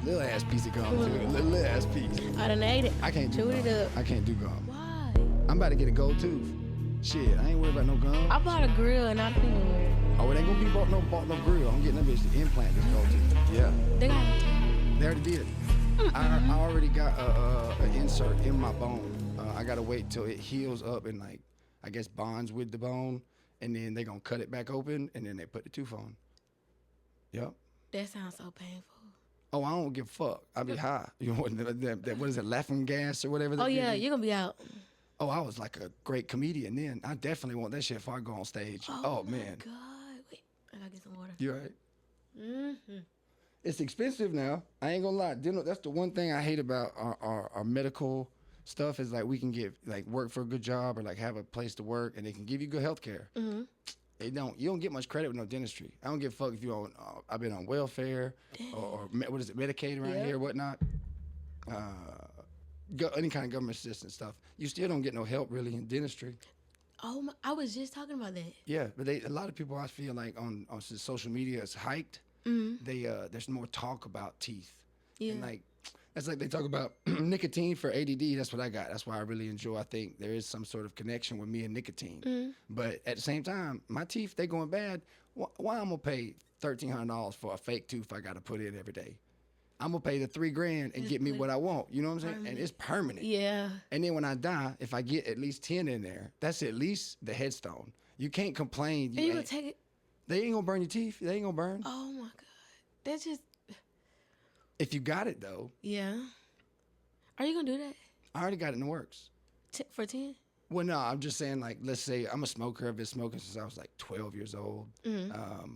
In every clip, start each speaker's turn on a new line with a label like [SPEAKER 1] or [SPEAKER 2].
[SPEAKER 1] Little ass piece of gum, too. Little ass piece.
[SPEAKER 2] I done ate it.
[SPEAKER 1] I can't do
[SPEAKER 2] Chewed
[SPEAKER 1] gum.
[SPEAKER 2] it up.
[SPEAKER 1] I can't do gum.
[SPEAKER 2] Why?
[SPEAKER 1] I'm about to get a gold tooth. Shit, I ain't worried about no gum.
[SPEAKER 2] I bought a grill and I think
[SPEAKER 1] Oh, it ain't gonna be bought no grill. I'm getting that bitch to implant this gold tooth. Yeah,
[SPEAKER 2] they got
[SPEAKER 1] they already did. I already got an insert in my bone. I gotta wait till it heals up and like, I guess bonds with the bone, and then they gonna cut it back open, and then they put the tooth on. Yep.
[SPEAKER 2] that sounds so painful.
[SPEAKER 1] Oh, I don't give a fuck. I be high. You know what is it, laughing gas or whatever?
[SPEAKER 2] Oh yeah, you're gonna be out.
[SPEAKER 1] Oh, I was like a great comedian then. I definitely want that shit before I go on stage. Oh
[SPEAKER 2] my
[SPEAKER 1] man.
[SPEAKER 2] God, wait, I gotta get some water.
[SPEAKER 1] You all right?
[SPEAKER 2] Mm-hmm.
[SPEAKER 1] It's expensive now. I ain't gonna lie. That's the one thing I hate about our medical stuff is like we can get like work for a good job or like have a place to work and they can give you good health care.
[SPEAKER 2] Mm-hmm.
[SPEAKER 1] You don't get much credit with no dentistry. I don't give a fuck if you on. I've been on welfare or what is it, Medicaid around here, whatnot. Any kind of government assistance stuff. You still don't get no help really in dentistry.
[SPEAKER 2] Oh my, I was just talking about that.
[SPEAKER 1] Yeah, but a lot of people I feel like on social media is hyped.
[SPEAKER 2] Mm-hmm.
[SPEAKER 1] There's more talk about teeth.
[SPEAKER 2] Yeah.
[SPEAKER 1] And like that's like they talk about nicotine for ADD. That's what I got. That's why I really enjoy. I think there is some sort of connection with me and nicotine.
[SPEAKER 2] Mm-hmm.
[SPEAKER 1] But at the same time, my teeth they going bad. Why I'm gonna pay $1,300 for a fake tooth I gotta put in every day? I'm gonna pay the $3,000 and get me what I want. You know what I'm saying? And it's permanent.
[SPEAKER 2] Yeah.
[SPEAKER 1] And then when I die, if I get at least 10 in there, that's at least the headstone. You can't complain.
[SPEAKER 2] And you gonna take it?
[SPEAKER 1] They ain't gonna burn your teeth. They ain't gonna burn.
[SPEAKER 2] Oh my God, that's just.
[SPEAKER 1] If you got it though.
[SPEAKER 2] Yeah. Are you gonna do that?
[SPEAKER 1] I already got it in the works.
[SPEAKER 2] For 10?
[SPEAKER 1] Well, no, I'm just saying, like, let's say I'm a smoker. I've been smoking since I was like 12 years old.
[SPEAKER 2] Mm-hmm.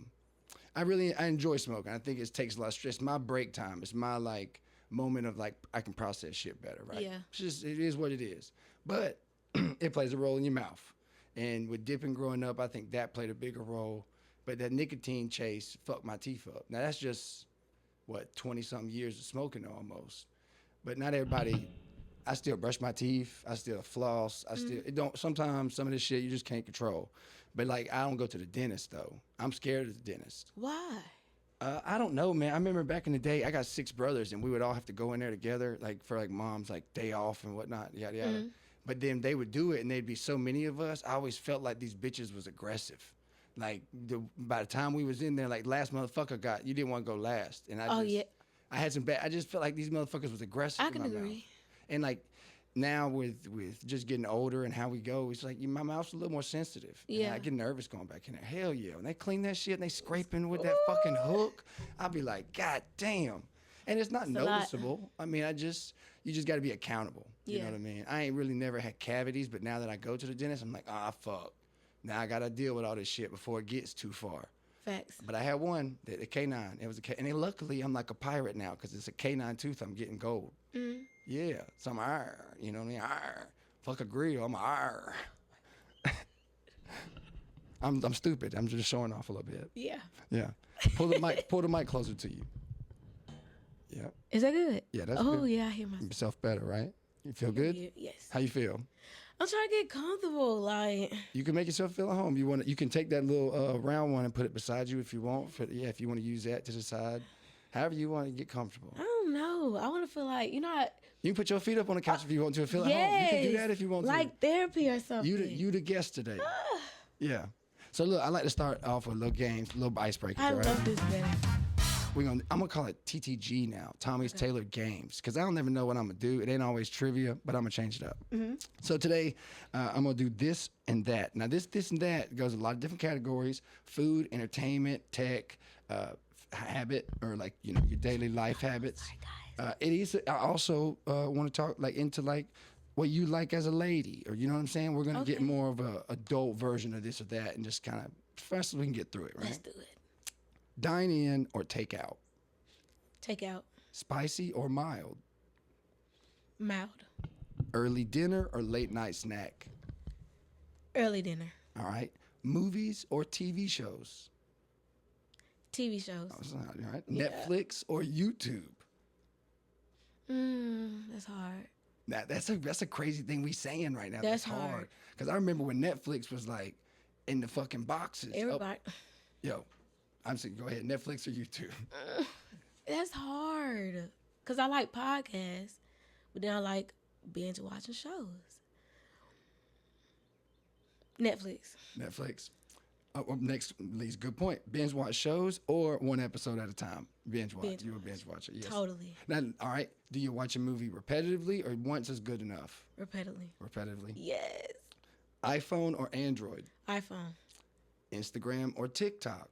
[SPEAKER 1] I enjoy smoking. I think it takes a lot of stress. My break time. It's my like moment of like I can process shit better, right?
[SPEAKER 2] Yeah.
[SPEAKER 1] It is what it is. But it plays a role in your mouth. And with dipping growing up, I think that played a bigger role. But that nicotine chase fucked my teeth up. Now that's just 20-something years of smoking almost. But not everybody. I still brush my teeth. I still floss. Sometimes some of this shit you just can't control. But like I don't go to the dentist though. I'm scared of the dentist.
[SPEAKER 2] Why?
[SPEAKER 1] I don't know, man. I remember back in the day, I got 6 brothers, and we would all have to go in there together, like for like mom's like day off and whatnot, yada yada.
[SPEAKER 2] Mm-hmm.
[SPEAKER 1] But then they would do it, and there'd be so many of us. I always felt like these bitches was aggressive. Like by the time we was in there, like last motherfucker you didn't want to go last, and I had some bad. I just felt like these motherfuckers was aggressive.
[SPEAKER 2] I can agree.
[SPEAKER 1] Mouth. And like now with just getting older and how we go, it's like my mouth's a little more sensitive.
[SPEAKER 2] Yeah.
[SPEAKER 1] And I get nervous going back in there. Hell yeah. When they clean that shit and they scraping with that fucking hook, I'll be like, God damn. And it's not noticeable. I mean, you just got to be accountable. You know what I mean? I ain't really never had cavities, but now that I go to the dentist, I'm like, fuck. Now I got to deal with all this shit before it gets too far.
[SPEAKER 2] Facts.
[SPEAKER 1] But I had one, the canine. It was and then luckily I'm like a pirate now because it's a canine tooth. I'm getting gold.
[SPEAKER 2] Mm-hmm.
[SPEAKER 1] Yeah, so I'm you know what I mean? Fuck a grill, I'm I'm stupid. I'm just showing off a little bit.
[SPEAKER 2] Yeah.
[SPEAKER 1] Yeah. Pull the mic closer to you. Yeah.
[SPEAKER 2] Is that good?
[SPEAKER 1] Yeah, that's
[SPEAKER 2] good.
[SPEAKER 1] good.
[SPEAKER 2] Yeah, I hear myself.
[SPEAKER 1] Yourself better, right? You feel good?
[SPEAKER 2] Yes.
[SPEAKER 1] How you feel?
[SPEAKER 2] I'm trying to get comfortable. Like
[SPEAKER 1] you can make yourself feel at home. You can take that little round one and put it beside you if you want. If you want to use that to the side. However you want to get comfortable.
[SPEAKER 2] I don't know. I want to feel like,
[SPEAKER 1] you can put your feet up on the couch if you want to feel at home. You can do that if you want to.
[SPEAKER 2] Like therapy or something.
[SPEAKER 1] You the guest today. Yeah. So look, I like to start off with little games, little icebreakers.
[SPEAKER 2] I
[SPEAKER 1] right?
[SPEAKER 2] love this better.
[SPEAKER 1] I'm gonna call it TTG now, Tommy's Tailored Games, because I don't ever know what I'm gonna do. It ain't always trivia, but I'm gonna change it up. Mm-hmm. So today, I'm gonna do this and that. Now this and that goes in a lot of different categories: food, entertainment, tech, habit, or like your daily life habits. It is. I also want to talk into what you like as a lady, or you know what I'm saying. We're gonna get more of a adult version of this or that, and just kind of fast as we can get through it. Right?
[SPEAKER 2] Let's do it.
[SPEAKER 1] Dine in or take out.
[SPEAKER 2] Take out.
[SPEAKER 1] Spicy or mild.
[SPEAKER 2] Mild.
[SPEAKER 1] Early dinner or late night snack.
[SPEAKER 2] Early dinner.
[SPEAKER 1] All right. Movies or TV shows.
[SPEAKER 2] TV shows.
[SPEAKER 1] Oh, all right. Yeah. Netflix or YouTube.
[SPEAKER 2] That's hard.
[SPEAKER 1] Now, that's a crazy thing we saying right now.
[SPEAKER 2] That's
[SPEAKER 1] hard.
[SPEAKER 2] hard.
[SPEAKER 1] Because I remember when Netflix was like in the fucking boxes.
[SPEAKER 2] Everybody.
[SPEAKER 1] Yo, I'm saying, go ahead, Netflix or YouTube.
[SPEAKER 2] That's hard. Because I like podcasts, but then I like binge watching shows. Netflix.
[SPEAKER 1] Netflix. Next, Lee's good point. Binge watch shows or one episode at a time. Binge watch. You a binge watcher? Yes.
[SPEAKER 2] Totally.
[SPEAKER 1] Now, all right. Do you watch a movie repetitively or once is good enough?
[SPEAKER 2] Repetitively.
[SPEAKER 1] Repetitively.
[SPEAKER 2] Yes.
[SPEAKER 1] iPhone or Android?
[SPEAKER 2] iPhone.
[SPEAKER 1] Instagram or TikTok?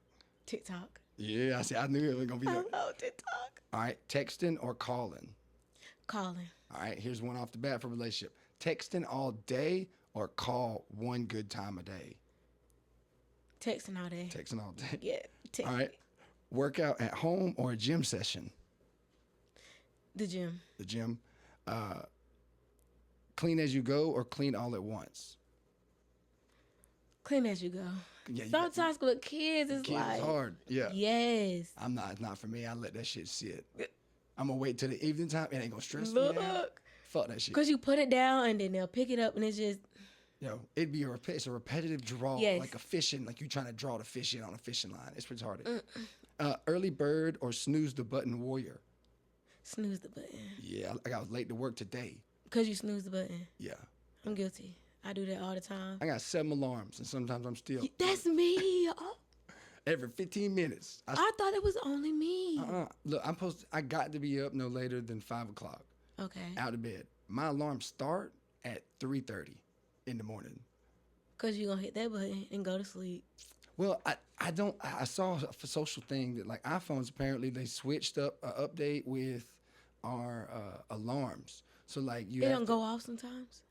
[SPEAKER 2] TikTok.
[SPEAKER 1] Yeah, I see. I knew it was gonna be
[SPEAKER 2] I
[SPEAKER 1] there.
[SPEAKER 2] love TikTok.
[SPEAKER 1] All right. Texting or calling?
[SPEAKER 2] Calling.
[SPEAKER 1] All right. Here's one off the bat for relationship. Texting all day or call one good time a day?
[SPEAKER 2] Texting all day.
[SPEAKER 1] Texting all day.
[SPEAKER 2] Yeah. Text.
[SPEAKER 1] All right. Workout at home or a gym session?
[SPEAKER 2] The gym.
[SPEAKER 1] The gym. Clean as you go or clean all at once?
[SPEAKER 2] Clean as you go.
[SPEAKER 1] Yeah,
[SPEAKER 2] Sometimes with kids, it's
[SPEAKER 1] kids
[SPEAKER 2] like
[SPEAKER 1] is hard. Yeah.
[SPEAKER 2] Yes.
[SPEAKER 1] It's not for me. I let that shit sit. I'm gonna wait till the evening time. It ain't gonna stress me
[SPEAKER 2] Look.
[SPEAKER 1] out. Fuck that shit.
[SPEAKER 2] Because you put it down and then they'll pick it up and it's just
[SPEAKER 1] Yo, it's a repetitive draw,
[SPEAKER 2] Yes.
[SPEAKER 1] like a fishing, like you trying to draw the fish in on a fishing line. It's retarded. Early bird or snooze the button warrior?
[SPEAKER 2] snooze the button.
[SPEAKER 1] Yeah, I was late to work today.
[SPEAKER 2] Because you snooze the button.
[SPEAKER 1] Yeah.
[SPEAKER 2] I'm guilty. I do that all the time.
[SPEAKER 1] I got 7 alarms, and sometimes I'm still
[SPEAKER 2] That's me. Oh,
[SPEAKER 1] every 15 minutes.
[SPEAKER 2] I thought it was only me.
[SPEAKER 1] Look, I got to be up no later than 5 o'clock.
[SPEAKER 2] Okay.
[SPEAKER 1] Out of bed. My alarms start at 3:30 in the morning.
[SPEAKER 2] Because you're going to hit that button and go to sleep.
[SPEAKER 1] Well, I saw a social thing that like iPhones apparently they switched up update with our alarms. So like
[SPEAKER 2] It don't go off sometimes?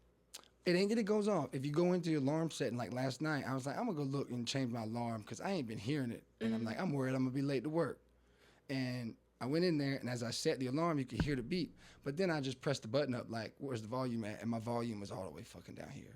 [SPEAKER 1] It ain't that it goes off. If you go into your alarm setting, like last night, I was like, I'm gonna go look and change my alarm because I ain't been hearing it. And I'm like, I'm worried I'm gonna be late to work. And I went in there, and as I set the alarm, you could hear the beep. But then I just pressed the button up, like, where's the volume at? And my volume was all the way fucking down here.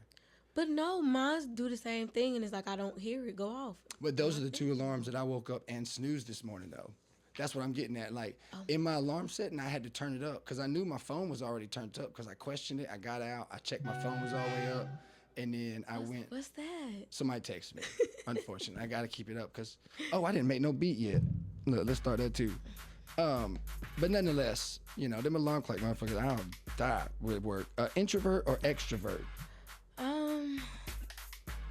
[SPEAKER 2] But no, mine do the same thing, and it's like I don't hear it go off.
[SPEAKER 1] But those are the 2 alarms that I woke up and snoozed this morning, though. That's what I'm getting at. Like, in my alarm setting, I had to turn it up because I knew my phone was already turned up because I questioned it. I got out. I checked my phone was all the way up. And then I went.
[SPEAKER 2] What's that?
[SPEAKER 1] Somebody texted me. Unfortunately. I got to keep it up because, I didn't make no beat yet. Look, let's start that too. But nonetheless, them alarm clock motherfuckers, I don't die with work. Introvert or extrovert?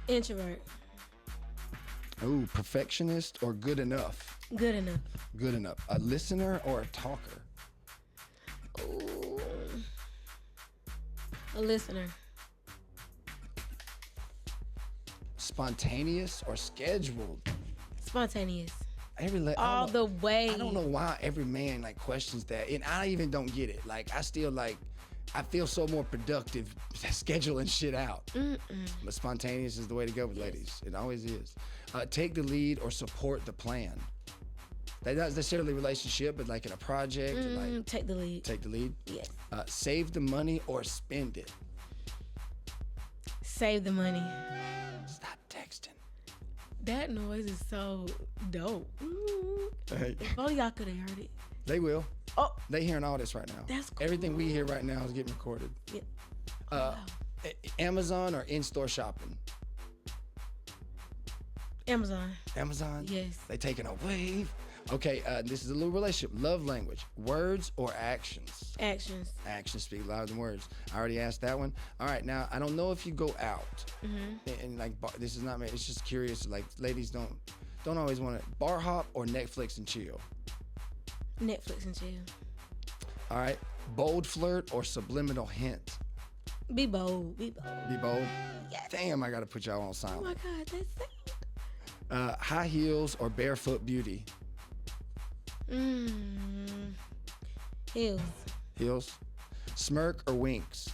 [SPEAKER 2] Introvert.
[SPEAKER 1] Oh, perfectionist or good enough?
[SPEAKER 2] Good enough.
[SPEAKER 1] Good enough. A listener or a talker?
[SPEAKER 2] Ooh. A listener.
[SPEAKER 1] Spontaneous or scheduled?
[SPEAKER 2] Spontaneous.
[SPEAKER 1] All
[SPEAKER 2] the way.
[SPEAKER 1] I don't know why every man like questions that, and I even don't get it. Like I still like, I feel so more productive scheduling shit out. But spontaneous is the way to go with ladies. It always is. Take the lead or support the plan. That's not necessarily a relationship, but like in a project. Or like,
[SPEAKER 2] take the lead.
[SPEAKER 1] Take the lead.
[SPEAKER 2] Yes.
[SPEAKER 1] Save the money or spend it.
[SPEAKER 2] Save the money.
[SPEAKER 1] Stop texting.
[SPEAKER 2] That noise is so dope.
[SPEAKER 1] Hey.
[SPEAKER 2] If only y'all could have heard it.
[SPEAKER 1] They will.
[SPEAKER 2] Oh,
[SPEAKER 1] They hearing all this right now.
[SPEAKER 2] That's cool.
[SPEAKER 1] Everything we hear right now is getting recorded.
[SPEAKER 2] yeah.
[SPEAKER 1] Amazon or in-store shopping?
[SPEAKER 2] Amazon.
[SPEAKER 1] Amazon?
[SPEAKER 2] Yes.
[SPEAKER 1] They taking a wave. Okay, this is a little relationship. Love language. Words or actions?
[SPEAKER 2] Actions.
[SPEAKER 1] Actions speak louder than words. I already asked that one. All right, now, I don't know if you go out. And like, this is not me. It's just curious. Like, ladies don't always want to. Bar hop or Netflix and chill?
[SPEAKER 2] Netflix and chill.
[SPEAKER 1] All right. Bold flirt or subliminal hint?
[SPEAKER 2] Be bold. Be bold.
[SPEAKER 1] Be bold?
[SPEAKER 2] Yes.
[SPEAKER 1] Damn, I got to put y'all on
[SPEAKER 2] Oh
[SPEAKER 1] silent.
[SPEAKER 2] my God, that's it.
[SPEAKER 1] High heels or barefoot beauty?
[SPEAKER 2] Heels.
[SPEAKER 1] Heels. Smirk or winks?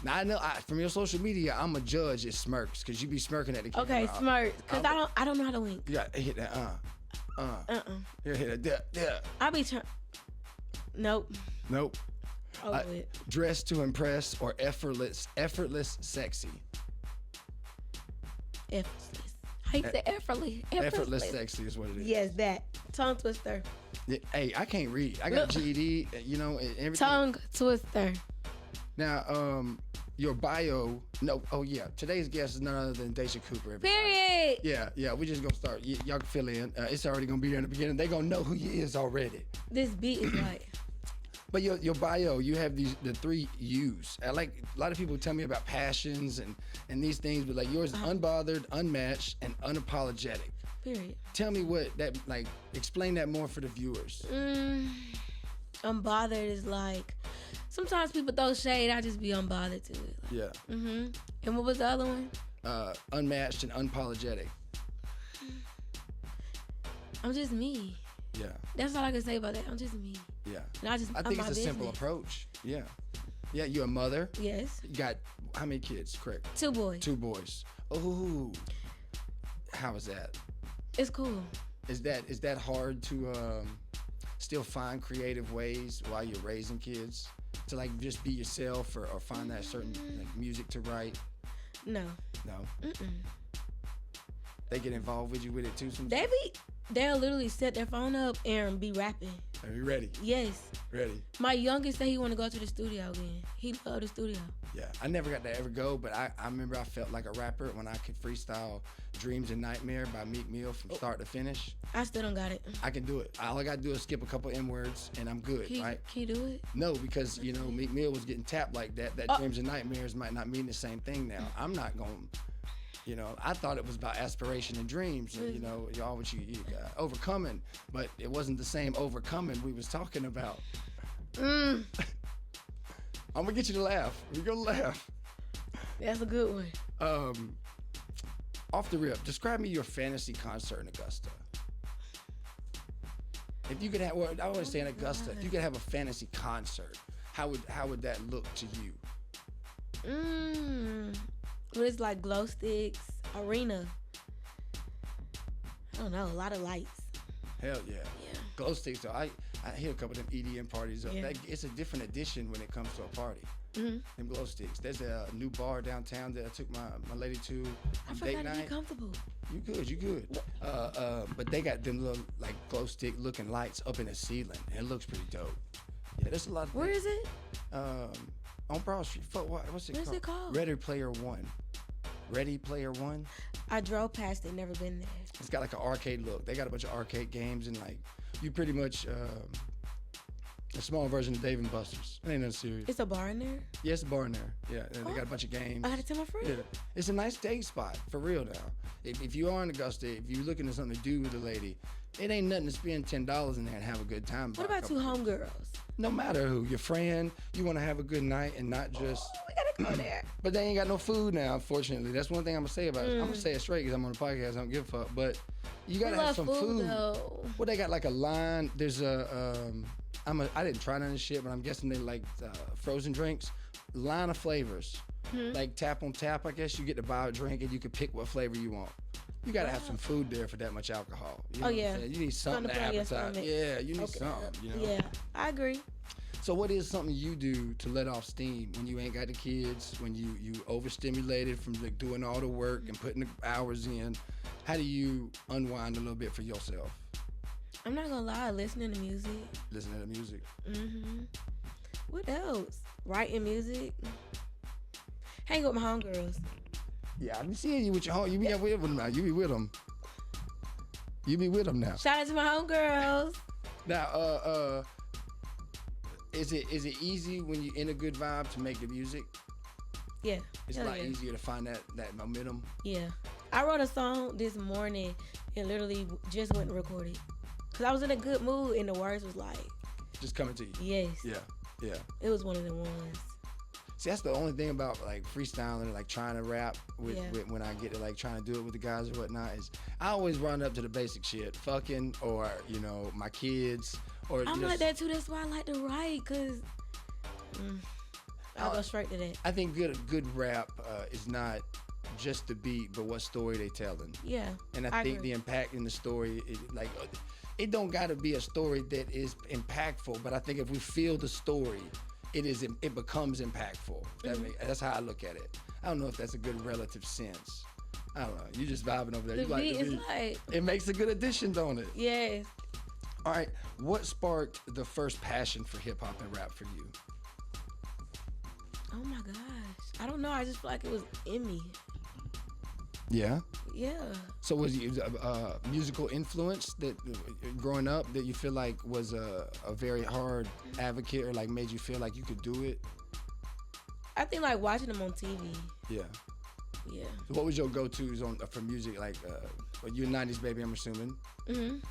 [SPEAKER 1] Now I know from your social media, I'm a judge at smirks because you be smirking at the camera.
[SPEAKER 2] Okay, smirk. Cause I don't know how to wink.
[SPEAKER 1] Yeah, hit that. Here, hit that. Yeah.
[SPEAKER 2] I be trying. Nope.
[SPEAKER 1] Nope.
[SPEAKER 2] Over it.
[SPEAKER 1] Dress to impress or effortless sexy?
[SPEAKER 2] Effortless. How you say effortless?
[SPEAKER 1] Effortless sexy is what it is.
[SPEAKER 2] Yes, that. Tongue twister.
[SPEAKER 1] Hey, I can't read. I got
[SPEAKER 2] Look.
[SPEAKER 1] GED, you know, and everything.
[SPEAKER 2] Tongue twister.
[SPEAKER 1] Now, your bio. No, oh yeah. Today's guest is none other than DEJA Cooper. Everybody.
[SPEAKER 2] Period.
[SPEAKER 1] Yeah. We just gonna start. Y'all can fill in. It's already gonna be there in the beginning. They gonna know who you is already.
[SPEAKER 2] This beat is like.
[SPEAKER 1] But your bio, you have the 3 U's. I like a lot of people tell me about passions and these things, but like yours is unbothered, unmatched, and unapologetic.
[SPEAKER 2] Period.
[SPEAKER 1] Tell me what that like. Explain that more for the viewers.
[SPEAKER 2] Unbothered is like. Sometimes people throw shade. I just be unbothered to it. Like,
[SPEAKER 1] Yeah.
[SPEAKER 2] And what was the other one?
[SPEAKER 1] Unmatched and unapologetic.
[SPEAKER 2] I'm just me.
[SPEAKER 1] Yeah.
[SPEAKER 2] That's all I can say about that. I'm just me.
[SPEAKER 1] Yeah.
[SPEAKER 2] And I
[SPEAKER 1] think
[SPEAKER 2] I'm
[SPEAKER 1] it's a simple approach. Yeah. Yeah, you're a mother.
[SPEAKER 2] Yes.
[SPEAKER 1] You got how many kids? Correct.
[SPEAKER 2] 2 boys.
[SPEAKER 1] 2 boys. Oh. How is that?
[SPEAKER 2] It's cool.
[SPEAKER 1] Is that hard to still find creative ways while you're raising kids? To like just be yourself or find that certain like, music to write?
[SPEAKER 2] No.
[SPEAKER 1] No? They get involved with you with it too sometimes?
[SPEAKER 2] They'll literally set their phone up and be rapping.
[SPEAKER 1] Are you ready?
[SPEAKER 2] Yes.
[SPEAKER 1] Ready?
[SPEAKER 2] My youngest said he want to go to the studio again. He loved the studio.
[SPEAKER 1] Yeah, I never got to ever go, but I remember I felt like a rapper when I could freestyle Dreams and Nightmare by Meek Mill from start to finish.
[SPEAKER 2] I still don't got it.
[SPEAKER 1] I can do it. All I got to do is skip a couple M-words and I'm good, right?
[SPEAKER 2] Can you do it?
[SPEAKER 1] No, because, you know, Meek Mill was getting tapped like that. That Dreams and Nightmares might not mean the same thing now. I'm not going to, you know, I thought it was about aspiration and dreams and, you know, y'all what you overcoming, but it wasn't the same overcoming we was talking about. I'm going to get you to laugh. We're going to laugh.
[SPEAKER 2] That's a good one.
[SPEAKER 1] Off the rip, describe me your fantasy concert in Augusta. If you could have, well, I want to say in Augusta, if you could have a fantasy concert, how would that look to you?
[SPEAKER 2] Well, it's like glow sticks, arena. I don't know, a lot of lights.
[SPEAKER 1] Hell yeah.
[SPEAKER 2] Yeah.
[SPEAKER 1] Glow sticks, though. I hit a couple of them EDM parties up.
[SPEAKER 2] Yeah.
[SPEAKER 1] It's a different edition when it comes to a party. Them glow sticks. There's a new bar downtown that I took my lady to
[SPEAKER 2] I
[SPEAKER 1] on
[SPEAKER 2] forgot
[SPEAKER 1] date
[SPEAKER 2] to be
[SPEAKER 1] night.
[SPEAKER 2] comfortable.
[SPEAKER 1] You good. But they got them little like glow stick looking lights up in the ceiling. And it looks pretty dope. Yeah, there's a lot of
[SPEAKER 2] Where is it?
[SPEAKER 1] on Broad Street. What's it
[SPEAKER 2] What's
[SPEAKER 1] called?
[SPEAKER 2] it called?
[SPEAKER 1] Ready Player One. Ready Player One.
[SPEAKER 2] I drove past it, never been there.
[SPEAKER 1] It's got like an arcade look. They got a bunch of arcade games and like you pretty much a small version of Dave & Buster's. It ain't nothing serious.
[SPEAKER 2] It's a bar in there?
[SPEAKER 1] Yeah, it's a bar in there. Yeah, and they got a bunch of games.
[SPEAKER 2] I gotta tell my friend.
[SPEAKER 1] Yeah, it's a nice date spot for real now. If you are in Augusta, if you're looking for something to do with a lady, it ain't nothing to spend $10 in there and have a good time.
[SPEAKER 2] What about 2 homegirls?
[SPEAKER 1] No matter who, your friend, you want to have a good night and not just.
[SPEAKER 2] Oh, we gotta go there.
[SPEAKER 1] But they ain't got no food now, unfortunately. That's one thing I'm gonna say about it. I'm gonna say it straight because I'm on the podcast. I don't give a fuck. But you gotta have some food.
[SPEAKER 2] Though.
[SPEAKER 1] Well, they got like a line. There's I didn't try none of this shit, but I'm guessing they like frozen drinks. Line of flavors, like tap on tap. I guess you get to buy a drink and you can pick what flavor you want. You gotta have some food there for that much alcohol. You know what I'm saying? You need something to appetize. Yeah, you need something. You know?
[SPEAKER 2] Yeah, I agree.
[SPEAKER 1] So what is something you do to let off steam when you ain't got the kids, when you overstimulated from like doing all the work and putting the hours in? How do you unwind a little bit for yourself?
[SPEAKER 2] I'm not gonna lie, listening to music.
[SPEAKER 1] Listening to music.
[SPEAKER 2] What else? Writing music. Hang with my homegirls.
[SPEAKER 1] Yeah, I be seeing you with your home. You be with them now. You be with them. You be with them now.
[SPEAKER 2] Shout out to my homegirls.
[SPEAKER 1] Now, is it easy when you're in a good vibe to make the music?
[SPEAKER 2] Yeah.
[SPEAKER 1] It's a lot easier to find that momentum.
[SPEAKER 2] Yeah. I wrote a song this morning and literally just went and recorded. Cause I was in a good mood and the words was like.
[SPEAKER 1] Just coming to you.
[SPEAKER 2] Yes.
[SPEAKER 1] Yeah.
[SPEAKER 2] It was one of the ones.
[SPEAKER 1] See, that's the only thing about like freestyling and like trying to rap with when I get to like trying to do it with the guys or whatnot is I always run up to the basic shit, fucking or my kids or.
[SPEAKER 2] I'm like that too. That's why I like to write, cause I'll go straight to that.
[SPEAKER 1] I think good rap is not just the beat, but what story they telling.
[SPEAKER 2] Yeah.
[SPEAKER 1] And I think the impact in the story is like. It don't gotta be a story that is impactful, but I think if we feel the story, it becomes impactful. That's how I look at it. I don't know if that's a good relative sense. I don't know. You just vibing over there.
[SPEAKER 2] The
[SPEAKER 1] you like
[SPEAKER 2] beat
[SPEAKER 1] the beat.
[SPEAKER 2] is like.
[SPEAKER 1] It makes a good addition, don't it?
[SPEAKER 2] Yes.
[SPEAKER 1] All right, what sparked the first passion for hip hop and rap for you?
[SPEAKER 2] Oh my gosh. I don't know. I just feel like it was in me.
[SPEAKER 1] Yeah.
[SPEAKER 2] Yeah.
[SPEAKER 1] So was you musical influence that growing up that you feel like was a very hard advocate or like made you feel like you could do it?
[SPEAKER 2] I think like watching them on TV.
[SPEAKER 1] Yeah.
[SPEAKER 2] Yeah.
[SPEAKER 1] So what was your go-tos on for music? Like, well, you're a '90s baby, I'm assuming.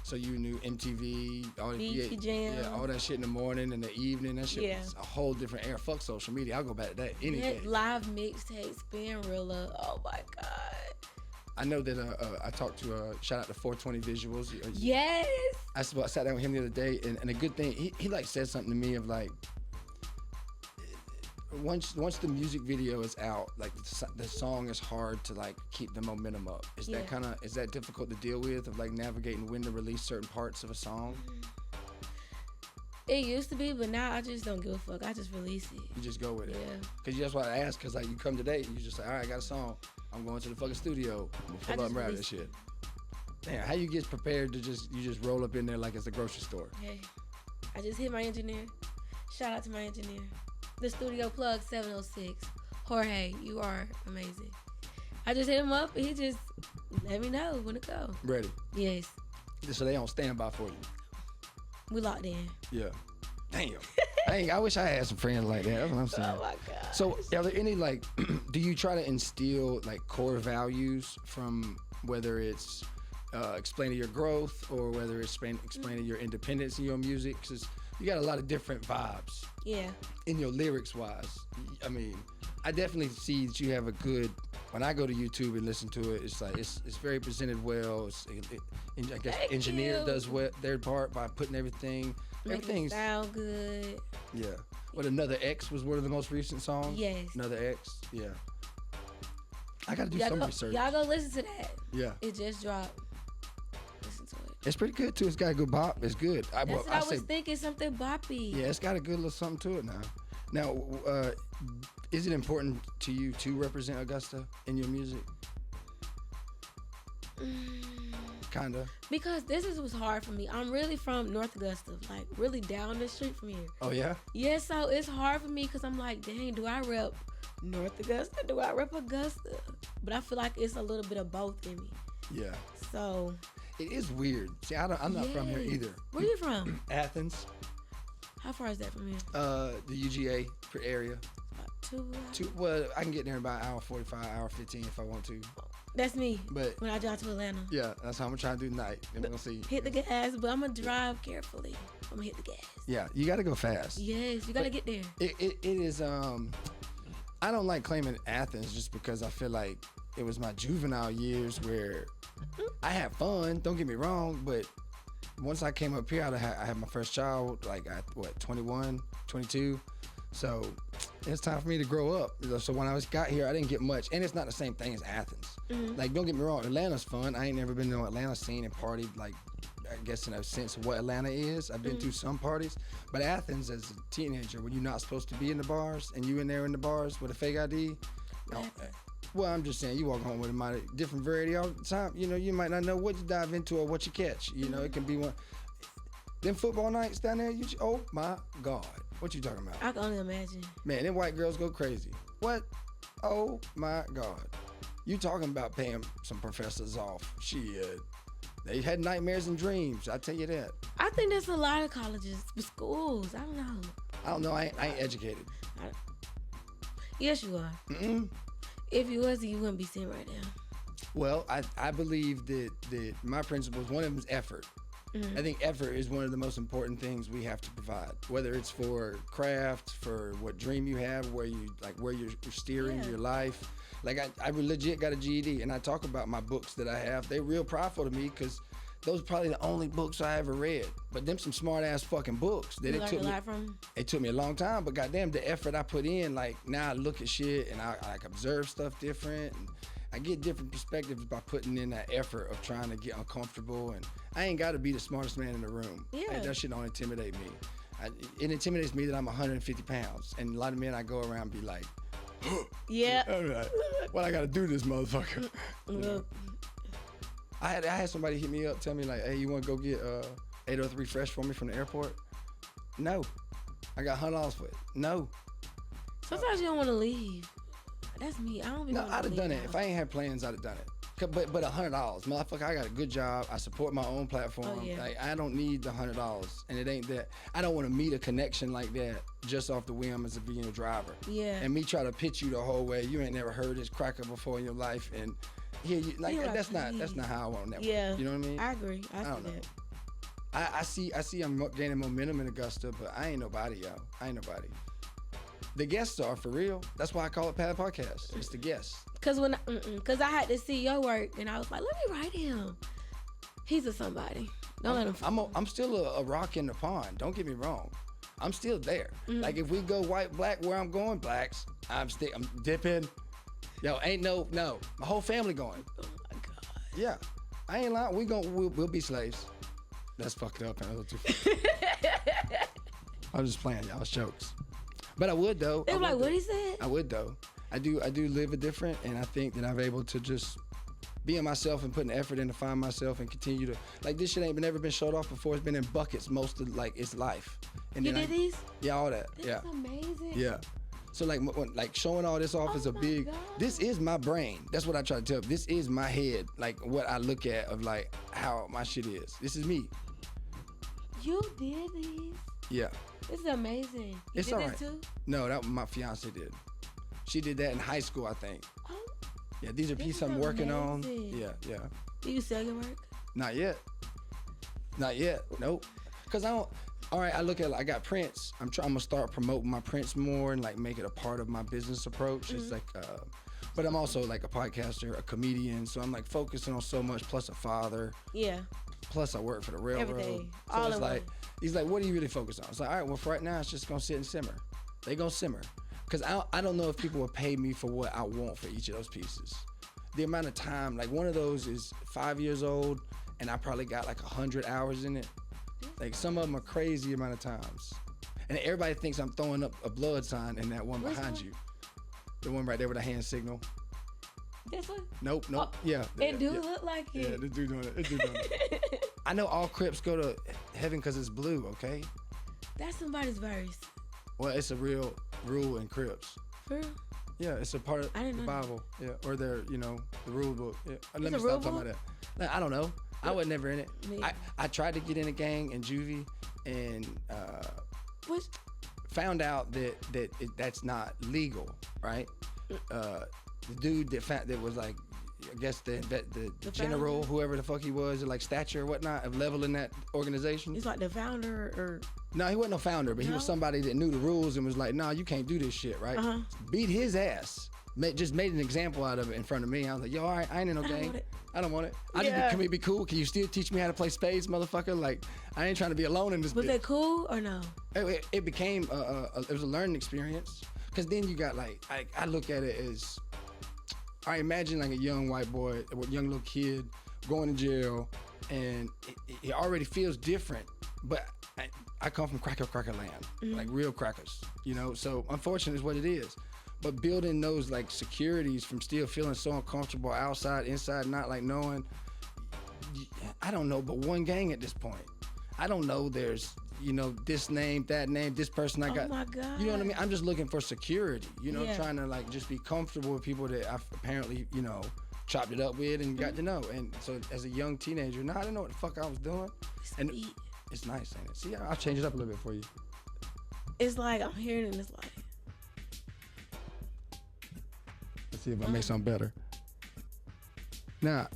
[SPEAKER 1] So you knew MTV, all
[SPEAKER 2] BT Jam.
[SPEAKER 1] yeah, all that shit in the morning and the evening. That shit was a whole different era. Fuck social media. I'll go back to that any day.
[SPEAKER 2] Live mixtape, Spinrilla. Oh my god.
[SPEAKER 1] I know that I talked to shout out to 420 Visuals.
[SPEAKER 2] Yes.
[SPEAKER 1] I sat down with him the other day, and a good thing he like said something to me of like. Once the music video is out, like the song is hard to like keep the momentum up. Is that difficult to deal with of like navigating when to release certain parts of a song?
[SPEAKER 2] It used to be, but now I just don't give a fuck. I just release it.
[SPEAKER 1] You just go with it.
[SPEAKER 2] Yeah.
[SPEAKER 1] Cause that's why I asked. Cause like you come today, you just like, all right, I got a song. I'm going to the fucking studio. I'm gonna pull up and rap that shit. Damn, how you get prepared to just roll up in there like it's a grocery store?
[SPEAKER 2] Hey, I just hit my engineer. Shout out to my engineer. The studio plug 706. Jorge, you are amazing. I just hit him up and he just let me know when to go.
[SPEAKER 1] Ready?
[SPEAKER 2] Yes.
[SPEAKER 1] So they on standby for you.
[SPEAKER 2] We locked in.
[SPEAKER 1] Yeah. Damn. I wish I had some friends like that. That's what I'm saying.
[SPEAKER 2] Oh my God.
[SPEAKER 1] So are there any like, do you try to instill like core values from whether it's explaining your growth or whether it's explaining your independence in your music? Because you got a lot of different vibes.
[SPEAKER 2] Yeah.
[SPEAKER 1] In your lyrics wise. I mean, I definitely see that you have a good, when I go to YouTube and listen to it, it's like, it's very presented well. I guess
[SPEAKER 2] Thank
[SPEAKER 1] engineer
[SPEAKER 2] you.
[SPEAKER 1] does their part by putting everything.
[SPEAKER 2] Everything's sound good.
[SPEAKER 1] Yeah. What, Another X was one of the most recent songs?
[SPEAKER 2] Yes.
[SPEAKER 1] Another X? Yeah. I gotta do some research.
[SPEAKER 2] Y'all go listen to that.
[SPEAKER 1] Yeah.
[SPEAKER 2] It just dropped. Listen to it.
[SPEAKER 1] It's pretty good too. It's got a good bop. It's good.
[SPEAKER 2] That's what I was thinking, something boppy.
[SPEAKER 1] Yeah, it's got a good little something to it now. Now, is it important to you to represent Augusta in your music? Kinda.
[SPEAKER 2] Because was hard for me. I'm really from North Augusta, like really down the street from here.
[SPEAKER 1] Oh yeah?
[SPEAKER 2] Yeah, so it's hard for me because I'm like, dang, do I rep North Augusta? Do I rep Augusta? But I feel like it's a little bit of both in me.
[SPEAKER 1] Yeah.
[SPEAKER 2] So.
[SPEAKER 1] It is weird. See, I'm not from here either.
[SPEAKER 2] Where you from?
[SPEAKER 1] Athens.
[SPEAKER 2] How far is that from here?
[SPEAKER 1] The UGA area.
[SPEAKER 2] About 2 hours.
[SPEAKER 1] Well, I can get there in about an hour 45, hour 15 if I want to.
[SPEAKER 2] That's me.
[SPEAKER 1] But
[SPEAKER 2] when I drive to Atlanta.
[SPEAKER 1] Yeah, that's how I'm trying to do tonight. And we're gonna see.
[SPEAKER 2] Hit the gas, but I'm gonna drive carefully. I'm gonna hit the gas.
[SPEAKER 1] Yeah, you gotta go fast.
[SPEAKER 2] Yes, you gotta get there.
[SPEAKER 1] It is. I don't like claiming Athens just because I feel like it was my juvenile years where I had fun. Don't get me wrong, but once I came up here, I had my first child like at 21, 22. So it's time for me to grow up. So when I got here, I didn't get much, and it's not the same thing as Athens. Like, don't get me wrong, Atlanta's fun. I ain't never been to Atlanta scene and partied like, I guess in a sense of what Atlanta is. I've been to some parties, but Athens as a teenager, when you're not supposed to be in the bars and you in there in the bars with a fake ID. Well, I'm just saying, you walk home with a different variety all the time. You know, you might not know what you dive into or what you catch. You know, it can be one. Them football nights down there, oh my God. What you talking about?
[SPEAKER 2] I can only imagine.
[SPEAKER 1] Man, them white girls go crazy. What? Oh my God. You talking about paying some professors off. Shit. They had nightmares and dreams, I tell you that.
[SPEAKER 2] I think there's a lot of colleges, schools. I don't know.
[SPEAKER 1] I ain't educated.
[SPEAKER 2] Yes, you are. If you was, you wouldn't be sitting right now.
[SPEAKER 1] Well, I believe that my principles, one of them is effort. I think effort is one of the most important things we have to provide, whether it's for craft, for what dream you have, where you're steering your life. Like I legit got a GED, and I talk about my books that I have. They're real prideful to me because those are probably the only books I ever read. But them some smart ass fucking books.
[SPEAKER 2] You learned a lot from?
[SPEAKER 1] It took me a long time, but goddamn, the effort I put in, like now I look at shit and I like observe stuff different. And I get different perspectives by putting in that effort of trying to get uncomfortable. And I ain't got to be the smartest man in the room.
[SPEAKER 2] Yeah.
[SPEAKER 1] That shit don't intimidate me. It intimidates me that I'm 150 pounds. And a lot of men I go around be like,
[SPEAKER 2] yeah.
[SPEAKER 1] All right. What I got to do to this motherfucker?
[SPEAKER 2] Look.
[SPEAKER 1] I had somebody hit me up, tell me like, hey, you want to go get 803 Fresh for me from the airport? No. I got $100 for it. No.
[SPEAKER 2] Sometimes you don't want to leave. That's me. I don't be.
[SPEAKER 1] No,
[SPEAKER 2] wanting
[SPEAKER 1] I'd
[SPEAKER 2] to
[SPEAKER 1] have done
[SPEAKER 2] leave
[SPEAKER 1] it.
[SPEAKER 2] now.
[SPEAKER 1] If I ain't had plans, I'd have done it. But $100, motherfucker, I got a good job. I support my own platform.
[SPEAKER 2] Oh, yeah.
[SPEAKER 1] Like, I don't need the $100, and it ain't that. I don't want to meet a connection like that just off the whim as being a driver.
[SPEAKER 2] Yeah.
[SPEAKER 1] And me try to pitch you the whole way. You ain't never heard this cracker before in your life, and here you like
[SPEAKER 2] You're
[SPEAKER 1] that's
[SPEAKER 2] like,
[SPEAKER 1] not how I want to network.
[SPEAKER 2] Yeah.
[SPEAKER 1] You know what I mean?
[SPEAKER 2] I agree. I
[SPEAKER 1] don't
[SPEAKER 2] see
[SPEAKER 1] know.
[SPEAKER 2] that.
[SPEAKER 1] I see I'm gaining momentum in Augusta, but I ain't nobody, yo. I ain't nobody. The guests are for real. That's why I call it Pad Podcast. It's the guests.
[SPEAKER 2] Cause I had to see your work and I was like, let me write him. He's a somebody. Don't let him.
[SPEAKER 1] I'm still a rock in the pond. Don't get me wrong. I'm still there. Like if we go white, black, where I'm going, blacks. I'm dipping. Yo, ain't no. My whole family going.
[SPEAKER 2] Oh my God.
[SPEAKER 1] Yeah, I ain't lying. We'll be slaves. That's fucked up and a little too. I'm just playing, y'all. It's jokes. But I would though.
[SPEAKER 2] They were like, what he said?
[SPEAKER 1] I would though. I do live a different, and I think that I'm able to just being myself and putting effort in to find myself and continue to like this shit ain't never been showed off before. It's been in buckets most of like its life. And
[SPEAKER 2] You
[SPEAKER 1] then
[SPEAKER 2] did these?
[SPEAKER 1] Yeah, all that.
[SPEAKER 2] That's amazing.
[SPEAKER 1] Yeah. So like showing all this off is a
[SPEAKER 2] my
[SPEAKER 1] big.
[SPEAKER 2] God.
[SPEAKER 1] This is my brain. That's what I try to tell. This is my head. Like what I look at of like how my shit is. This is me.
[SPEAKER 2] You did these?
[SPEAKER 1] Yeah.
[SPEAKER 2] This is amazing. You
[SPEAKER 1] It's
[SPEAKER 2] did
[SPEAKER 1] all
[SPEAKER 2] this
[SPEAKER 1] right.
[SPEAKER 2] too?
[SPEAKER 1] No, that my fiance did. She did that in high school, I think.
[SPEAKER 2] Oh,
[SPEAKER 1] Yeah, these are
[SPEAKER 2] This
[SPEAKER 1] pieces
[SPEAKER 2] is
[SPEAKER 1] I'm working on.
[SPEAKER 2] amazing.
[SPEAKER 1] Yeah.
[SPEAKER 2] do you sell your work?
[SPEAKER 1] Not yet. Nope. Cause I don't. All right, I look at. I got prints. I'm gonna start promoting my prints more and like make it a part of my business approach. It's like, but I'm also like a podcaster, a comedian. So I'm like focusing on so much. Plus a father.
[SPEAKER 2] Yeah.
[SPEAKER 1] Plus I work for the railroad.
[SPEAKER 2] Everything.
[SPEAKER 1] So
[SPEAKER 2] All
[SPEAKER 1] it's
[SPEAKER 2] in
[SPEAKER 1] like
[SPEAKER 2] one.
[SPEAKER 1] he's like, what do you really focus on? It's like, all right, well for right now it's just gonna sit and simmer. They gonna simmer. Cause I don't know if people will pay me for what I want for each of those pieces. The amount of time, like one of those is 5 years old, and I probably got like 100 hours in it. Like some of them are crazy amount of times, and everybody thinks I'm throwing up a blood sign in that one
[SPEAKER 2] Which
[SPEAKER 1] behind
[SPEAKER 2] one?
[SPEAKER 1] you, the one right there with a hand signal.
[SPEAKER 2] This one?
[SPEAKER 1] Nope.
[SPEAKER 2] Oh,
[SPEAKER 1] Yeah.
[SPEAKER 2] It do
[SPEAKER 1] yeah.
[SPEAKER 2] look like
[SPEAKER 1] Yeah,
[SPEAKER 2] it.
[SPEAKER 1] this dude doing it. I know all Crips go to heaven because it's blue. Okay.
[SPEAKER 2] That's somebody's verse.
[SPEAKER 1] Well, it's a real rule in Crips.
[SPEAKER 2] For real?
[SPEAKER 1] Yeah, it's a part of
[SPEAKER 2] I didn't
[SPEAKER 1] the
[SPEAKER 2] know that.
[SPEAKER 1] Bible. Yeah, or their, the rule book. Yeah. Let me
[SPEAKER 2] a
[SPEAKER 1] stop
[SPEAKER 2] rule
[SPEAKER 1] talking
[SPEAKER 2] book?
[SPEAKER 1] about that. Like, I don't know. I was never in it.
[SPEAKER 2] Me.
[SPEAKER 1] I tried to get in a gang in juvie and
[SPEAKER 2] What?
[SPEAKER 1] found out that's not legal, right? The dude that was like, I guess the general,
[SPEAKER 2] founder?
[SPEAKER 1] whoever the fuck he was, like stature or whatnot, of level in that organization.
[SPEAKER 2] He's like the founder or
[SPEAKER 1] No, he wasn't no founder, but he was
[SPEAKER 2] No?
[SPEAKER 1] somebody that knew the rules and was like, nah, you can't do this shit, right? Beat his ass. Just made an example out of it in front of me. I was like, yo, all right, I ain't in no
[SPEAKER 2] don't
[SPEAKER 1] gang.
[SPEAKER 2] want it.
[SPEAKER 1] I don't want it. Can we be cool? Can you still teach me how to play spades, motherfucker? Like, I ain't trying to be alone in this
[SPEAKER 2] was
[SPEAKER 1] bitch.
[SPEAKER 2] it cool or no?
[SPEAKER 1] It became, it was a learning experience. Because then you got like, I look at it as, all right, imagine like a young white boy, a young little kid going to jail, and it already feels different. But I come from cracker land, like real crackers, So unfortunate is what it is. But building those like securities from still feeling so uncomfortable outside, inside, not like knowing, I don't know, but one gang at this point. I don't know there's, this name, that name, this person I got.
[SPEAKER 2] Oh my God.
[SPEAKER 1] You know what I mean? I'm just looking for security,
[SPEAKER 2] Yeah.
[SPEAKER 1] trying to like just be comfortable with people that I've apparently, chopped it up with and got to know. And so as a young teenager, I didn't know what the fuck I was doing. And
[SPEAKER 2] Sweet.
[SPEAKER 1] it's nice, ain't it? See, I'll change it up a little bit for you.
[SPEAKER 2] It's like I'm hearing it and it's like,
[SPEAKER 1] Let's see if I make something better. Now,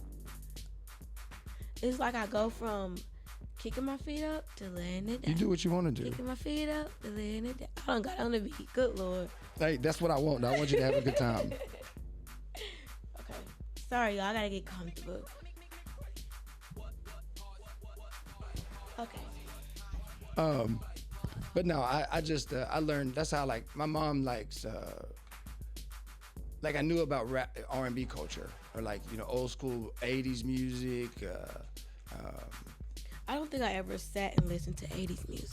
[SPEAKER 2] it's like I go from kicking my feet up to laying it down.
[SPEAKER 1] you do what you want to do.
[SPEAKER 2] Kicking my feet up to laying it down. I done got on the beat. Good Lord.
[SPEAKER 1] Hey, that's what I want. Though. I want you to have a good time.
[SPEAKER 2] Okay. Sorry, y'all. I gotta get comfortable. Okay.
[SPEAKER 1] But no, I just I learned. That's how like my mom likes. Like I knew about rap, R&B culture, or like old school '80s music.
[SPEAKER 2] I don't think I ever sat and listened to 80s music.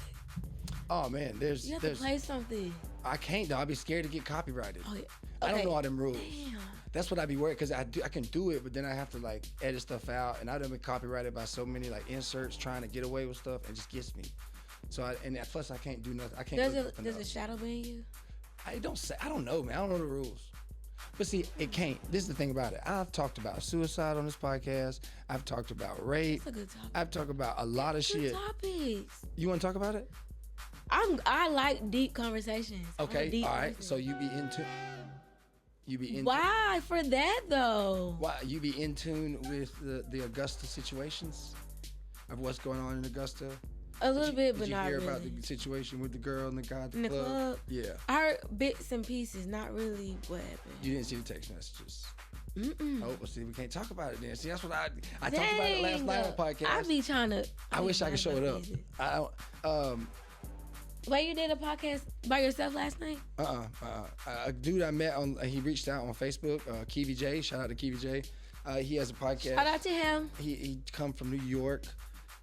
[SPEAKER 1] Oh man,
[SPEAKER 2] You have to play something.
[SPEAKER 1] I can't though. I'd be scared to get copyrighted.
[SPEAKER 2] Oh, yeah.
[SPEAKER 1] I don't
[SPEAKER 2] Okay.
[SPEAKER 1] know all them rules.
[SPEAKER 2] Damn.
[SPEAKER 1] That's what I'd be worried, because I can do it, but then I have to like edit stuff out, and I've been copyrighted by so many like inserts trying to get away with stuff. It just gets me. So plus I can't do nothing. I can't.
[SPEAKER 2] Does it shadow ban you?
[SPEAKER 1] I don't know, man. I don't know the rules. But see, it can't. This is the thing about it. I've talked about suicide on this podcast. I've talked about rape.
[SPEAKER 2] That's a good topic.
[SPEAKER 1] I've talked about a lot of shit.
[SPEAKER 2] Topics.
[SPEAKER 1] You want to talk about it?
[SPEAKER 2] I like deep conversations.
[SPEAKER 1] Okay. All right. So you be into.
[SPEAKER 2] Why for that though?
[SPEAKER 1] Why you be in tune with the Augusta situations of what's going on in Augusta?
[SPEAKER 2] A little bit, but
[SPEAKER 1] Did you
[SPEAKER 2] not
[SPEAKER 1] hear
[SPEAKER 2] really.
[SPEAKER 1] about the situation with the girl and the guy at
[SPEAKER 2] In the club?
[SPEAKER 1] Yeah.
[SPEAKER 2] I heard bits and pieces, not really what happened.
[SPEAKER 1] You didn't see the text messages.
[SPEAKER 2] Mm-mm.
[SPEAKER 1] Oh, well, see, we can't talk about it then. See, that's what I talked about it last night on the podcast.
[SPEAKER 2] I be trying to.
[SPEAKER 1] I wish I could show it up. I don't.
[SPEAKER 2] Wait, you did a podcast by yourself last night?
[SPEAKER 1] A dude I met he reached out on Facebook, Kiwi J. Shout out to Kiwi J. He has a podcast.
[SPEAKER 2] Shout out to him.
[SPEAKER 1] He come from New York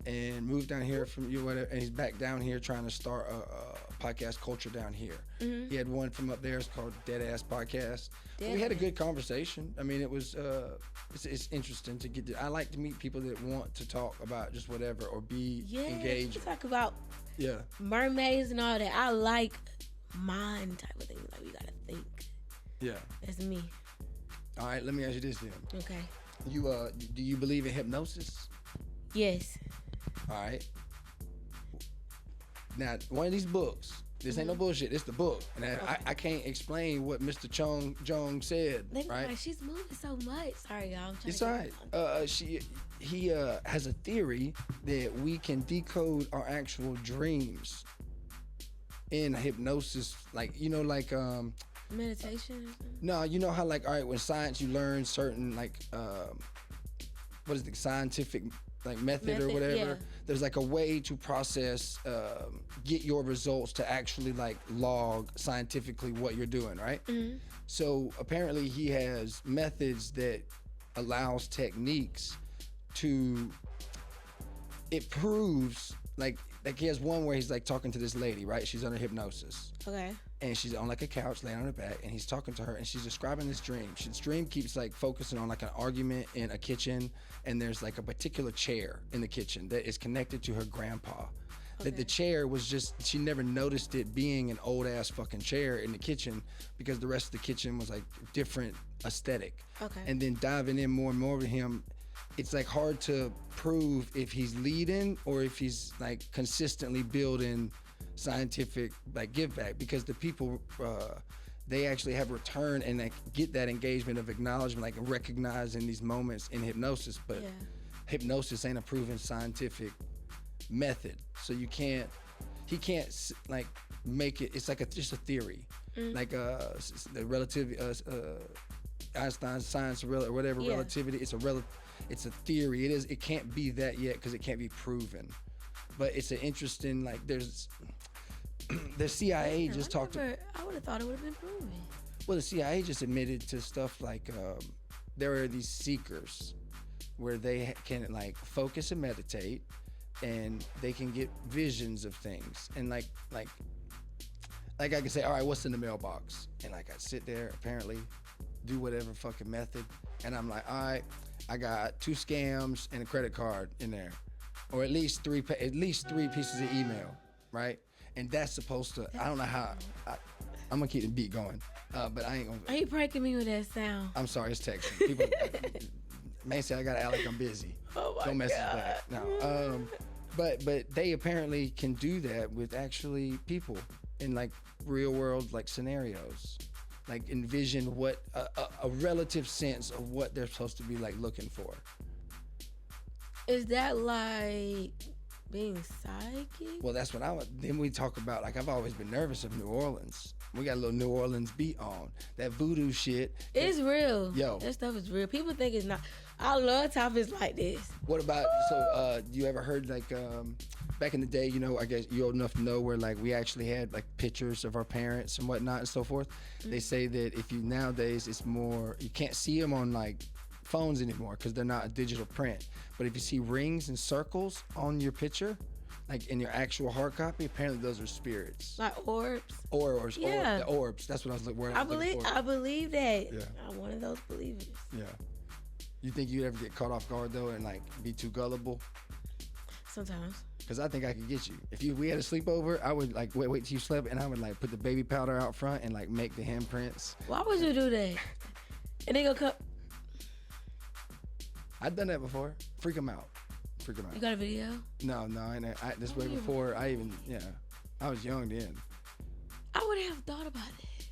[SPEAKER 1] and moved down here from whatever, and he's back down here trying to start a podcast culture down here.
[SPEAKER 2] Mm-hmm.
[SPEAKER 1] He had one from up there. It's called Dead Ass Podcast. We had a good conversation. I mean, it was it's interesting to get. I like to meet people that want to talk about just whatever or be engaged.
[SPEAKER 2] We talk about
[SPEAKER 1] Yeah.
[SPEAKER 2] mermaids and all that. I like mind type of things. Like we gotta think.
[SPEAKER 1] Yeah.
[SPEAKER 2] That's me.
[SPEAKER 1] All right. Let me ask you this then.
[SPEAKER 2] Okay.
[SPEAKER 1] You do you believe in hypnosis?
[SPEAKER 2] Yes.
[SPEAKER 1] All right. Now, one of these books. This ain't no bullshit. It's the book, and I can't explain what Mr. Jong said. Right?
[SPEAKER 2] Like, she's moving so much. Sorry, y'all. I'm trying
[SPEAKER 1] It's
[SPEAKER 2] to
[SPEAKER 1] all right. He has a theory that we can decode our actual dreams in hypnosis, like
[SPEAKER 2] meditation or something?
[SPEAKER 1] no, you know how like all right, when science you learn certain like what is the scientific like method or whatever.
[SPEAKER 2] Yeah.
[SPEAKER 1] There's like a way to process, get your results to actually like log scientifically what you're doing, right?
[SPEAKER 2] Mm-hmm.
[SPEAKER 1] So apparently he has methods that allows techniques to, it proves like he has one where he's like talking to this lady, right? She's under hypnosis.
[SPEAKER 2] Okay.
[SPEAKER 1] And she's on like a couch laying on her back, and he's talking to her, and she's describing this dream. This dream keeps like focusing on like an argument in a kitchen, and there's like a particular chair in the kitchen that is connected to her grandpa. That the chair was just, she never noticed it being an old ass fucking chair in the kitchen because the rest of the kitchen was like different aesthetic.
[SPEAKER 2] Okay.
[SPEAKER 1] And then diving in more and more with him, it's like hard to prove if he's leading or if he's like consistently building scientific like give back, because the people they actually have return and like get that engagement of acknowledgement, like recognizing these moments in hypnosis. But hypnosis ain't a proven scientific method, so he can't like make it. It's like just a theory, like the relativity, Einstein's science or whatever relativity. It's a theory. It can't be that yet because it can't be proven. But it's an interesting, like there's the CIA just talked.
[SPEAKER 2] I would have thought it would have been proven.
[SPEAKER 1] Well, the CIA just admitted to stuff like there are these seekers where they can like focus and meditate, and they can get visions of things, and like I can say, all right, what's in the mailbox, and like I sit there apparently, do whatever fucking method, and I'm like, all right, I got 2 scams and a credit card in there, or at least 3 pieces of email, right? And that's supposed to, I don't know how, I'm gonna keep the beat going, but I ain't gonna.
[SPEAKER 2] Are you pranking me with that sound?
[SPEAKER 1] I'm sorry, it's texting. People may say I gotta act like I'm busy.
[SPEAKER 2] Oh my
[SPEAKER 1] Don't message
[SPEAKER 2] God.
[SPEAKER 1] back. No. But they apparently can do that with actually people in like real world like scenarios, like envision what a relative sense of what they're supposed to be like looking for.
[SPEAKER 2] Is that like being psychic?
[SPEAKER 1] Well, that's what then we talk about, like I've always been nervous of New Orleans. We got a little New Orleans beat on. That voodoo shit.
[SPEAKER 2] It's real.
[SPEAKER 1] Yo.
[SPEAKER 2] That stuff is real. People think it's not. I love topics like this.
[SPEAKER 1] What about, you ever heard like, back in the day, I guess you're old enough to know where like we actually had like pictures of our parents and whatnot and so forth. Mm-hmm. They say that if you nowadays, it's more, you can't see them on like phones anymore because they're not a digital print. But if you see rings and circles on your picture, like in your actual hard copy, apparently those are spirits.
[SPEAKER 2] Like orbs.
[SPEAKER 1] Orbs.
[SPEAKER 2] Yeah.
[SPEAKER 1] The orbs. That's what I was looking for.
[SPEAKER 2] I believe that.
[SPEAKER 1] Yeah.
[SPEAKER 2] I'm one of those believers.
[SPEAKER 1] Yeah. You think you'd ever get caught off guard though and like be too gullible?
[SPEAKER 2] Sometimes.
[SPEAKER 1] Because I think I could get you. If we had a sleepover, I would like wait till you slept, and I would like put the baby powder out front and like make the handprints.
[SPEAKER 2] Why would you do that? And they gonna come.
[SPEAKER 1] I've done that before. Freak them out.
[SPEAKER 2] You got a video?
[SPEAKER 1] No, this way before I even, I was young then.
[SPEAKER 2] I would have thought about that.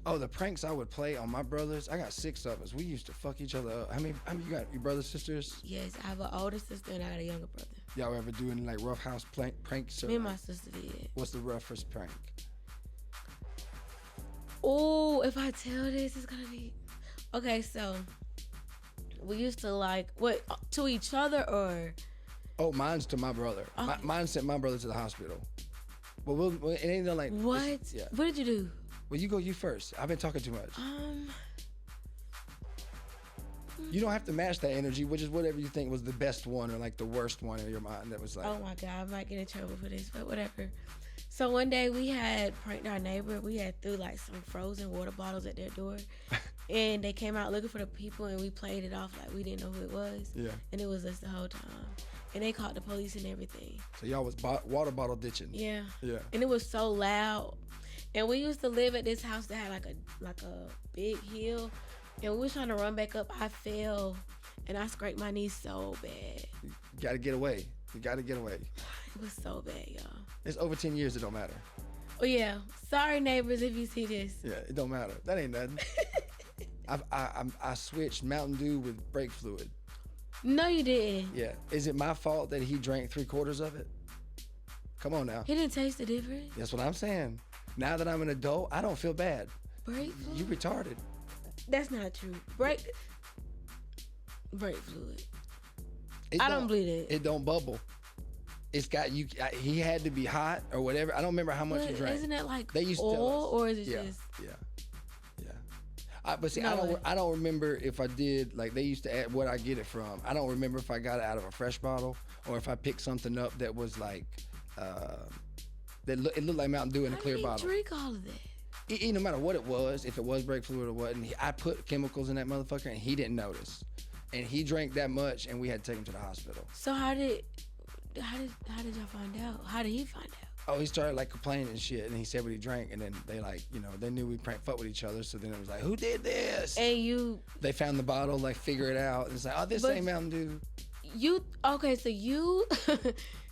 [SPEAKER 1] Oh, the pranks I would play on my brothers. I got 6 of us. We used to fuck each other up. How many you got? Your brothers, sisters?
[SPEAKER 2] Yes, I have an older sister and I got a younger brother.
[SPEAKER 1] Y'all ever do any like rough house pranks?
[SPEAKER 2] Me and my sister did.
[SPEAKER 1] What's the roughest prank?
[SPEAKER 2] Oh, if I tell this, it's gonna be okay. So we used to like what to each other or?
[SPEAKER 1] Oh, mine's to my brother. Mine sent my brother to the hospital. But it ain't no like.
[SPEAKER 2] What?
[SPEAKER 1] Yeah.
[SPEAKER 2] What did you do?
[SPEAKER 1] Well, you first. I've been talking too much. You don't have to match that energy, which is whatever you think was the best one or like the worst one in your mind. That was like.
[SPEAKER 2] Oh my God, I might get in trouble for this, but whatever. So one day we had pranked our neighbor. We had threw like some frozen water bottles at their door, and they came out looking for the people, and we played it off like we didn't know who it was.
[SPEAKER 1] Yeah.
[SPEAKER 2] And it was us the whole time, and they called the police and everything.
[SPEAKER 1] So y'all was water bottle ditching.
[SPEAKER 2] Yeah.
[SPEAKER 1] Yeah.
[SPEAKER 2] And it was so loud, and we used to live at this house that had like a big hill. And we was trying to run back up. I fell, and I scraped my knee so bad.
[SPEAKER 1] You gotta get away. You gotta get away.
[SPEAKER 2] It was so bad, y'all.
[SPEAKER 1] It's over 10 years. It don't matter.
[SPEAKER 2] Oh yeah. Sorry, neighbors, if you see this.
[SPEAKER 1] Yeah, it don't matter. That ain't nothing. I switched Mountain Dew with brake fluid.
[SPEAKER 2] No, you didn't.
[SPEAKER 1] Yeah. Is it my fault that he drank 3/4 of it? Come on now.
[SPEAKER 2] He didn't taste the difference.
[SPEAKER 1] That's what I'm saying. Now that I'm an adult, I don't feel bad.
[SPEAKER 2] Brake fluid?
[SPEAKER 1] You retarded.
[SPEAKER 2] That's not true. Brake fluid. I don't believe it.
[SPEAKER 1] It don't bubble. It's got you. He had to be hot or whatever. I don't remember how much he drank.
[SPEAKER 2] Isn't that like
[SPEAKER 1] they used
[SPEAKER 2] oil
[SPEAKER 1] to tell us.
[SPEAKER 2] or is it just?
[SPEAKER 1] Yeah. But see,
[SPEAKER 2] No
[SPEAKER 1] I don't remember if I did like they used to add what I get it from. I don't remember if I got it out of a fresh bottle or if I picked something up that was like it looked like Mountain Dew in a clear bottle.
[SPEAKER 2] How do you drink all of that?
[SPEAKER 1] No matter what it was, if it was brake fluid or what, and I put chemicals in that motherfucker and he didn't notice, and he drank that much and we had to take him to the hospital.
[SPEAKER 2] So how did y'all find out? How did he find out?
[SPEAKER 1] Oh, he started like complaining and shit, and he said what he drank, and then they like, they knew we fuck with each other, so then it was like, who did this?
[SPEAKER 2] And
[SPEAKER 1] they found the bottle, like figure it out, and it's like, oh, this ain't Mountain Dew.
[SPEAKER 2] So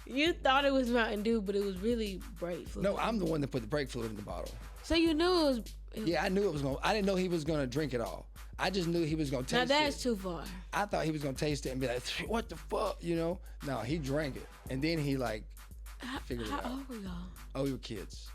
[SPEAKER 2] you thought it was Mountain Dew, but it was really brake fluid.
[SPEAKER 1] No, I'm the one that put the brake fluid in the bottle.
[SPEAKER 2] So you knew it was.
[SPEAKER 1] Yeah, I knew it was going. I didn't know he was going to drink it all. I just knew he was going to taste it.
[SPEAKER 2] Now that's too far.
[SPEAKER 1] I thought he was going to taste it and be like, what the fuck, No, he drank it, and then he like figured it out.
[SPEAKER 2] How old were y'all?
[SPEAKER 1] Oh, we were kids.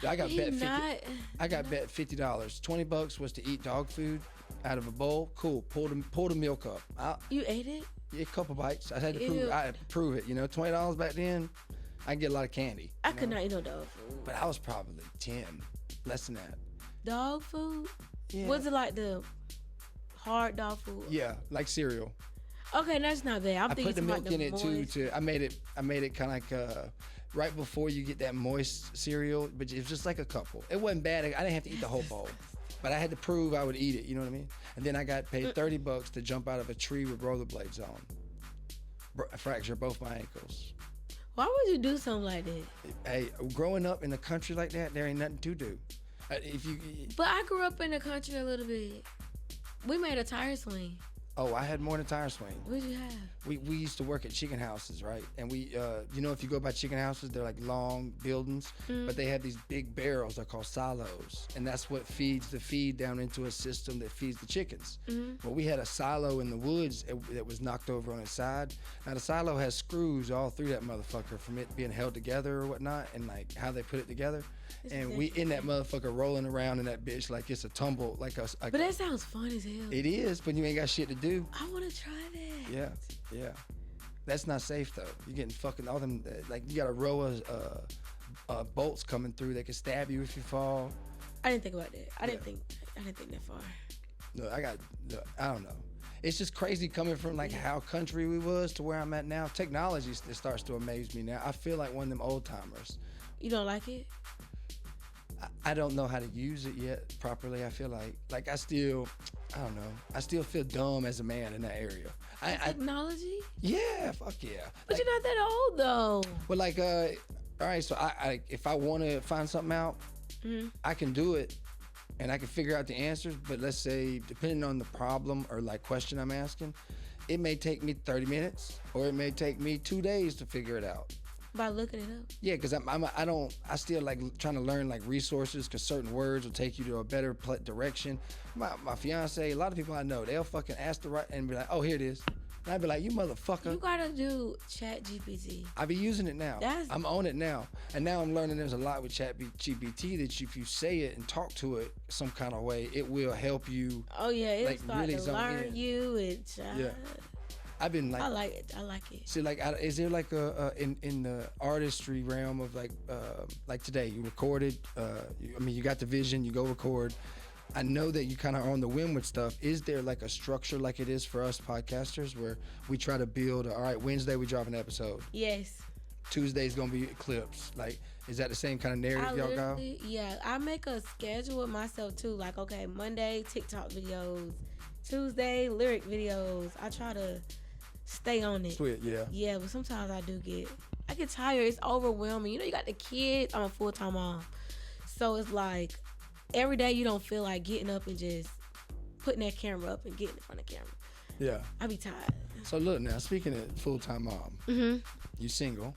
[SPEAKER 1] I got bet $50. $20 was to eat dog food out of a bowl. Cool. Pull the milk up.
[SPEAKER 2] You ate it?
[SPEAKER 1] Yeah, a couple bites. I had to prove it. $20 back then. I can get a lot of candy.
[SPEAKER 2] I could not eat no dog food.
[SPEAKER 1] But I was probably 10, less than that.
[SPEAKER 2] Dog food?
[SPEAKER 1] Yeah.
[SPEAKER 2] Was it like the hard dog food?
[SPEAKER 1] Yeah, like cereal.
[SPEAKER 2] Okay, that's not bad.
[SPEAKER 1] I put the milk in it too. I made it kind of like right before you get that moist cereal, but it was just like a couple. It wasn't bad. I didn't have to eat the whole bowl, but I had to prove I would eat it. You know what I mean? And then I got paid $30 to jump out of a tree with rollerblades on. Fracture both my ankles.
[SPEAKER 2] Why would you do something like that?
[SPEAKER 1] Hey, growing up in the country like that, there ain't nothing to do.
[SPEAKER 2] But I grew up in the country a little bit. We made a tire swing.
[SPEAKER 1] Oh, I had more than a tire swing.
[SPEAKER 2] What did you have?
[SPEAKER 1] We used to work at chicken houses, right? And we, if you go by chicken houses, they're like long buildings, but they have these big barrels. They're called silos, and that's what feeds the feed down into a system that feeds the chickens. Well, we had a silo in the woods that was knocked over on its side. Now the silo has screws all through that motherfucker from it being held together or whatnot, and like how they put it together. And we in that motherfucker rolling around in that bitch like it's a tumble,
[SPEAKER 2] But that sounds fun as hell.
[SPEAKER 1] It is, but you ain't got shit to do.
[SPEAKER 2] I want to try that.
[SPEAKER 1] Yeah. That's not safe though. You're getting fucking all them like you got a row of bolts coming through that can stab you if you fall.
[SPEAKER 2] I didn't think about that. I didn't think that far.
[SPEAKER 1] No, I don't know. it's just crazy coming from like how country we was to where I'm at now. Technology it starts to amaze me now. I feel like one of them old timers.
[SPEAKER 2] You don't like it?
[SPEAKER 1] I don't know how to use it yet properly. I feel like I don't know. I still feel dumb as a man in that area.
[SPEAKER 2] Technology?
[SPEAKER 1] Yeah, fuck yeah.
[SPEAKER 2] But
[SPEAKER 1] Like,
[SPEAKER 2] you're not that old though.
[SPEAKER 1] but like, all right. So I if I want to find something out, I can do it, and I can figure out the answers. But let's say, depending on the problem or like question I'm asking, it may take me 30 minutes, or it may take me 2 days to figure it out.
[SPEAKER 2] By looking it up.
[SPEAKER 1] Yeah, because I still like trying to learn like resources, because certain words will take you to a better direction. My fiance, a lot of people I know, they'll fucking ask the right and be like, oh, here it is. And I'd be like, you motherfucker.
[SPEAKER 2] You gotta do Chat GPT.
[SPEAKER 1] I be using it now. I'm on it now. And now I'm learning there's a lot with Chat GPT that if you say it and talk to it some kind of way, it will help you.
[SPEAKER 2] Oh yeah, it's
[SPEAKER 1] like,
[SPEAKER 2] start
[SPEAKER 1] really
[SPEAKER 2] to
[SPEAKER 1] zone
[SPEAKER 2] learn
[SPEAKER 1] in.
[SPEAKER 2] you and
[SPEAKER 1] Yeah. I've been like,
[SPEAKER 2] I like it.
[SPEAKER 1] see, like, is there like in the artistry realm of like today you recorded, you got the vision, you go record. I know that you kind of are on the whim with stuff. Is there like a structure like it is for us podcasters where we try to build, all right, Wednesday we drop an episode.
[SPEAKER 2] Yes.
[SPEAKER 1] Tuesday's gonna be clips. Like, is that the same kind of narrative y'all got?
[SPEAKER 2] Yeah, I make a schedule with myself too. Like, okay, Monday, TikTok videos. Tuesday, lyric videos. I try to stay on it.
[SPEAKER 1] Sweet, yeah.
[SPEAKER 2] Yeah, but sometimes I get tired. It's overwhelming. You know, you got the kids. I'm a full-time mom. So it's like every day you don't feel like getting up and just putting that camera up and getting in front of the camera.
[SPEAKER 1] Yeah.
[SPEAKER 2] I be tired.
[SPEAKER 1] So look now, speaking of full-time mom, you single?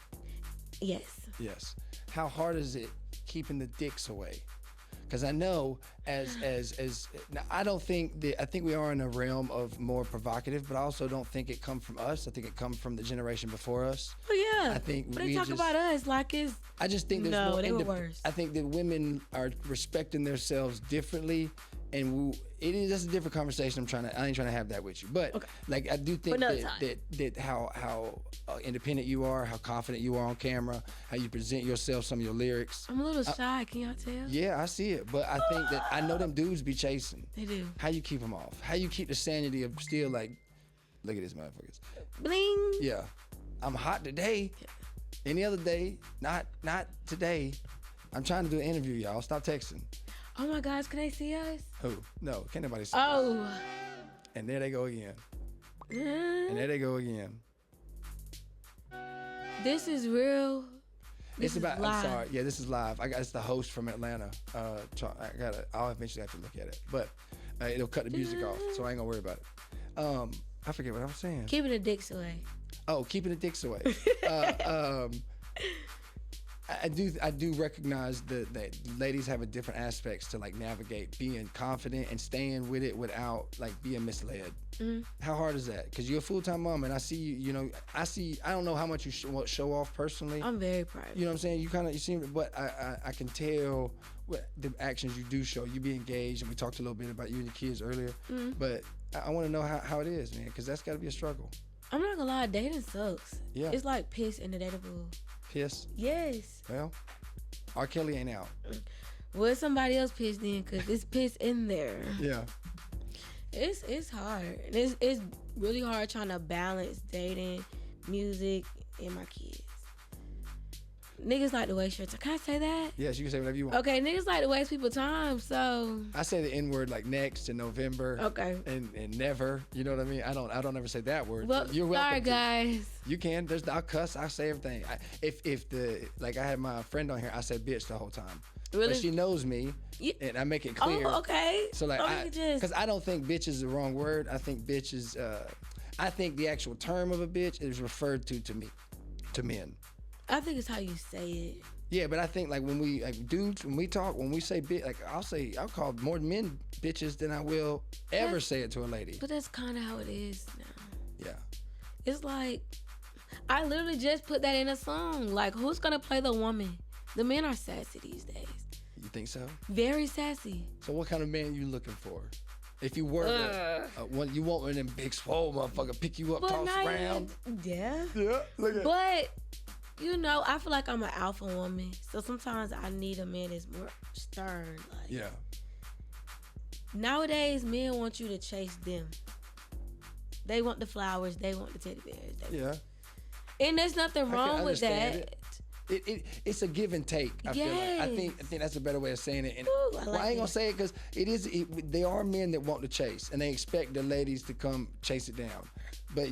[SPEAKER 2] Yes.
[SPEAKER 1] Yes. How hard is it keeping the dicks away? Because I know as now, I think we are in a realm of more provocative, but I also don't think it come from us. I think it comes from the generation before us.
[SPEAKER 2] Oh yeah.
[SPEAKER 1] I think
[SPEAKER 2] but they talk about us like it's.
[SPEAKER 1] I just think there's
[SPEAKER 2] no,
[SPEAKER 1] more.
[SPEAKER 2] they were worse.
[SPEAKER 1] I think that women are respecting themselves differently, and that's a different conversation. I ain't trying to have that with you, but
[SPEAKER 2] okay.
[SPEAKER 1] like I do think that how independent you are, how confident you are on camera, how you present yourself, some of your lyrics.
[SPEAKER 2] I'm a little shy. Can y'all tell?
[SPEAKER 1] Yeah, I see it, but I think that I know them dudes be chasing.
[SPEAKER 2] They do.
[SPEAKER 1] How you keep them off? How you keep the sanity of still like, look at this motherfuckers.
[SPEAKER 2] Bling.
[SPEAKER 1] Yeah, I'm hot today. Any other day, not today. I'm trying to do an interview, y'all. Stop texting.
[SPEAKER 2] Oh my gosh, can they see us?
[SPEAKER 1] Who? No, can't nobody see us.
[SPEAKER 2] Oh.
[SPEAKER 1] And there they go again. And there they go again.
[SPEAKER 2] This is real.
[SPEAKER 1] It's about. I'm sorry. Yeah, this is live. It's the host from Atlanta. I'll eventually have to look at it, but it'll cut the music off, so I ain't gonna worry about it. I forget what I was saying.
[SPEAKER 2] Keeping the dicks away.
[SPEAKER 1] Oh, keeping the dicks away. I do recognize that ladies have a different aspects to like navigate being confident and staying with it without like being misled. How hard is that? Because you're a full-time mom, and I see you. I don't know how much you show off personally.
[SPEAKER 2] I'm very private.
[SPEAKER 1] You know what I'm saying? You seem, but I can tell what the actions you do show. You be engaged, and we talked a little bit about you and your kids earlier. But I want to know how it is, man, because that's got to be a struggle.
[SPEAKER 2] I'm not gonna lie, dating sucks.
[SPEAKER 1] Yeah.
[SPEAKER 2] It's like piss in the dating pool.
[SPEAKER 1] Piss?
[SPEAKER 2] Yes.
[SPEAKER 1] Well, R. Kelly ain't out.
[SPEAKER 2] Well, somebody else pissed in because it's piss in there.
[SPEAKER 1] Yeah.
[SPEAKER 2] It's hard. It's really hard trying to balance dating, music, and my kids. Niggas like to waste your time. Can I say that?
[SPEAKER 1] Yes, you can say whatever you want.
[SPEAKER 2] Okay, niggas like to waste people's time, so
[SPEAKER 1] I say the N-word like next in November.
[SPEAKER 2] Okay.
[SPEAKER 1] And never. You know what I mean? I don't ever say that word.
[SPEAKER 2] Well,
[SPEAKER 1] you're welcome
[SPEAKER 2] sorry,
[SPEAKER 1] to.
[SPEAKER 2] Guys.
[SPEAKER 1] You can. I'll cuss. I'll say everything. I had my friend on here, I said bitch the whole time.
[SPEAKER 2] Really?
[SPEAKER 1] But she knows me, and I make it clear.
[SPEAKER 2] Oh, okay.
[SPEAKER 1] So like, because I don't think bitch is the wrong word. I think bitch is. I think the actual term of a bitch is referred to men.
[SPEAKER 2] I think it's how you say it.
[SPEAKER 1] Yeah, but I think like when we dudes, when we say bitch, like I'll call more men bitches than I will ever say it to a lady.
[SPEAKER 2] But that's kind of how it is now.
[SPEAKER 1] Yeah.
[SPEAKER 2] It's like, I literally just put that in a song. Like, who's gonna play the woman? The men are sassy these days.
[SPEAKER 1] You think so?
[SPEAKER 2] Very sassy.
[SPEAKER 1] So what kind of man you looking for? If you were you want one of them big swole motherfucker pick you up, toss around.
[SPEAKER 2] Yeah.
[SPEAKER 1] Yeah. Look at.
[SPEAKER 2] But I feel like I'm an alpha woman, so sometimes I need a man that's more stern. Like,
[SPEAKER 1] yeah.
[SPEAKER 2] Nowadays, men want you to chase them. They want the flowers. They want the teddy bears.
[SPEAKER 1] Yeah.
[SPEAKER 2] And there's nothing wrong with
[SPEAKER 1] understand
[SPEAKER 2] that.
[SPEAKER 1] It's a give and take. I feel like. I think that's a better way of saying it. And I ain't gonna say it because there are men that want to chase and they expect the ladies to come chase it down. But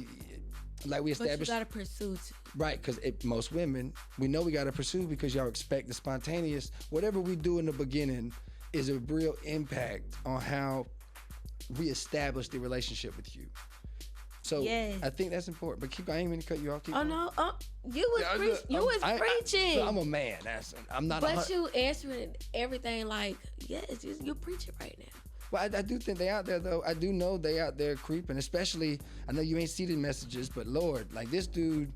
[SPEAKER 1] like we established,
[SPEAKER 2] but you gotta pursue too.
[SPEAKER 1] Right, because most women, we know we gotta pursue because y'all expect the spontaneous. Whatever we do in the beginning is a real impact on how we establish the relationship with you. So I think that's important. But I ain't mean to cut you off. Keep going.
[SPEAKER 2] No, you was preaching.
[SPEAKER 1] I'm a man. I'm not.
[SPEAKER 2] But you answering everything like yes, you're preaching right now.
[SPEAKER 1] Well, I do think they out there though. I do know they out there creeping. Especially, I know you ain't seen the messages, but Lord, like this dude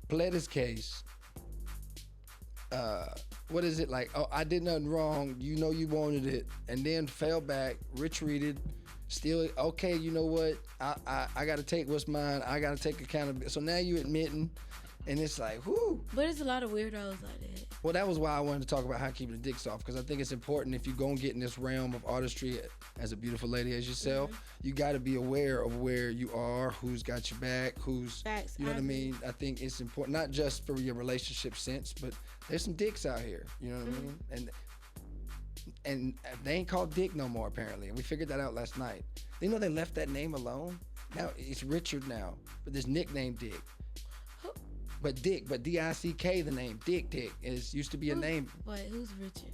[SPEAKER 1] pled his case. What is it like? Oh, I did nothing wrong. You know you wanted it, and then fell back, retreated. Still okay. You know what? I got to take what's mine. I got to take accountability. So now you admitting, and it's like, whoo.
[SPEAKER 2] But there's a lot of weirdos like that.
[SPEAKER 1] Well, that was why I wanted to talk about how keeping the dicks off, because I think it's important if you're gonna get in this realm of artistry as a beautiful lady as yourself, you got to be aware of where you are, who's got your back, who's,
[SPEAKER 2] facts,
[SPEAKER 1] you know what I mean? I think it's important, not just for your relationship sense, but there's some dicks out here, you know what I mean? And they ain't called Dick no more, apparently. And we figured that out last night. You know they left that name alone? Now it's Richard now, but this nickname Dick. But Dick, but D-I-C-K, the name Dick used to be a name.
[SPEAKER 2] Wait, who's Richard?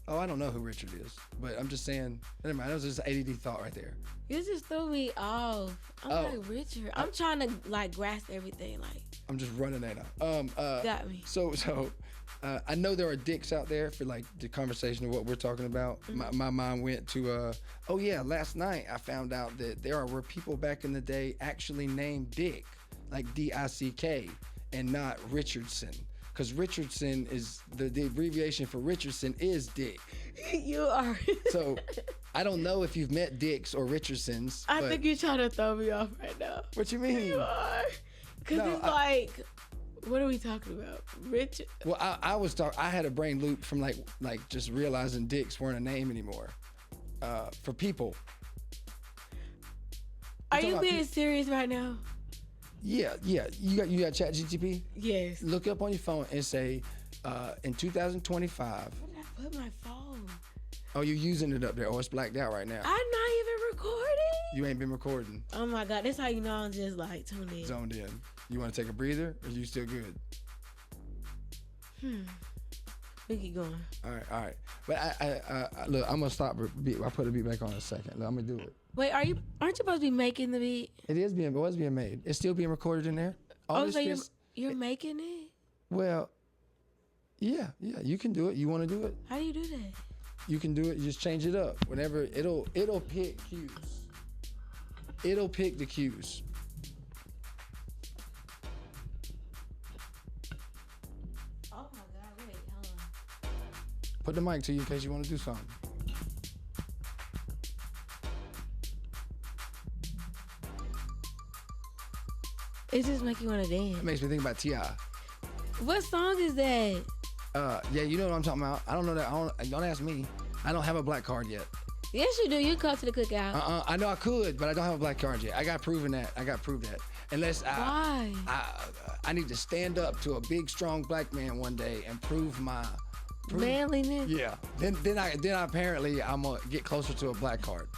[SPEAKER 1] Oh, I don't know who Richard is, but I'm just saying. Never mind, that was just an ADD thought right there.
[SPEAKER 2] You just threw me off. I'm like Richard. I'm trying to like grasp everything. Like
[SPEAKER 1] I'm just running that out.
[SPEAKER 2] Got me.
[SPEAKER 1] So I know there are dicks out there for like the conversation of what we're talking about. My mind went to last night I found out that there were people back in the day actually named Dick, like D-I-C-K, and not Richardson. Because Richardson is, the abbreviation for Richardson is Dick.
[SPEAKER 2] You are.
[SPEAKER 1] So, I don't know if you've met Dicks or Richardsons.
[SPEAKER 2] I think you're trying to throw me off right now.
[SPEAKER 1] What you mean?
[SPEAKER 2] You are. Because it's what are we talking about? Richard?
[SPEAKER 1] Well, I had a brain loop from like just realizing Dicks weren't a name anymore. For people.
[SPEAKER 2] Are you being serious right now?
[SPEAKER 1] Yeah. You got ChatGPT?
[SPEAKER 2] Yes.
[SPEAKER 1] Look up on your phone and say, in 2025.
[SPEAKER 2] Where did I put my phone?
[SPEAKER 1] Oh, you're using it up there. Oh, it's blacked out right now.
[SPEAKER 2] I'm not even recording.
[SPEAKER 1] You ain't been recording.
[SPEAKER 2] Oh my God, that's how you know I'm just like tuned in.
[SPEAKER 1] Zoned in. You want to take a breather, or you still good?
[SPEAKER 2] We keep going.
[SPEAKER 1] All right. But I look, I'm gonna stop. I put the beat back on in a second. Look, I'm gonna do it.
[SPEAKER 2] Wait, aren't you supposed to be making the beat?
[SPEAKER 1] It was being made. It's still being recorded in there.
[SPEAKER 2] So you're making it?
[SPEAKER 1] Well, yeah. You can do it. You want to do it?
[SPEAKER 2] How do you do that?
[SPEAKER 1] You can do it. You just change it up. Whenever it'll pick cues. It'll pick the cues.
[SPEAKER 2] Oh my God! Wait, hold on.
[SPEAKER 1] Put the mic to you in case you want to do something.
[SPEAKER 2] It just make you want to dance.
[SPEAKER 1] It makes me think about T.I.
[SPEAKER 2] What song is that?
[SPEAKER 1] Yeah, you know what I'm talking about. I don't know that. Don't ask me. I don't have a black card yet.
[SPEAKER 2] Yes, you do. You come to the cookout.
[SPEAKER 1] I know I could, but I don't have a black card yet. I got proof that. Unless
[SPEAKER 2] Why?
[SPEAKER 1] I need to stand up to a big, strong black man one day and prove
[SPEAKER 2] manliness.
[SPEAKER 1] Yeah. Then apparently I'm gonna get closer to a black card.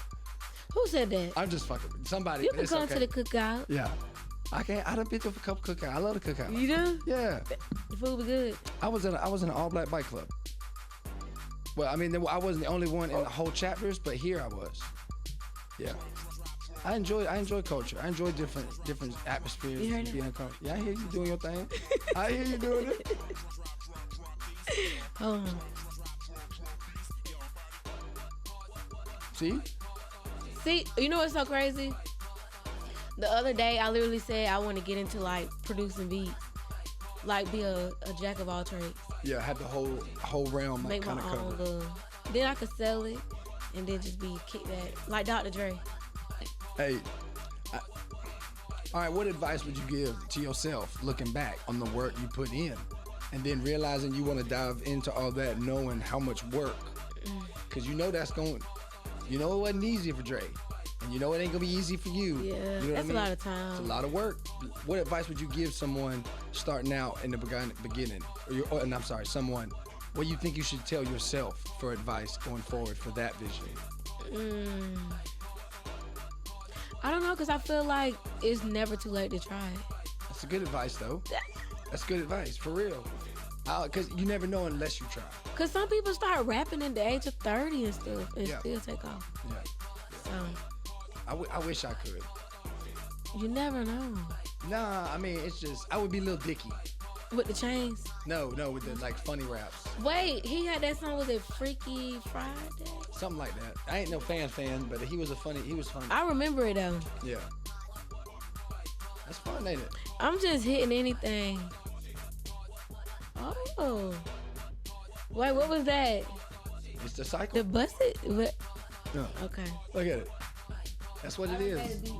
[SPEAKER 2] Who said that?
[SPEAKER 1] I'm just fucking with somebody.
[SPEAKER 2] You can come to the cookout.
[SPEAKER 1] Yeah. I done been to a couple cookouts. I love the cookout.
[SPEAKER 2] You do?
[SPEAKER 1] Yeah.
[SPEAKER 2] The food was good.
[SPEAKER 1] I was in an all black bike club. Well, I mean, I wasn't the only one in the whole chapters, but here I was. Yeah. I enjoy culture. I enjoy different atmospheres.
[SPEAKER 2] You heard it?
[SPEAKER 1] Yeah, I hear you doing your thing. I hear you doing it.
[SPEAKER 2] Hold on.
[SPEAKER 1] See,
[SPEAKER 2] you know what's so crazy? The other day, I literally said I want to get into like producing beats, like be a jack of all trades.
[SPEAKER 1] Yeah, have the whole realm like,
[SPEAKER 2] make my own little. Then I could sell it, and then just be kicked at like Dr. Dre.
[SPEAKER 1] Hey, all right. What advice would you give to yourself looking back on the work you put in, and then realizing you want to dive into all that, knowing how much work? Because you know that's going. You know it wasn't easy for Dre. And you know it ain't gonna be easy for you.
[SPEAKER 2] Yeah,
[SPEAKER 1] you know
[SPEAKER 2] that's
[SPEAKER 1] what I mean?
[SPEAKER 2] a lot of time.
[SPEAKER 1] It's a lot of work. What advice would you give someone starting out in the beginning? And I'm sorry, someone. What do you think you should tell yourself for advice going forward for that vision?
[SPEAKER 2] I don't know, because I feel like it's never too late to try it.
[SPEAKER 1] That's a good advice, though. That's good advice, for real. Because you never know unless you try.
[SPEAKER 2] Because some people start rapping at the age of 30 and stuff and still take off.
[SPEAKER 1] Yeah.
[SPEAKER 2] So.
[SPEAKER 1] I wish I could.
[SPEAKER 2] You never know.
[SPEAKER 1] Nah, I mean, it's just, I would be Lil Dicky.
[SPEAKER 2] With the chains?
[SPEAKER 1] No, with the, like, funny raps.
[SPEAKER 2] Wait, he had that song, was it Freaky Friday?
[SPEAKER 1] Something like that. I ain't no fan, but he was funny.
[SPEAKER 2] I remember it, though.
[SPEAKER 1] Yeah. That's fun, ain't it?
[SPEAKER 2] I'm just hitting anything. Oh. Wait, what was that?
[SPEAKER 1] It's the cycle.
[SPEAKER 2] The busted? What?
[SPEAKER 1] Yeah.
[SPEAKER 2] Okay.
[SPEAKER 1] Look at it. That's what it is.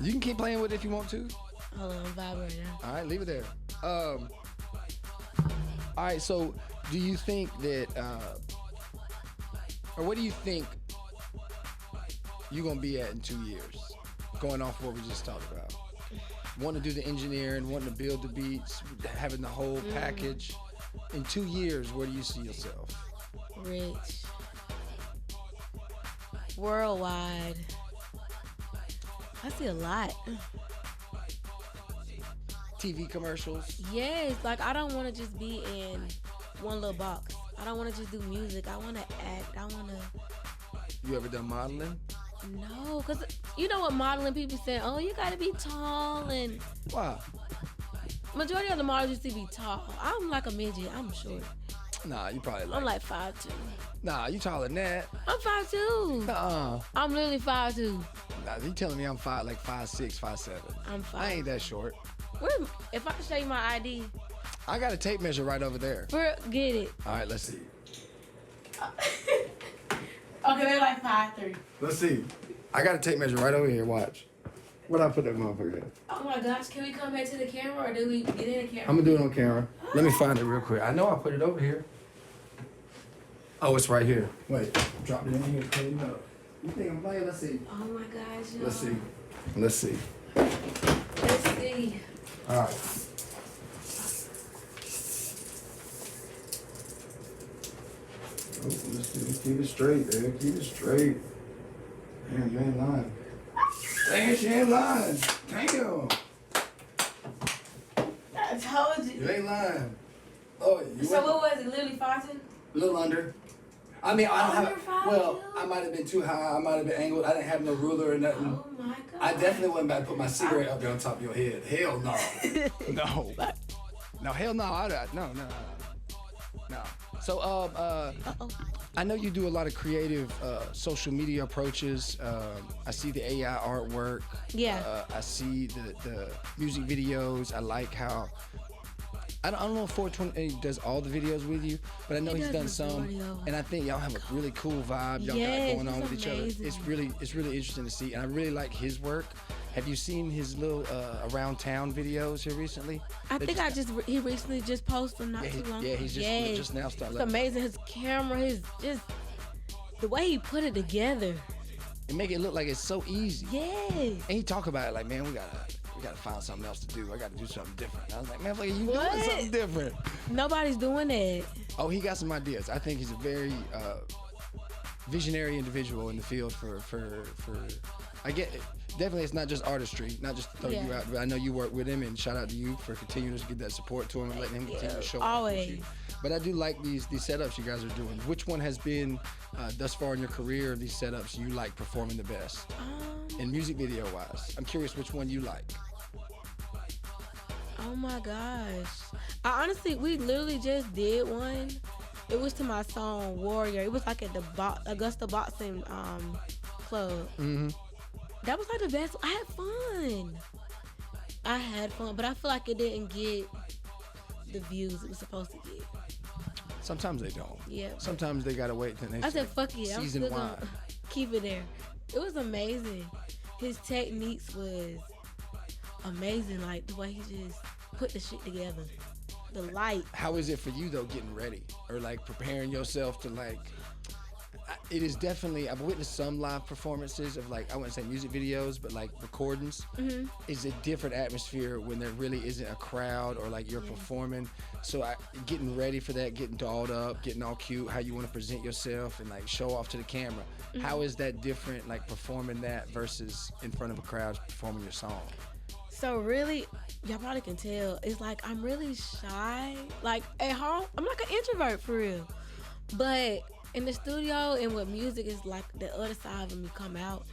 [SPEAKER 1] You can keep playing with it if you want to.
[SPEAKER 2] Hold on, I'm vibing right now.
[SPEAKER 1] All right, leave it there. All right, so do you think that, or what do you think you're going to be at in 2 years? Going off what we just talked about. Wanting to do the engineering, wanting to build the beats, having the whole package. In 2 years, where do you see yourself?
[SPEAKER 2] Rich. Worldwide. I see a lot.
[SPEAKER 1] TV commercials?
[SPEAKER 2] Yes, like I don't want to just be in one little box. I don't want to just do music. I want to act. I want to.
[SPEAKER 1] You ever done modeling?
[SPEAKER 2] No, because you know what modeling people say, oh, you got to be tall and.
[SPEAKER 1] Why?
[SPEAKER 2] Majority of the models used to be tall. I'm like a midget. I'm short.
[SPEAKER 1] Nah, you probably like.
[SPEAKER 2] I'm like 5'2".
[SPEAKER 1] Nah, you taller than that.
[SPEAKER 2] I'm 5'2". I'm literally 5'2".
[SPEAKER 1] Nah, you telling me I'm 5'6", 5'7".
[SPEAKER 2] I'm 5'.
[SPEAKER 1] I ain't that short.
[SPEAKER 2] If I can show you my ID.
[SPEAKER 1] I got a tape measure right over there.
[SPEAKER 2] Get it.
[SPEAKER 1] All right, let's see.
[SPEAKER 2] Okay, they're like 5'3".
[SPEAKER 1] Let's see. I got a tape measure right over here. Watch. What I put that motherfucker at?
[SPEAKER 2] Oh my gosh, can we come back to the camera or do we get in the camera?
[SPEAKER 1] I'm gonna do it on camera. Let me find it real quick. I know I put it over here. Oh, it's right here. Wait, drop it in here. You know. You think I'm playing? Let's see.
[SPEAKER 2] Oh my gosh, y'all.
[SPEAKER 1] Let's see. Let's see.
[SPEAKER 2] Let's see.
[SPEAKER 1] All right. Oh, let's keep it straight, man. Keep it straight. Man, you ain't lying. Dang it, she ain't lying. Damn.
[SPEAKER 2] I told you.
[SPEAKER 1] You ain't lying. Oh, you
[SPEAKER 2] So what was it? Literally 5'2"?
[SPEAKER 1] A little under. I mean, I don't
[SPEAKER 2] Under
[SPEAKER 1] have.
[SPEAKER 2] 5'2"?
[SPEAKER 1] Well, I might have been too high. I might have been angled. I didn't have no ruler or nothing.
[SPEAKER 2] Oh my god.
[SPEAKER 1] I definitely wasn't about to put my cigarette up there on top of your head. Hell no. No. No, hell no. No. No. So, I know you do a lot of creative social media approaches. I see the AI artwork.
[SPEAKER 2] Yeah.
[SPEAKER 1] I see the music videos. I like how. I don't know if 420 does all the videos with you, but I know he's done some, and I think y'all have a really cool vibe y'all got going on with each other. It's really interesting to see, and I really like his work. Have you seen his little around town videos here recently?
[SPEAKER 2] He recently just posted not too long.
[SPEAKER 1] Yeah, he's just now started.
[SPEAKER 2] It's amazing. His camera, the way he put it together.
[SPEAKER 1] And make it look like it's so easy.
[SPEAKER 2] Yes.
[SPEAKER 1] And he talk about it like, man, we gotta find something else to do. I gotta do something different. I was like, man, look, you doing something different.
[SPEAKER 2] Nobody's doing that.
[SPEAKER 1] Oh, he got some ideas. I think he's a very visionary individual in the field for I get it. Definitely, it's not just artistry, not just to throw you out, but I know you work with him, and shout out to you for continuing to give that support to him and letting him continue to show up with you. But I do like these setups you guys are doing. Which one has been, thus far in your career, these setups you like performing the best? In music video wise, I'm curious which one you like.
[SPEAKER 2] Oh my gosh. We literally just did one. It was to my song Warrior. It was like at the Augusta Boxing Club. Mm-hmm. That was like the best. I had fun, but I feel like it didn't get the views it was supposed to get.
[SPEAKER 1] Sometimes they don't.
[SPEAKER 2] Yeah.
[SPEAKER 1] Sometimes they gotta wait till
[SPEAKER 2] I said, fuck it. I'm
[SPEAKER 1] season
[SPEAKER 2] still
[SPEAKER 1] one.
[SPEAKER 2] gonna keep it there. It was amazing. His techniques was amazing. Like the way he just put the shit together. The light.
[SPEAKER 1] How is it for you though, getting ready or like preparing yourself to like? It is definitely. I've witnessed some live performances of like I wouldn't say music videos, but like recordings. It's a different atmosphere when there really isn't a crowd or like you're performing. So getting ready for that, getting dolled up, getting all cute, how you want to present yourself and like show off to the camera. How is that different? Like performing that versus in front of a crowd performing your song.
[SPEAKER 2] So really, y'all probably can tell, it's like I'm really shy. Like at home, I'm like an introvert for real. But in the studio and with music, it's like the other side of me come out.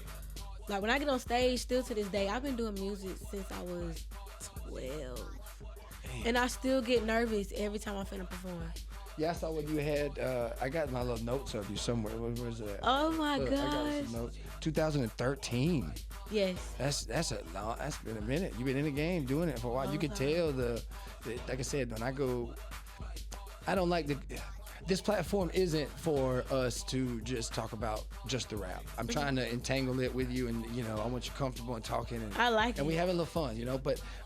[SPEAKER 2] Like when I get on stage, still to this day, I've been doing music since I was 12. Damn. And I still get nervous every time I'm finna perform.
[SPEAKER 1] Yeah, I saw what you had. I got my little notes of you somewhere. Where is it?
[SPEAKER 2] Oh my gosh.
[SPEAKER 1] I got some notes. 2013.
[SPEAKER 2] Yes.
[SPEAKER 1] That's been a minute. You've been in the game doing it for a while. You can tell like I said, when I go, I don't like this platform isn't for us to just talk about just the rap. I'm trying to entangle it with you, and I want you comfortable in talking. And
[SPEAKER 2] I like it.
[SPEAKER 1] And we having a little fun,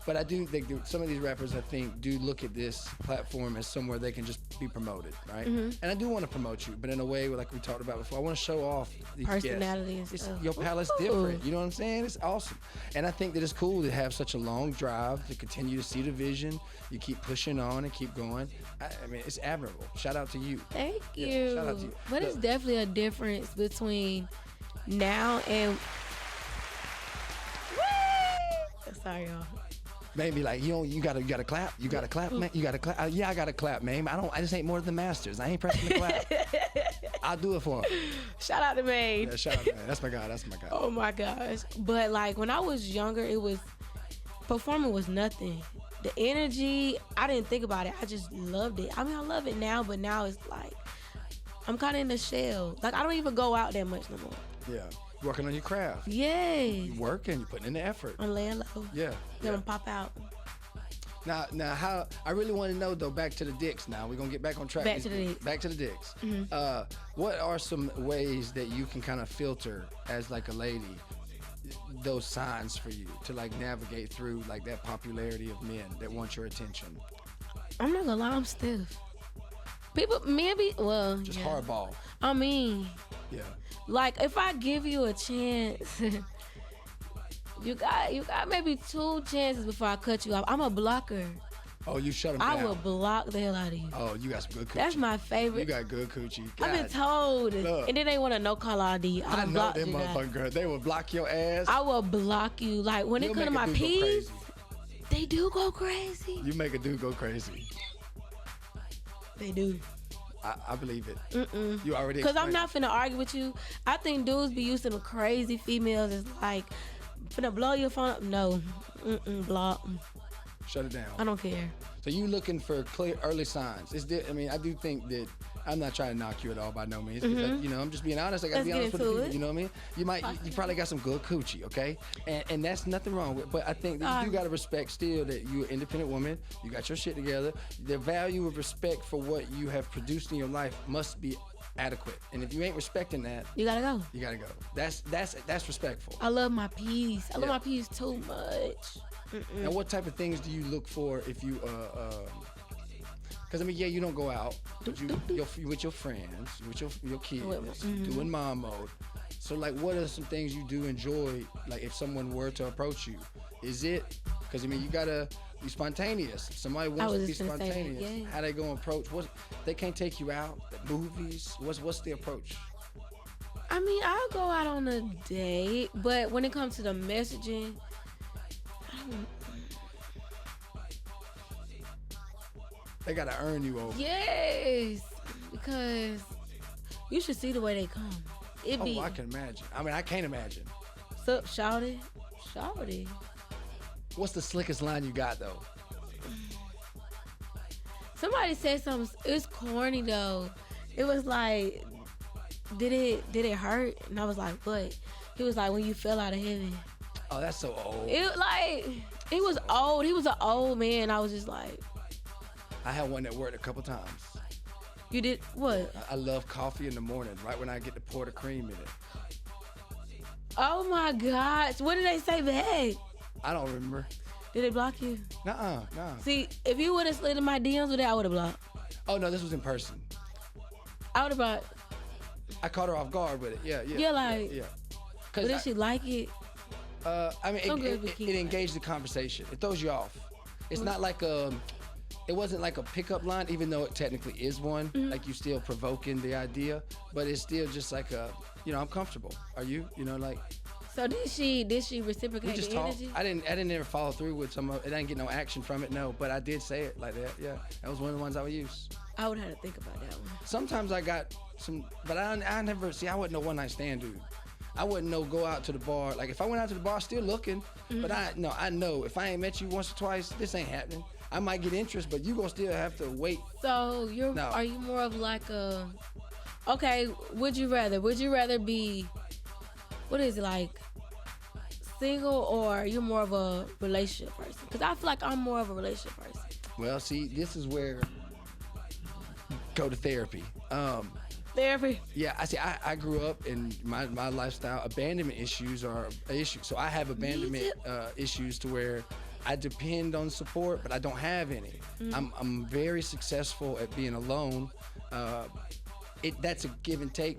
[SPEAKER 1] But I do think that some of these rappers, I think, do look at this platform as somewhere they can just be promoted, right? And I do want to promote you, but in a way like we talked about before. I want to show off these
[SPEAKER 2] personality and stuff.
[SPEAKER 1] Your palette's different. You know what I'm saying? It's awesome, and I think that it's cool to have such a long drive to continue to see the vision. You keep pushing on and keep going. I mean, it's admirable. Shout out to you.
[SPEAKER 2] Thank you.
[SPEAKER 1] Yeah, shout out to you.
[SPEAKER 2] But it's definitely a difference between now and. Sorry, y'all.
[SPEAKER 1] Maybe like you gotta clap. You gotta clap, man. You gotta clap. Yeah, I gotta clap, man. I just ain't more than the masters. I ain't pressing the clap. I'll do it for him.
[SPEAKER 2] Shout out to Maine.
[SPEAKER 1] Yeah, shout out to Maine. That's my guy.
[SPEAKER 2] Oh my gosh. But like when I was younger, performing was nothing. The energy, I didn't think about it. I just loved it. I mean, I love it now, but now it's like I'm kind of in the shell. Like I don't even go out that much no more.
[SPEAKER 1] Yeah. Working on your craft.
[SPEAKER 2] Yes.
[SPEAKER 1] You working, you putting in the effort.
[SPEAKER 2] I'm laying low.
[SPEAKER 1] Yeah.
[SPEAKER 2] Then I'm pop out.
[SPEAKER 1] Now, how I really want to know though. Back to the dicks. Now we're gonna get back on track.
[SPEAKER 2] Back to the dicks.
[SPEAKER 1] What are some ways that you can kind of filter as like a lady those signs for you to like navigate through like that popularity of men that want your attention?
[SPEAKER 2] I'm not gonna lie, I'm stiff. Men be
[SPEAKER 1] hardball.
[SPEAKER 2] I mean,
[SPEAKER 1] yeah.
[SPEAKER 2] Like if I give you a chance, you got maybe 2 chances before I cut you off. I'm a blocker.
[SPEAKER 1] Oh, you shut them down.
[SPEAKER 2] I will block the hell out of you.
[SPEAKER 1] Oh, you got some good coochie.
[SPEAKER 2] That's my favorite.
[SPEAKER 1] You got good coochie.
[SPEAKER 2] I've been told.
[SPEAKER 1] Look,
[SPEAKER 2] and then they want to no call ID.
[SPEAKER 1] I know them motherfucking girls. They will block your ass.
[SPEAKER 2] I will block you. Like when it comes to my peas, they do go crazy.
[SPEAKER 1] You make a dude go crazy.
[SPEAKER 2] They do.
[SPEAKER 1] I believe it. You already.
[SPEAKER 2] Because I'm not finna argue with you. I think dudes be used to the crazy females. It's like finna blow your phone up. No. Block.
[SPEAKER 1] Shut it down.
[SPEAKER 2] I don't care.
[SPEAKER 1] So you looking for clear early signs? I mean, I do think that I'm not trying to knock you at all by no means. I'm just being honest. I gotta be honest with you. You know what I mean? You probably got some good coochie, okay? And that's nothing wrong with. But I think that you do gotta respect still that you're an independent woman. You got your shit together. The value of respect for what you have produced in your life must be adequate. And if you ain't respecting that,
[SPEAKER 2] you gotta go.
[SPEAKER 1] You gotta go. That's respectful.
[SPEAKER 2] I love my peace. I love my peace too much.
[SPEAKER 1] Now, what type of things do you look for if you, because I mean, yeah, you don't go out, but you're with your friends, with your kids, doing mom mode. So, like, what are some things you do enjoy, like, if someone were to approach you? Is it, because I mean, you gotta be spontaneous. If somebody wants to be spontaneous, how they gonna approach? They can't take you out, movies, what's the approach?
[SPEAKER 2] I mean, I'll go out on a date, but when it comes to the messaging,
[SPEAKER 1] they gotta earn you over.
[SPEAKER 2] Yes, because you should see the way they come.
[SPEAKER 1] I can imagine. I mean, I can't imagine.
[SPEAKER 2] So, shawty.
[SPEAKER 1] What's the slickest line you got though?
[SPEAKER 2] Somebody said something. It's corny though. It was like, did it hurt? And I was like, what? He was like, when you fell out of heaven.
[SPEAKER 1] Oh, that's so old.
[SPEAKER 2] He was old. He was an old man. I was just like.
[SPEAKER 1] I had one that worked a couple times.
[SPEAKER 2] You did what?
[SPEAKER 1] I love coffee in the morning, right when I get to pour the cream in it.
[SPEAKER 2] Oh my gosh. What did they say back?
[SPEAKER 1] I don't remember.
[SPEAKER 2] Did they block you?
[SPEAKER 1] Nuh-uh.
[SPEAKER 2] See, if you would have slid in my DMs with that, I would have blocked.
[SPEAKER 1] Oh no, this was in person.
[SPEAKER 2] I would have blocked.
[SPEAKER 1] I caught her off guard with it. Yeah.
[SPEAKER 2] Yeah, like.
[SPEAKER 1] Yeah.
[SPEAKER 2] But did she like it?
[SPEAKER 1] I mean, it engaged the conversation. It throws you off. It's not like it wasn't like a pickup line, even though it technically is one. Like you still provoking the idea, but it's still just like I'm comfortable. Are you? Like.
[SPEAKER 2] So did she reciprocate the energy?
[SPEAKER 1] I didn't ever follow through with some of it. I didn't get no action from it, no. But I did say it like that. Yeah, that was one of the ones I would use.
[SPEAKER 2] I would have to think about that one.
[SPEAKER 1] Sometimes I got some, but I never see. I wasn't no one night stand dude. I wouldn't go out to the bar. Like if I went out to the bar, still looking. But I know if I ain't met you once or twice, this ain't happening. I might get interest, but you gonna still have to wait.
[SPEAKER 2] So are you more of like a? Okay, would you rather be? What is it like? Single, or you're more of a relationship person? Because I feel like I'm more of a relationship person.
[SPEAKER 1] Well, see, this is where go to therapy.
[SPEAKER 2] Therapy.
[SPEAKER 1] Yeah, I grew up in my lifestyle. Abandonment issues are an issue. So I have abandonment issues to where I depend on support, but I don't have any. I'm very successful at being alone. That's a give and take.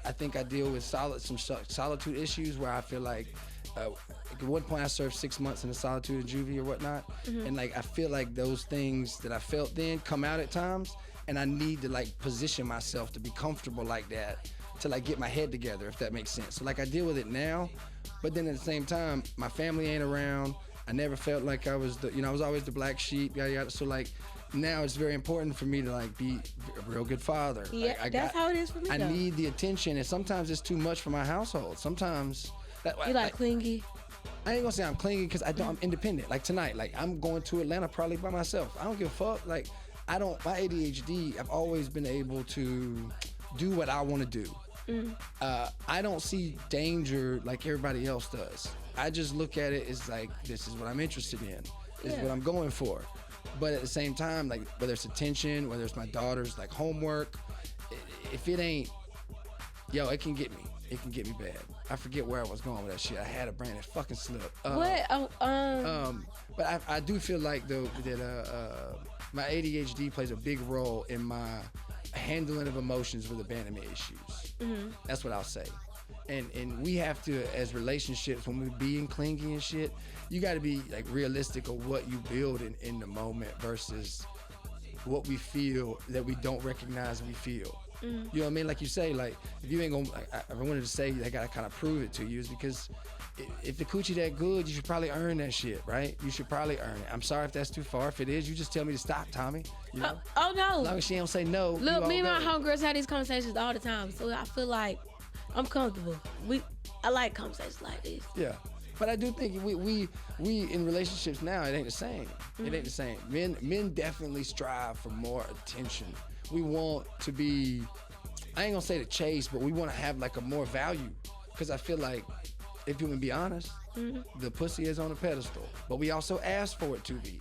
[SPEAKER 1] I think I deal with some solitude issues where I feel like at one point I served 6 months in a solitude in juvie or whatnot, and like I feel like those things that I felt then come out at times, and I need to like position myself to be comfortable like that, to like get my head together, if that makes sense. So like I deal with it now, but then at the same time my family ain't around. I never felt like I was I was always the black sheep, yada yada. So like now it's very important for me to like be a real good father.
[SPEAKER 2] Yeah,
[SPEAKER 1] like,
[SPEAKER 2] that's how it is for me.
[SPEAKER 1] I need the attention, and sometimes it's too much for my household. Sometimes
[SPEAKER 2] you like clingy.
[SPEAKER 1] I ain't gonna say I'm clingy because I'm independent. Like tonight, like I'm going to Atlanta probably by myself. I don't give a fuck. Like my ADHD, I've always been able to do what I want to do. I don't see danger like everybody else does. I just look at it as like, this is what I'm interested in. This is what I'm going for. But at the same time, like whether it's attention, whether it's my daughter's like homework, if it ain't, it can get me. It can get me bad. I forget where I was going with that shit. I had a brain that fucking slipped.
[SPEAKER 2] What?
[SPEAKER 1] But I do feel like though that my ADHD plays a big role in my handling of emotions with abandonment issues. That's what I'll say. And we have to, as relationships, when we're being clingy and shit, you got to be like realistic of what you build in the moment versus what we feel that we don't recognize we feel. You know what I mean? Like you say, like if you ain't gonna, I wanted to say I gotta kind of prove it to you, is because if the coochie that good, you should probably earn that shit, right? You should probably earn it. I'm sorry if that's too far. If it is, you just tell me to stop, Tommy. You know?
[SPEAKER 2] Oh no!
[SPEAKER 1] As long as she don't say no.
[SPEAKER 2] Look, me and my homegirls have these conversations all the time, so I feel like I'm comfortable. I like conversations like this.
[SPEAKER 1] Yeah. But I do think we in relationships now, it ain't the same. It ain't the same. Men definitely strive for more attention. We want to be, I ain't gonna say to chase, but we want to have like a more value. Because I feel like, if you can be honest, the pussy is on a pedestal. But we also ask for it to be.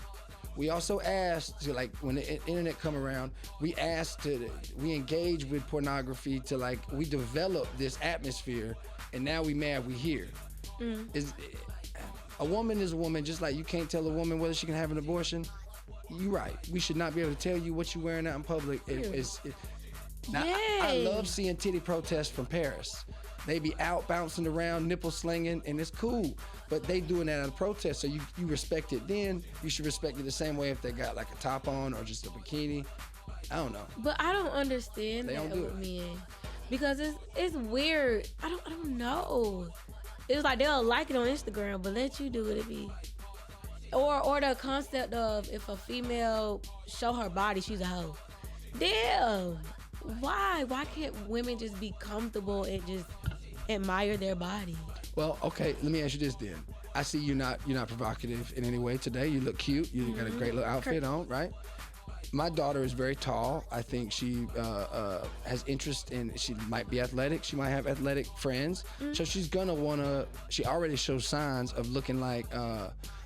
[SPEAKER 1] We also ask to, like, when the internet come around, we engage with pornography to, like, we develop this atmosphere, and now we mad we here. A woman is a woman, just like you can't tell a woman whether she can have an abortion. You right. We should not be able to tell you what you're wearing out in public. I love seeing titty protests from Paris. They be out bouncing around, nipple slinging, and it's cool. But they doing that at a protest, so you respect it then. You should respect it the same way if they got like a top on or just a bikini. I don't know.
[SPEAKER 2] But I don't understand that with men. Because it's weird. I don't know. It's like they'll like it on Instagram, but let you do it be. Or the concept of if a female show her body, she's a hoe. Damn. Why? Why can't women just be comfortable and just admire their body?
[SPEAKER 1] Well, okay, let me ask you this then. I see you're not provocative in any way today. You look cute. You got a great little outfit on, right? My daughter is very tall. I think she has interest in, she might be athletic. She might have athletic friends. So she's gonna wanna, she already shows signs of looking like,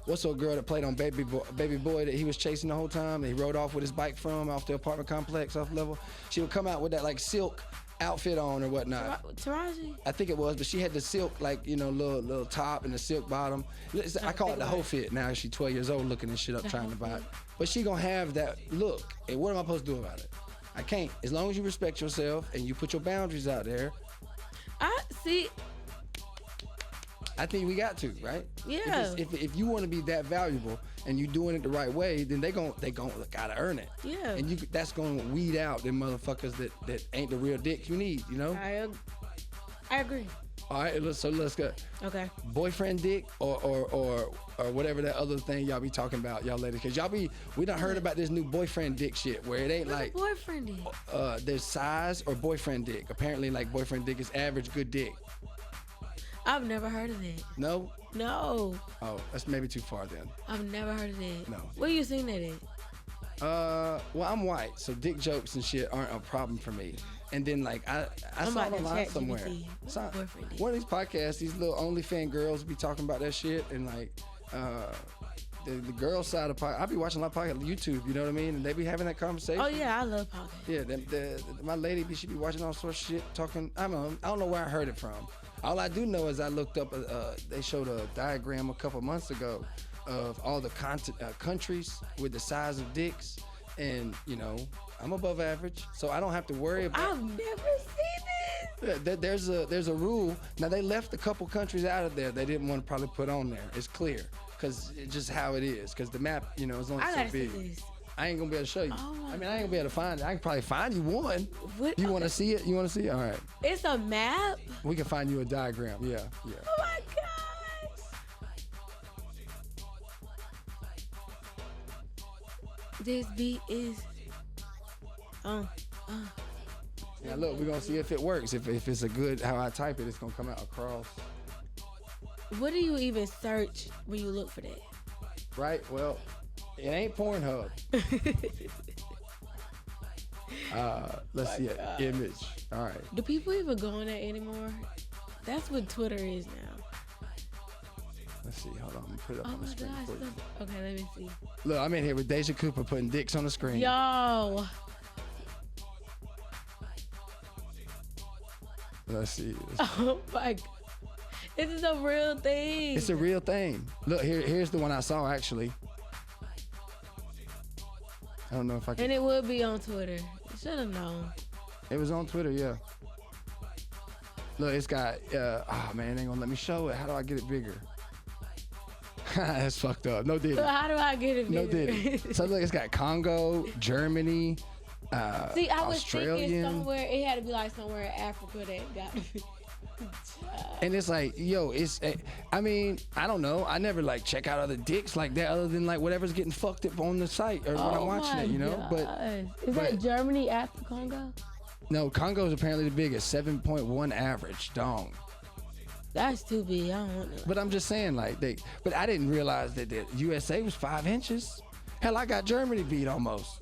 [SPEAKER 1] what's the girl that played on Baby Boy that he was chasing the whole time and he rode off with his bike from off the apartment complex off level? She would come out with that like silk outfit on or whatnot.
[SPEAKER 2] Taraji?
[SPEAKER 1] I think it was, but she had the silk, like, little top and the silk bottom. I call it the whole fit. Now she's 12 years old looking this shit up trying to buy it. But she gonna have that look. And what am I supposed to do about it? I can't. As long as you respect yourself and you put your boundaries out there,
[SPEAKER 2] I see.
[SPEAKER 1] I think we got to, right?
[SPEAKER 2] Yeah.
[SPEAKER 1] If you want to be that valuable and you doing it the right way, then they gotta earn it.
[SPEAKER 2] Yeah.
[SPEAKER 1] And that's gonna weed out them motherfuckers that ain't the real dicks you need, you know?
[SPEAKER 2] I agree.
[SPEAKER 1] All right, let's go.
[SPEAKER 2] Okay.
[SPEAKER 1] Boyfriend dick or whatever that other thing y'all be talking about, y'all ladies, because we done heard about this new boyfriend dick shit where it ain't like
[SPEAKER 2] boyfriend dick.
[SPEAKER 1] There's size or boyfriend dick. Apparently, like boyfriend dick is average good dick.
[SPEAKER 2] I've never heard of that.
[SPEAKER 1] No?
[SPEAKER 2] No.
[SPEAKER 1] Oh, that's maybe too far then.
[SPEAKER 2] I've never heard of that.
[SPEAKER 1] No.
[SPEAKER 2] Where you seen that at?
[SPEAKER 1] Well, I'm white, so dick jokes and shit aren't a problem for me. And then like I saw it online somewhere. One of these podcasts, these little OnlyFans girls be talking about that shit, and like the girl side of podcast. I be watching a lot of podcasts, YouTube, you know what I mean? And they be having that conversation.
[SPEAKER 2] Oh yeah, I love podcasts.
[SPEAKER 1] Yeah, my lady she be watching all sorts of shit, talking. I don't know where I heard it from. All I do know is I looked up. They showed a diagram a couple months ago of all the countries with the size of dicks, and you know. I'm above average, so I don't have to worry about.
[SPEAKER 2] I've never seen this.
[SPEAKER 1] There's a rule. Now they left a couple countries out of there. They didn't want to probably put on there. It's clear, cause it's just how it is. Cause the map, you know, is only so big. See this. I ain't gonna be able to show you.
[SPEAKER 2] Oh
[SPEAKER 1] I ain't gonna be able to find it. I can probably find you one.
[SPEAKER 2] What?
[SPEAKER 1] You want to see it? You want to see it? All right.
[SPEAKER 2] It's a map.
[SPEAKER 1] We can find you a diagram. Yeah.
[SPEAKER 2] Oh my gosh. This beat is.
[SPEAKER 1] Yeah, look, we're gonna see if it works. If it's a good how I type it, it's gonna come out across.
[SPEAKER 2] What do you even search when you look for that?
[SPEAKER 1] Right. Well, it ain't Pornhub. Let's see it. Image. All right.
[SPEAKER 2] Do people even go on that anymore? That's what Twitter is now.
[SPEAKER 1] Let's see. Hold on. I'm gonna put it up on the screen for you.
[SPEAKER 2] Okay, let me see.
[SPEAKER 1] Look, I'm in here with DEJA COOPER putting dicks on the screen.
[SPEAKER 2] Yo.
[SPEAKER 1] Let's see.
[SPEAKER 2] Oh my God. This is a real thing.
[SPEAKER 1] It's a real thing. Look, here's the one I saw actually. I don't know if I can.
[SPEAKER 2] And it would be on Twitter. You should have known.
[SPEAKER 1] It was on Twitter, yeah. Look, it's got, oh man, they ain't gonna let me show it. How do I get it bigger? That's fucked up. No diddy.
[SPEAKER 2] So how do I get it bigger?
[SPEAKER 1] No diddy. So look, it's got Congo, Germany,
[SPEAKER 2] See, I was
[SPEAKER 1] Australian.
[SPEAKER 2] thinking somewhere, it had to be like somewhere in Africa that got me.
[SPEAKER 1] And it's like, yo, I mean, I don't know. I never like check out other dicks like that other than like whatever's getting fucked up on the site or when I'm watching it, you know?
[SPEAKER 2] Is that Germany after Congo?
[SPEAKER 1] No, Congo is apparently the biggest, 7.1 average, dong.
[SPEAKER 2] That's too big. I don't want that.
[SPEAKER 1] But I'm just saying, like, but I didn't realize that the USA was 5 inches. Hell, I got Germany beat almost.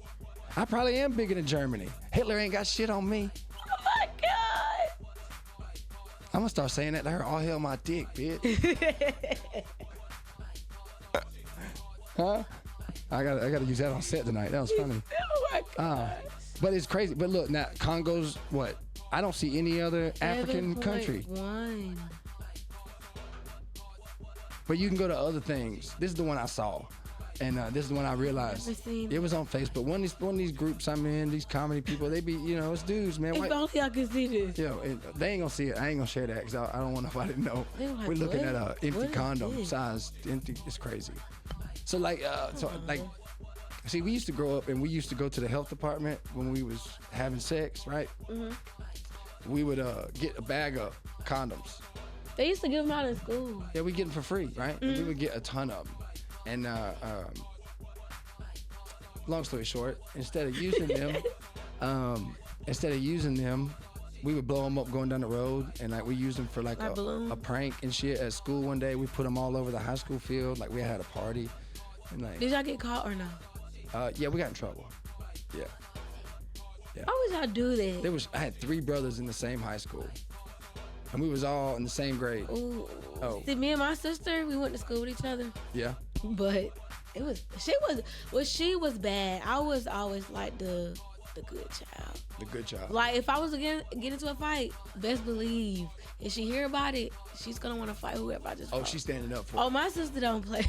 [SPEAKER 1] I probably am bigger than Germany. Hitler ain't got shit on me.
[SPEAKER 2] Oh my God.
[SPEAKER 1] I'm gonna start saying that to her. All hell my dick, bitch. Huh? I gotta use that on set tonight. That was funny.
[SPEAKER 2] Oh my God.
[SPEAKER 1] But it's crazy. But look, now Congo's what? I don't see any other African country.
[SPEAKER 2] 7.1.
[SPEAKER 1] But you can go to other things. This is the one I saw. And this is the one I realized. It was on Facebook. One of these groups I'm in, these comedy people, they be, you know, it's dudes, man.
[SPEAKER 2] If only I could see this.
[SPEAKER 1] Yo, they ain't gonna see it. I ain't gonna share that because I don't want nobody to know.
[SPEAKER 2] Like,
[SPEAKER 1] we're looking at a empty condom
[SPEAKER 2] this?
[SPEAKER 1] size. Empty. It's crazy. So like, see, we used to grow up and we used to go to the health department when we was having sex, right? Mm-hmm. We would get a bag of condoms.
[SPEAKER 2] They used to give them out in school.
[SPEAKER 1] Yeah, we get them for free, right? Mm-hmm. And we would get a ton of them. And long story short, instead of using them, we would blow them up going down the road, and like we used them for like a prank and shit at school. One day we put them all over the high school field, like we had a party. And like,
[SPEAKER 2] did y'all get caught or no?
[SPEAKER 1] Yeah, we got in trouble. Yeah.
[SPEAKER 2] Why would y'all do that?
[SPEAKER 1] I had 3 brothers in the same high school, and we was all in the same grade.
[SPEAKER 2] Ooh.
[SPEAKER 1] Oh.
[SPEAKER 2] See, me and my sister, we went to school with each other.
[SPEAKER 1] Yeah.
[SPEAKER 2] But she was bad. I was always like the good child.
[SPEAKER 1] The good child.
[SPEAKER 2] Like if I was to get into a fight, best believe if she hear about it, she's gonna want to fight whoever I just.
[SPEAKER 1] Oh, she's standing up for.
[SPEAKER 2] Oh, my sister don't play.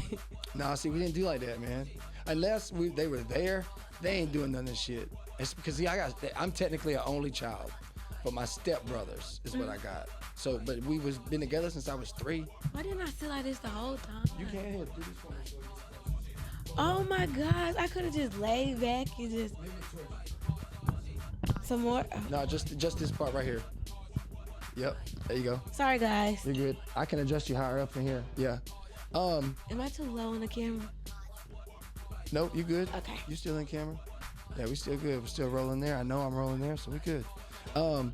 [SPEAKER 1] Nah, see, we didn't do like that, man. Unless they were there, they ain't doing none of this shit. It's because see, I'm technically an only child, but my stepbrothers is what I got. So, but we was been together since I was 3.
[SPEAKER 2] Why didn't I sit like this the whole time?
[SPEAKER 1] You can't do this for me.
[SPEAKER 2] Oh my gosh, I could have just laid back and just some more. Oh.
[SPEAKER 1] No, just this part right here. Yep, there you go.
[SPEAKER 2] Sorry guys.
[SPEAKER 1] You're good. I can adjust you higher up in here. Yeah.
[SPEAKER 2] Am I too low on the camera?
[SPEAKER 1] Nope, you good.
[SPEAKER 2] Okay.
[SPEAKER 1] You still in camera? Yeah, we still good. We're still rolling there. I know I'm rolling there, so we good. No,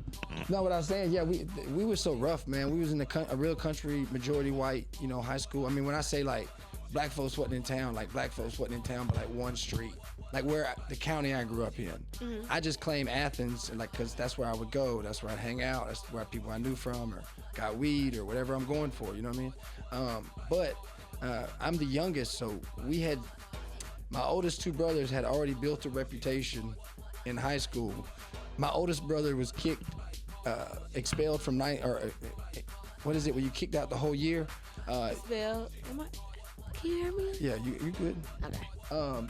[SPEAKER 1] what I was saying, yeah, we were so rough, man. We was in a real country, majority white, high school. I mean, when I say like black folks wasn't in town, like black folks wasn't in town, but like one street, like the county I grew up in. Mm-hmm. I just claim Athens, like, cause that's where I would go. That's where I'd hang out. That's where people I knew from or got weed or whatever I'm going for. You know what I mean? But I'm the youngest, so my oldest 2 brothers had already built a reputation in high school. My oldest brother was expelled from what is it, where you kicked out the whole year?
[SPEAKER 2] Expelled. Can you hear me?
[SPEAKER 1] Yeah, you good?
[SPEAKER 2] Okay.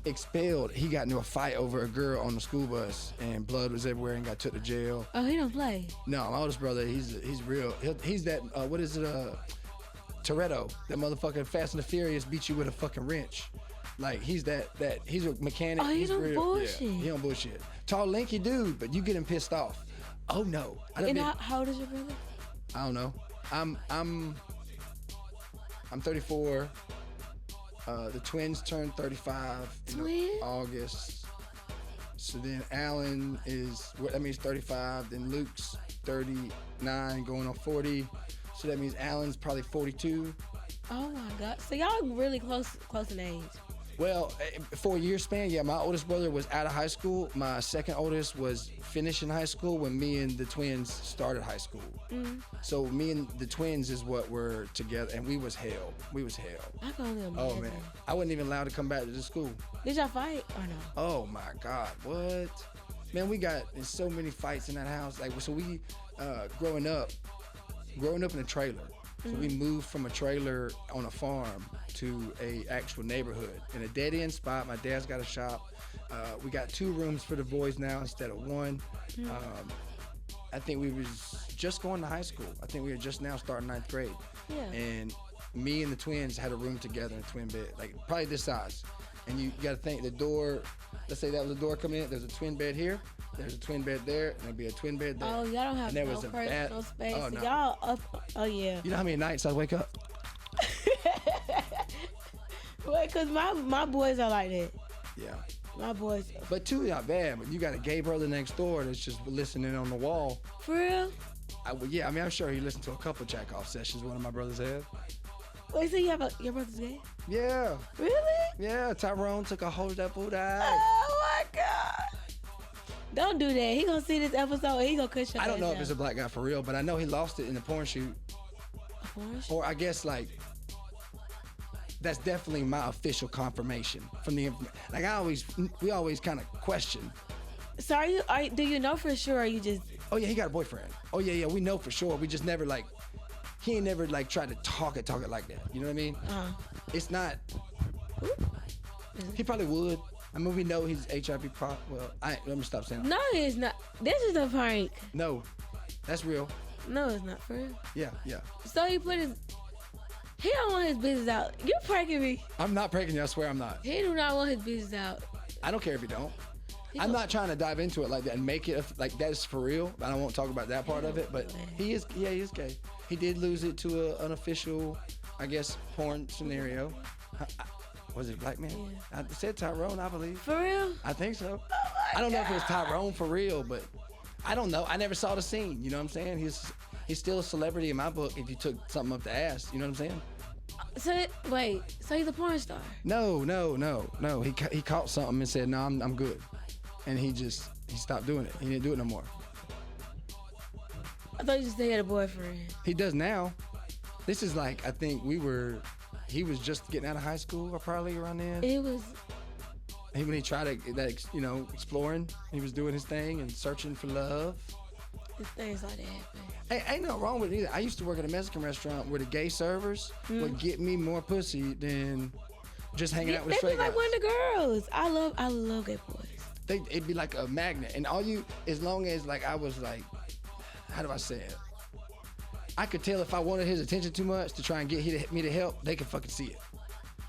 [SPEAKER 1] Expelled. He got into a fight over a girl on the school bus, and blood was everywhere, and got took to jail.
[SPEAKER 2] Oh, he don't play.
[SPEAKER 1] No, my oldest brother, he's real. He's that what is it? Toretto. That motherfucker Fast and the Furious beat you with a fucking wrench. Like he's he's a mechanic.
[SPEAKER 2] Oh, he's on bullshit.
[SPEAKER 1] Yeah, he on bullshit. Tall, lanky dude, but you get him pissed off. Oh no.
[SPEAKER 2] How old is your brother?
[SPEAKER 1] I don't know. I'm 34. The twins turned 35 in August. So then Alan that means 35. Then Luke's 39, going on 40. So that means Alan's probably 42.
[SPEAKER 2] Oh my God. So y'all really close in age.
[SPEAKER 1] Well, for a year span, yeah, my oldest brother was out of high school. My second oldest was finishing high school when me and the twins started high school. Mm-hmm. So me and the twins is what were together, and we was hell.
[SPEAKER 2] I can only imagine.
[SPEAKER 1] Oh, man. I wasn't even allowed to come back to the school.
[SPEAKER 2] Did y'all fight or no?
[SPEAKER 1] Oh, my God. What? Man, we got in so many fights in that house. Like, so we, growing up in a trailer. So we moved from a trailer on a farm to a actual neighborhood in a dead end spot. My dad's got a shop. We got 2 rooms for the boys now instead of 1. I think we was just going to high school. I think we were just now starting 9th grade.
[SPEAKER 2] Yeah.
[SPEAKER 1] And me and the twins had a room together in a twin bed, like probably this size. And you got to think the door, let's say that was the door coming in, there's a twin bed here, there's a twin bed there, and there'll be a twin bed there.
[SPEAKER 2] Oh, y'all don't have no personal space. Oh, no. Y'all up, oh yeah.
[SPEAKER 1] You know how many nights I wake up?
[SPEAKER 2] Well, cause my boys are like that.
[SPEAKER 1] Yeah.
[SPEAKER 2] My boys.
[SPEAKER 1] But 2 not bad, but you got a gay brother next door that's just listening on the wall.
[SPEAKER 2] For real?
[SPEAKER 1] Yeah, I mean, I'm sure he listened to a couple jack-off sessions one of my brothers had.
[SPEAKER 2] Wait, so your brother's gay?
[SPEAKER 1] Yeah.
[SPEAKER 2] Really?
[SPEAKER 1] Yeah, Tyrone took a hold of that booty.
[SPEAKER 2] Oh my God. Don't do that. He gonna see this episode and he gonna cut your
[SPEAKER 1] I don't know
[SPEAKER 2] ass
[SPEAKER 1] if
[SPEAKER 2] out.
[SPEAKER 1] it's a black guy for real, but I know he lost it in the porn shoot.
[SPEAKER 2] A porn shoot?
[SPEAKER 1] Or I guess like, that's definitely my official confirmation from the like we always kind of question.
[SPEAKER 2] So do you know for sure or you just...
[SPEAKER 1] Oh yeah, he got a boyfriend. Oh yeah, we know for sure. We just never like, he ain't never like tried to talk it like that. You know what I mean? It's not, he probably would. I mean, we know he's HIV well, let me stop saying that.
[SPEAKER 2] No, it's not. This is a prank.
[SPEAKER 1] No, that's real.
[SPEAKER 2] No, it's not for real.
[SPEAKER 1] Yeah.
[SPEAKER 2] So he don't want his business out. You pranking me.
[SPEAKER 1] I'm not pranking you, I swear I'm not.
[SPEAKER 2] He do not want his business out.
[SPEAKER 1] I don't care if you don't. I'm not trying to dive into it like that and make it like that's for real. I won't talk about that part of it, but he is gay. He did lose it to an official, I guess, porn scenario. Was it a black man? Yeah. I said Tyrone, I believe.
[SPEAKER 2] For real?
[SPEAKER 1] I think so.
[SPEAKER 2] Oh
[SPEAKER 1] I don't know if it was Tyrone for real, but I don't know. I never saw the scene. You know what I'm saying? He's still a celebrity in my book if you took something up the ass. You know what I'm saying?
[SPEAKER 2] So he's a porn star?
[SPEAKER 1] No. He caught something and said, no, I'm good. And he stopped doing it. He didn't do it no more.
[SPEAKER 2] I thought you just said he had a boyfriend.
[SPEAKER 1] He does now. This is like, I think he was just getting out of high school or probably around then. When he tried to, exploring, he was doing his thing and searching for love.
[SPEAKER 2] Things like that happen.
[SPEAKER 1] Hey, ain't nothing wrong with it either. I used to work at a Mexican restaurant where the gay servers would get me more pussy than just hanging out with straight guys.
[SPEAKER 2] Like one of the girls. I love gay boys.
[SPEAKER 1] it'd be like a magnet. And as long as like I was like, how do I say it? I could tell if I wanted his attention too much to try and get me to help, they could fucking see it.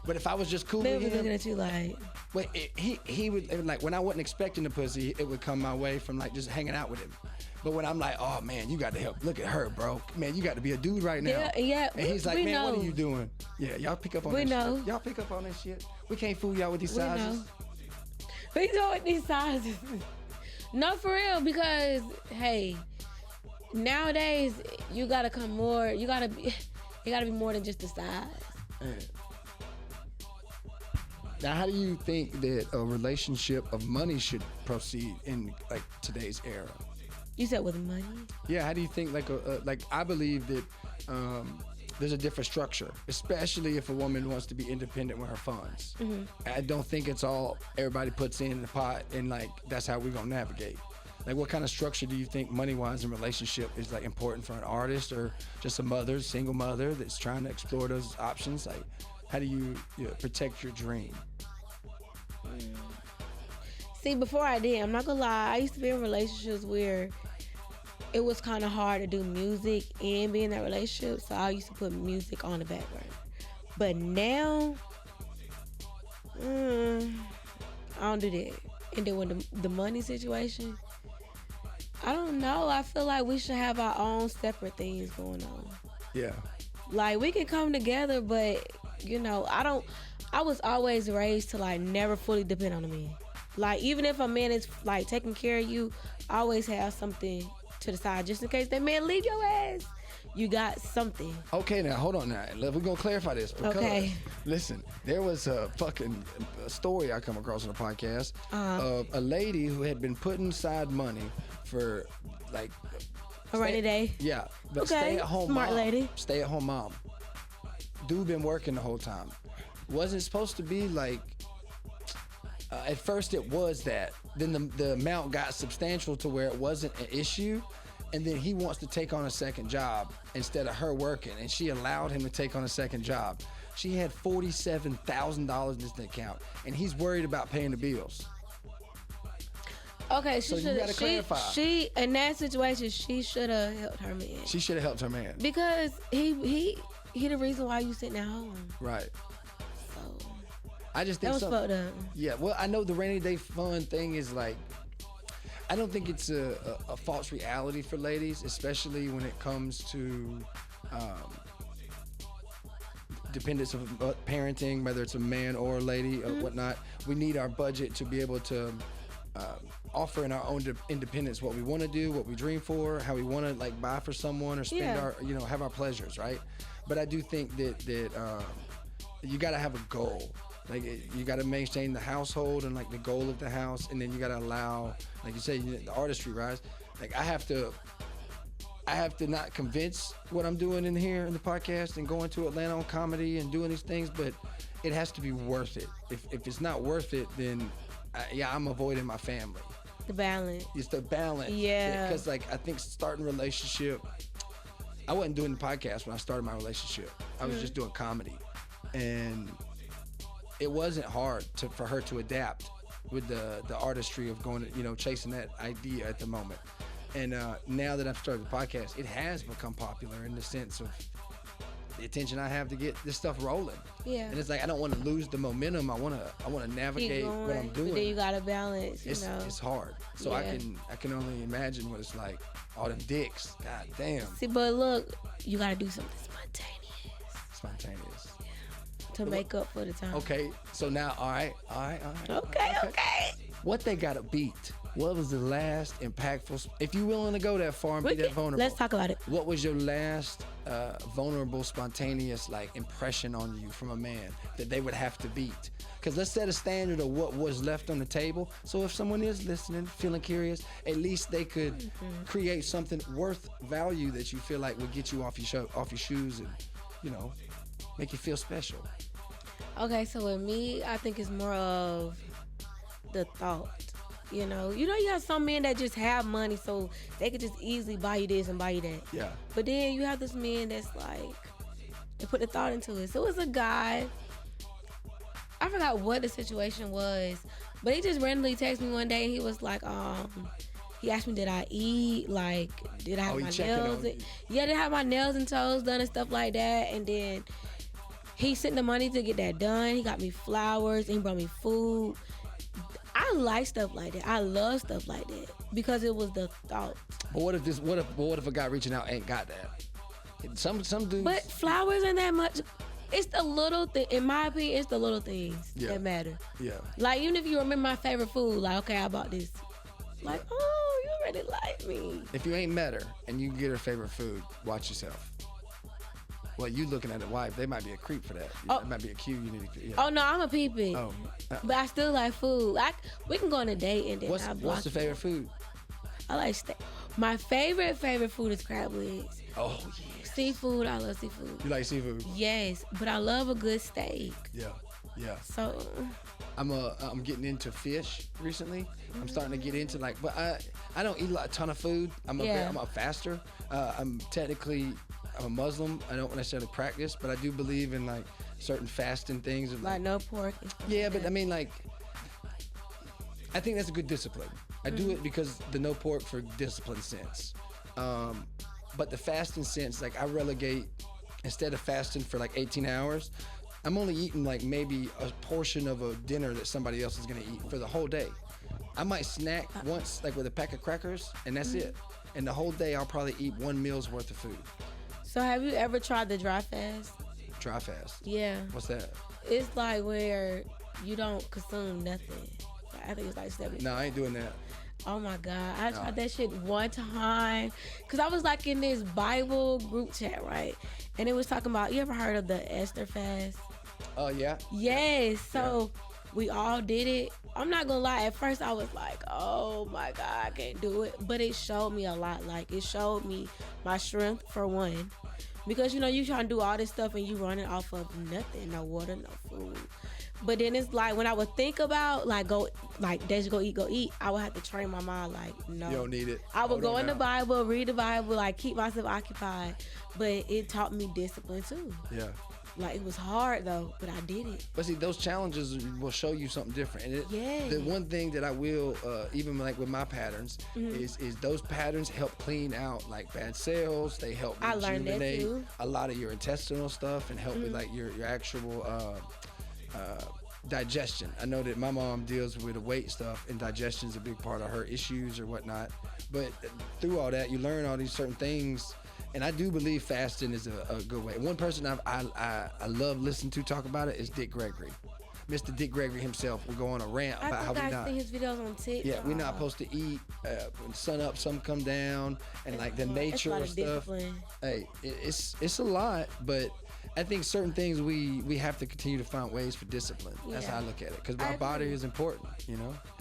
[SPEAKER 1] But if I was just cool
[SPEAKER 2] They
[SPEAKER 1] with
[SPEAKER 2] would be
[SPEAKER 1] him,
[SPEAKER 2] looking at you like.
[SPEAKER 1] but he would, it would like when I wasn't expecting the pussy, it would come my way from like just hanging out with him. But when I'm like, oh man, you got to help. Look at her, bro. Man, you got to be a dude right now.
[SPEAKER 2] Yeah.
[SPEAKER 1] And he's like,
[SPEAKER 2] we
[SPEAKER 1] man,
[SPEAKER 2] know.
[SPEAKER 1] what are you doing? Yeah, y'all pick up on
[SPEAKER 2] We
[SPEAKER 1] that
[SPEAKER 2] know.
[SPEAKER 1] shit. Y'all pick up on that shit. We can't fool y'all with these
[SPEAKER 2] We
[SPEAKER 1] sizes.
[SPEAKER 2] know. We know what these sizes. No, for real, because hey, nowadays you gotta come more. You gotta be more than just the size.
[SPEAKER 1] Man. Now, how do you think that a relationship of money should proceed in like today's era?
[SPEAKER 2] You said with money.
[SPEAKER 1] Yeah, how do you think like I believe that there's a different structure, especially if a woman wants to be independent with her funds.
[SPEAKER 2] Mm-hmm.
[SPEAKER 1] I don't think it's all everybody puts in the pot and like that's how we're gonna navigate. Like, what kind of structure do you think money-wise in relationship is like important for an artist or just a single mother that's trying to explore those options? Like, how do you protect your dream?
[SPEAKER 2] See, before I did, I'm not gonna lie, I used to be in relationships where it was kind of hard to do music and be in that relationship, so I used to put music on the background. But now, I don't do that. And then when the money situation, I don't know. I feel like we should have our own separate things going on.
[SPEAKER 1] Yeah.
[SPEAKER 2] Like, we can come together, but, I was always raised to, like, never fully depend on a man. Like, even if a man is, like, taking care of you, always have something to the side just in case that man leave your ass. You got something.
[SPEAKER 1] Okay, now, hold on now. We're going to clarify this. Because,
[SPEAKER 2] Okay.
[SPEAKER 1] Listen, there was a fucking story I come across on a podcast of a lady who had been putting aside money for, like...
[SPEAKER 2] A rainy day.
[SPEAKER 1] Yeah. But
[SPEAKER 2] Okay,
[SPEAKER 1] stay-at-home
[SPEAKER 2] smart
[SPEAKER 1] mom.
[SPEAKER 2] lady.
[SPEAKER 1] Stay-at-home mom. Dude been working the whole time. Wasn't supposed to be, like... at first it was that. Then the amount got substantial to where it wasn't an issue. And then he wants to take on a second job instead of her working. And she allowed him to take on a second job. She had $47,000 in this account. And he's worried about paying the bills.
[SPEAKER 2] Okay,
[SPEAKER 1] So you gotta clarify.
[SPEAKER 2] She in that situation, she should have helped her man.
[SPEAKER 1] She should have helped her man.
[SPEAKER 2] Because he the reason why you sitting at home.
[SPEAKER 1] Right.
[SPEAKER 2] So
[SPEAKER 1] I just
[SPEAKER 2] that
[SPEAKER 1] think
[SPEAKER 2] was fucked up.
[SPEAKER 1] Yeah, well, I know the rainy day fun thing is like, I don't think it's a false reality for ladies, especially when it comes to dependence of parenting, whether it's a man or a lady or whatnot. We need our budget to be able to offer in our own independence what we want to do, what we dream for, how we want to like buy for someone or spend our, have our pleasures, right? But I do think that you got to have a goal. Like, you got to maintain the household and like the goal of the house, and then you got to allow, like you say, the artistry rise. Like, I have to not convince what I'm doing in here in the podcast and going to Atlanta on comedy and doing these things, but it has to be worth it. If it's not worth it, then I'm avoiding my family.
[SPEAKER 2] The balance.
[SPEAKER 1] It's the balance.
[SPEAKER 2] Yeah.
[SPEAKER 1] Because like, I think starting a relationship, I wasn't doing the podcast when I started my relationship. I was just doing comedy, and it wasn't hard for her to adapt with the artistry of going, chasing that idea at the moment. And now that I've started the podcast, it has become popular in the sense of the attention I have to get this stuff rolling.
[SPEAKER 2] Yeah.
[SPEAKER 1] And it's like, I don't want to lose the momentum. I want to navigate what I'm doing.
[SPEAKER 2] But then you gotta balance.
[SPEAKER 1] It's hard. So
[SPEAKER 2] Yeah.
[SPEAKER 1] I can only imagine what it's like. All them dicks. God damn.
[SPEAKER 2] See, but look, you gotta do something spontaneous to make up for the time.
[SPEAKER 1] Okay, so now, all right.
[SPEAKER 2] Okay.
[SPEAKER 1] What they gotta beat? What was the last impactful? If you're willing to go that far and be that vulnerable,
[SPEAKER 2] Let's talk about it.
[SPEAKER 1] What was your last vulnerable, spontaneous like impression on you from a man that they would have to beat? Because let's set a standard of what was left on the table. So if someone is listening, feeling curious, at least they could create something worth value that you feel like would get you off your shoes and make you feel special.
[SPEAKER 2] Okay, so with me, I think it's more of the thought. You have some men that just have money, so they could just easily buy you this and buy you that.
[SPEAKER 1] Yeah.
[SPEAKER 2] But then you have this man that's like, they put the thought into it. So it's a guy, I forgot what the situation was, But he just randomly texted me one day and he was like, he asked me, did I eat? Like, did I have my nails? Yeah, did I have my nails and toes done and stuff like that? And then he sent the money to get that done. He got me flowers and he brought me food. I like stuff like that. I love stuff like that because it was the thought.
[SPEAKER 1] But what if a guy reaching out ain't got that? Some dudes.
[SPEAKER 2] But flowers ain't that much. It's the little thing. In my opinion, it's the little things that matter.
[SPEAKER 1] Yeah.
[SPEAKER 2] Like, even if you remember my favorite food, like, okay, I bought this. Like, oh, you already like me.
[SPEAKER 1] If you ain't met her and you get her favorite food, watch yourself. Well, you looking at a wife, they might be a creep for that. It might be a cue you need to. Yeah.
[SPEAKER 2] Oh no, I'm a peepee.
[SPEAKER 1] Oh.
[SPEAKER 2] But I still like food. We can go on a date and then
[SPEAKER 1] What's the favorite food?
[SPEAKER 2] I like steak. My favorite food is crab legs.
[SPEAKER 1] Oh yeah.
[SPEAKER 2] Seafood, I love seafood.
[SPEAKER 1] You like seafood?
[SPEAKER 2] Yes, but I love a good steak.
[SPEAKER 1] Yeah.
[SPEAKER 2] So
[SPEAKER 1] I'm getting into fish recently. I'm starting to get into but I don't eat a ton of food. I'm a faster. I'm a Muslim. I don't necessarily practice, but I do believe in like certain fasting things.
[SPEAKER 2] Like no pork.
[SPEAKER 1] Yeah, but I mean I think that's a good discipline. I do it because the no pork for discipline sense. But the fasting sense, like I relegate, instead of fasting for like 18 hours, I'm only eating like maybe a portion of a dinner that somebody else is gonna eat for the whole day. I might snack once, like with a pack of crackers, and that's it. And the whole day I'll probably eat 1 meal's worth of food.
[SPEAKER 2] So have you ever tried the dry fast?
[SPEAKER 1] Dry fast?
[SPEAKER 2] Yeah.
[SPEAKER 1] What's that?
[SPEAKER 2] It's like where you don't consume nothing. I think it's like 7.
[SPEAKER 1] No, I ain't doing that.
[SPEAKER 2] Oh my God, I tried that shit one time. Cause I was like in this Bible group chat, right? And it was talking about, you ever heard of the Esther fast?
[SPEAKER 1] Oh, yeah?
[SPEAKER 2] Yes, so we all did it. I'm not gonna lie, at first I was like, oh my God, I can't do it. But it showed me a lot. Like, it showed me my strength, for one. Because, you trying to do all this stuff and you running off of nothing, no water, no food. But then it's like, when I would think about, Deja go eat, I would have to train my mind, like, no.
[SPEAKER 1] You don't need it.
[SPEAKER 2] I would go in the Bible, read the Bible, like, keep myself occupied. But it taught me discipline, too.
[SPEAKER 1] Yeah.
[SPEAKER 2] Like, it was hard, though, but I did it.
[SPEAKER 1] But see, those challenges will show you something different. And the one thing that I will, even like with my patterns, is those patterns help clean out like bad cells. They help rejuvenate a lot of your intestinal stuff and help with like your actual digestion. I know that my mom deals with the weight stuff, and digestion is a big part of her issues or whatnot. But through all that, you learn all these certain things. And I do believe fasting is a good way. One person I love listening to talk about it is Dick Gregory. Mr. Dick Gregory himself will go on a rant about how
[SPEAKER 2] I see his videos on TikTok.
[SPEAKER 1] Yeah, we're not supposed to eat when sun up, sun come down, and like the nature of stuff. Discipline. Hey, it's a lot, but I think certain things we have to continue to find ways for discipline. That's how I look at it, because our body is important.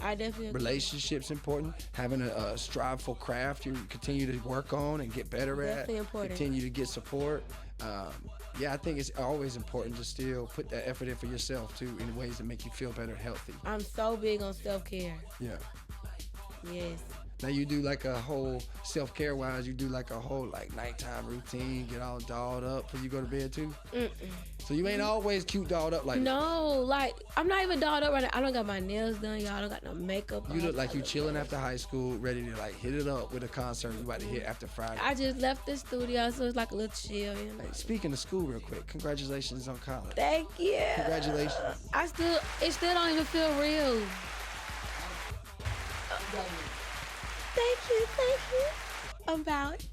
[SPEAKER 2] I definitely agree.
[SPEAKER 1] Relationships important. Having a striveful craft you continue to work on and get better at.
[SPEAKER 2] Definitely important.
[SPEAKER 1] Continue to get support. I think it's always important to still put that effort in for yourself too, in ways that make you feel better and healthy.
[SPEAKER 2] I'm so big on self-care.
[SPEAKER 1] Yeah.
[SPEAKER 2] Yes.
[SPEAKER 1] Now you do like a whole self-care wise, you do like a whole like nighttime routine, get all dolled up before you go to bed too? So you ain't always cute dolled up like
[SPEAKER 2] No, like I'm not even dolled up right now. I don't got my nails done, y'all. I don't got no makeup on.
[SPEAKER 1] You look like you chilling after high school, ready to like hit it up with a concert you about to hit after Friday.
[SPEAKER 2] I just left the studio, so it's like a little chill,
[SPEAKER 1] Hey, speaking of school real quick, congratulations on college.
[SPEAKER 2] Thank you.
[SPEAKER 1] Congratulations.
[SPEAKER 2] It still don't even feel real. Thank you. I'm about.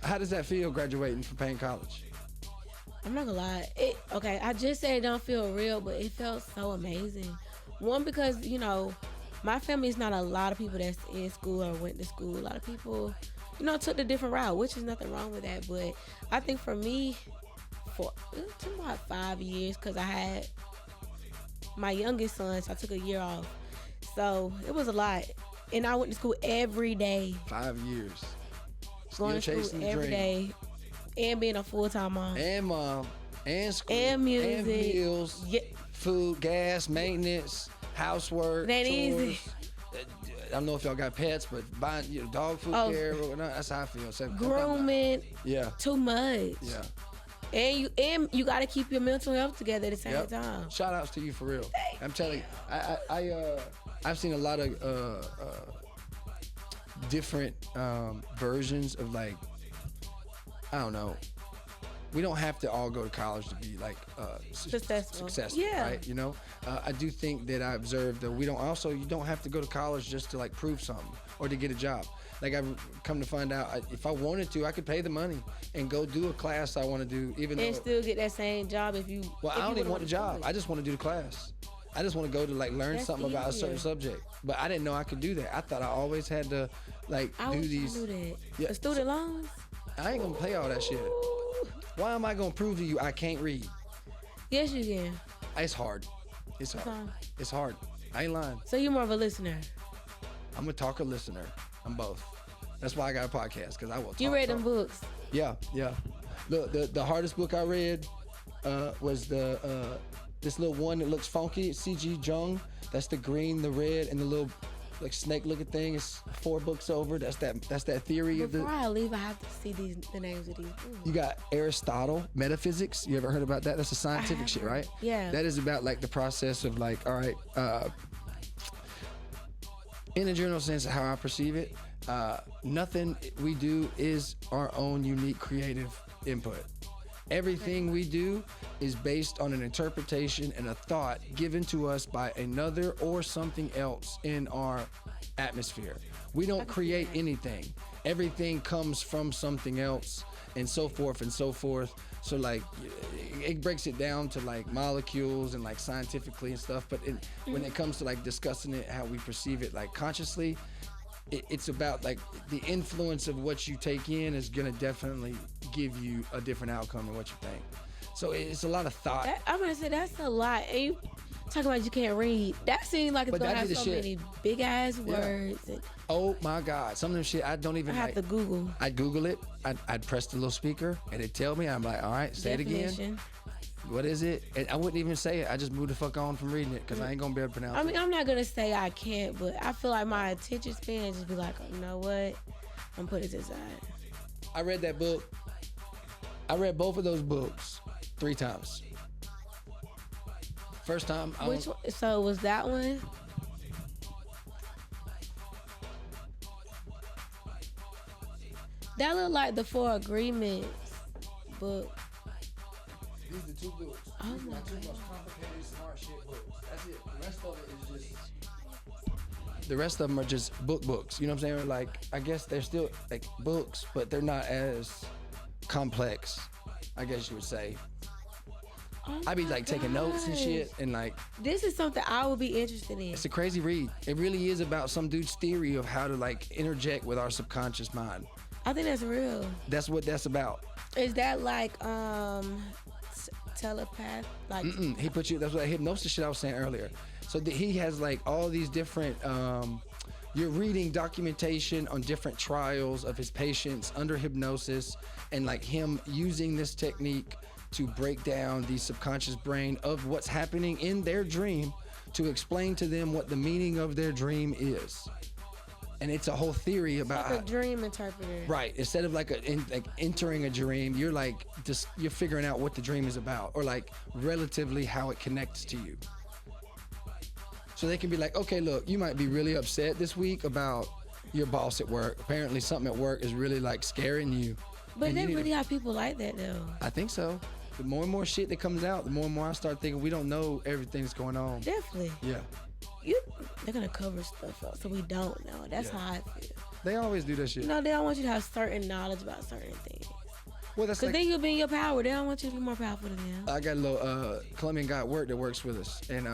[SPEAKER 1] How does that feel, graduating from Payne College?
[SPEAKER 2] I'm not gonna lie. I just said it don't feel real, but it felt so amazing. One, because, my family is not a lot of people that's in school or went to school. A lot of people, took the different route, which is nothing wrong with that. But I think for me, it took about 5 years, because I had my youngest son, so I took a year off. So it was a lot. And I went to school every day.
[SPEAKER 1] 5 years.
[SPEAKER 2] Going to school every day. And being a full-time mom.
[SPEAKER 1] And mom. And school.
[SPEAKER 2] And music.
[SPEAKER 1] And bills.
[SPEAKER 2] Yeah.
[SPEAKER 1] Food, gas, maintenance, housework.
[SPEAKER 2] That
[SPEAKER 1] chores.
[SPEAKER 2] Easy.
[SPEAKER 1] I don't know if y'all got pets, but buying dog food care, that's how I feel. So
[SPEAKER 2] grooming.
[SPEAKER 1] Yeah.
[SPEAKER 2] Too much.
[SPEAKER 1] Yeah.
[SPEAKER 2] And you got to keep your mental health together at the same time.
[SPEAKER 1] Shout outs to you for real. I'm telling you, I've seen a lot of different versions of like, I don't know. We don't have to all go to college to be like successful, right? You know, I do think that I observed that you don't have to go to college just to like prove something or to get a job. Like I've come to find out, if I wanted to, I could pay the money and go do a class I want to do, and
[SPEAKER 2] still get that same job if you.
[SPEAKER 1] Well, I don't even want the job. I just want to do the class. I just want to go to like learn something about a certain subject. But I didn't know I could do that. I thought I always had to like do these.
[SPEAKER 2] I knew that. Yeah, the student loans.
[SPEAKER 1] I ain't gonna pay all that shit. Why am I gonna prove to you I can't read?
[SPEAKER 2] Yes, you can.
[SPEAKER 1] It's hard. It's hard. It's hard. I ain't lying.
[SPEAKER 2] So you're more of a listener.
[SPEAKER 1] I'm a talker listener. I'm both. That's why I got a podcast, because I will talk.
[SPEAKER 2] You read them books?
[SPEAKER 1] Yeah. The hardest book I read was this little one that looks funky. It's C.G. Jung. That's the green, the red, and the little like snake-looking thing. It's 4 books over. That's that theory of the.
[SPEAKER 2] Before I leave, I have to see the names of these.
[SPEAKER 1] You got Aristotle, metaphysics. You ever heard about that? That's a scientific shit, right?
[SPEAKER 2] Yeah.
[SPEAKER 1] That is about like the process of like, all right, in a general sense, how I perceive it, nothing we do is our own unique creative input. Everything we do is based on an interpretation and a thought given to us by another or something else in our atmosphere. We don't create anything. Everything comes from something else, and so forth and so forth. So like, it breaks it down to like molecules and like scientifically and stuff. But when it comes to like discussing it, how we perceive it like consciously, it's about like the influence of what you take in is gonna definitely give you a different outcome than what you think. So it's a lot of thought.
[SPEAKER 2] I'm gonna say that's a lot. And you talking about you can't read. That seems like it's gonna have so many big ass words. And
[SPEAKER 1] oh my God, some of them shit I don't even.
[SPEAKER 2] I have to Google.
[SPEAKER 1] I'd Google it. I'd press the little speaker and it'd tell me. I'm like, all right, say it again. What is it? And I wouldn't even say it. I just moved the fuck on from reading it because I ain't gonna be able to pronounce it.
[SPEAKER 2] I mean, I'm not gonna say I can't, but I feel like my attention span just be like, you know what? I'm putting this aside.
[SPEAKER 1] I read that book. I read both of those books 3 times. First time.
[SPEAKER 2] Which one? So was that one? That looked like the 4 Agreements book.
[SPEAKER 1] These are the 2 books.
[SPEAKER 2] Oh
[SPEAKER 1] These are
[SPEAKER 2] my
[SPEAKER 1] my 2 most complicated smart shit books. That's it. The rest of it is just. The rest of them are just books. You know what I'm saying? Like, I guess they're still like books, but they're not as complex, I guess you would say.
[SPEAKER 2] Oh
[SPEAKER 1] I be like taking notes and shit, and like.
[SPEAKER 2] This is something I would be interested in.
[SPEAKER 1] It's a crazy read. It really is about some dude's theory of how to like interject with our subconscious mind.
[SPEAKER 2] I think that's real.
[SPEAKER 1] That's what that's about.
[SPEAKER 2] Is that like telepath? Like
[SPEAKER 1] He put you. That's what hypnosis shit I was saying earlier. So he has like all these different. You're reading documentation on different trials of his patients under hypnosis, and like him using this technique to break down the subconscious brain of what's happening in their dream to explain to them what the meaning of their dream is. And it's a whole theory about
[SPEAKER 2] like a dream interpreter.
[SPEAKER 1] Right. Instead of like entering a dream, you're like you're figuring out what the dream is about, or like relatively how it connects to you. So they can be like, okay, look, you might be really upset this week about your boss at work. Apparently something at work is really like scaring you.
[SPEAKER 2] But they really have people like that though.
[SPEAKER 1] I think so. The more and more shit that comes out, the more and more I start thinking we don't know everything that's going on.
[SPEAKER 2] Definitely.
[SPEAKER 1] Yeah.
[SPEAKER 2] They're gonna cover stuff up so we don't know. That's how I feel.
[SPEAKER 1] They always do that shit.
[SPEAKER 2] You know, they don't want you to have certain knowledge about certain things.
[SPEAKER 1] Well, that's
[SPEAKER 2] because then you'll be in your power. They don't want you to be more powerful than them.
[SPEAKER 1] I got a little Colombian guy at work that works with us, and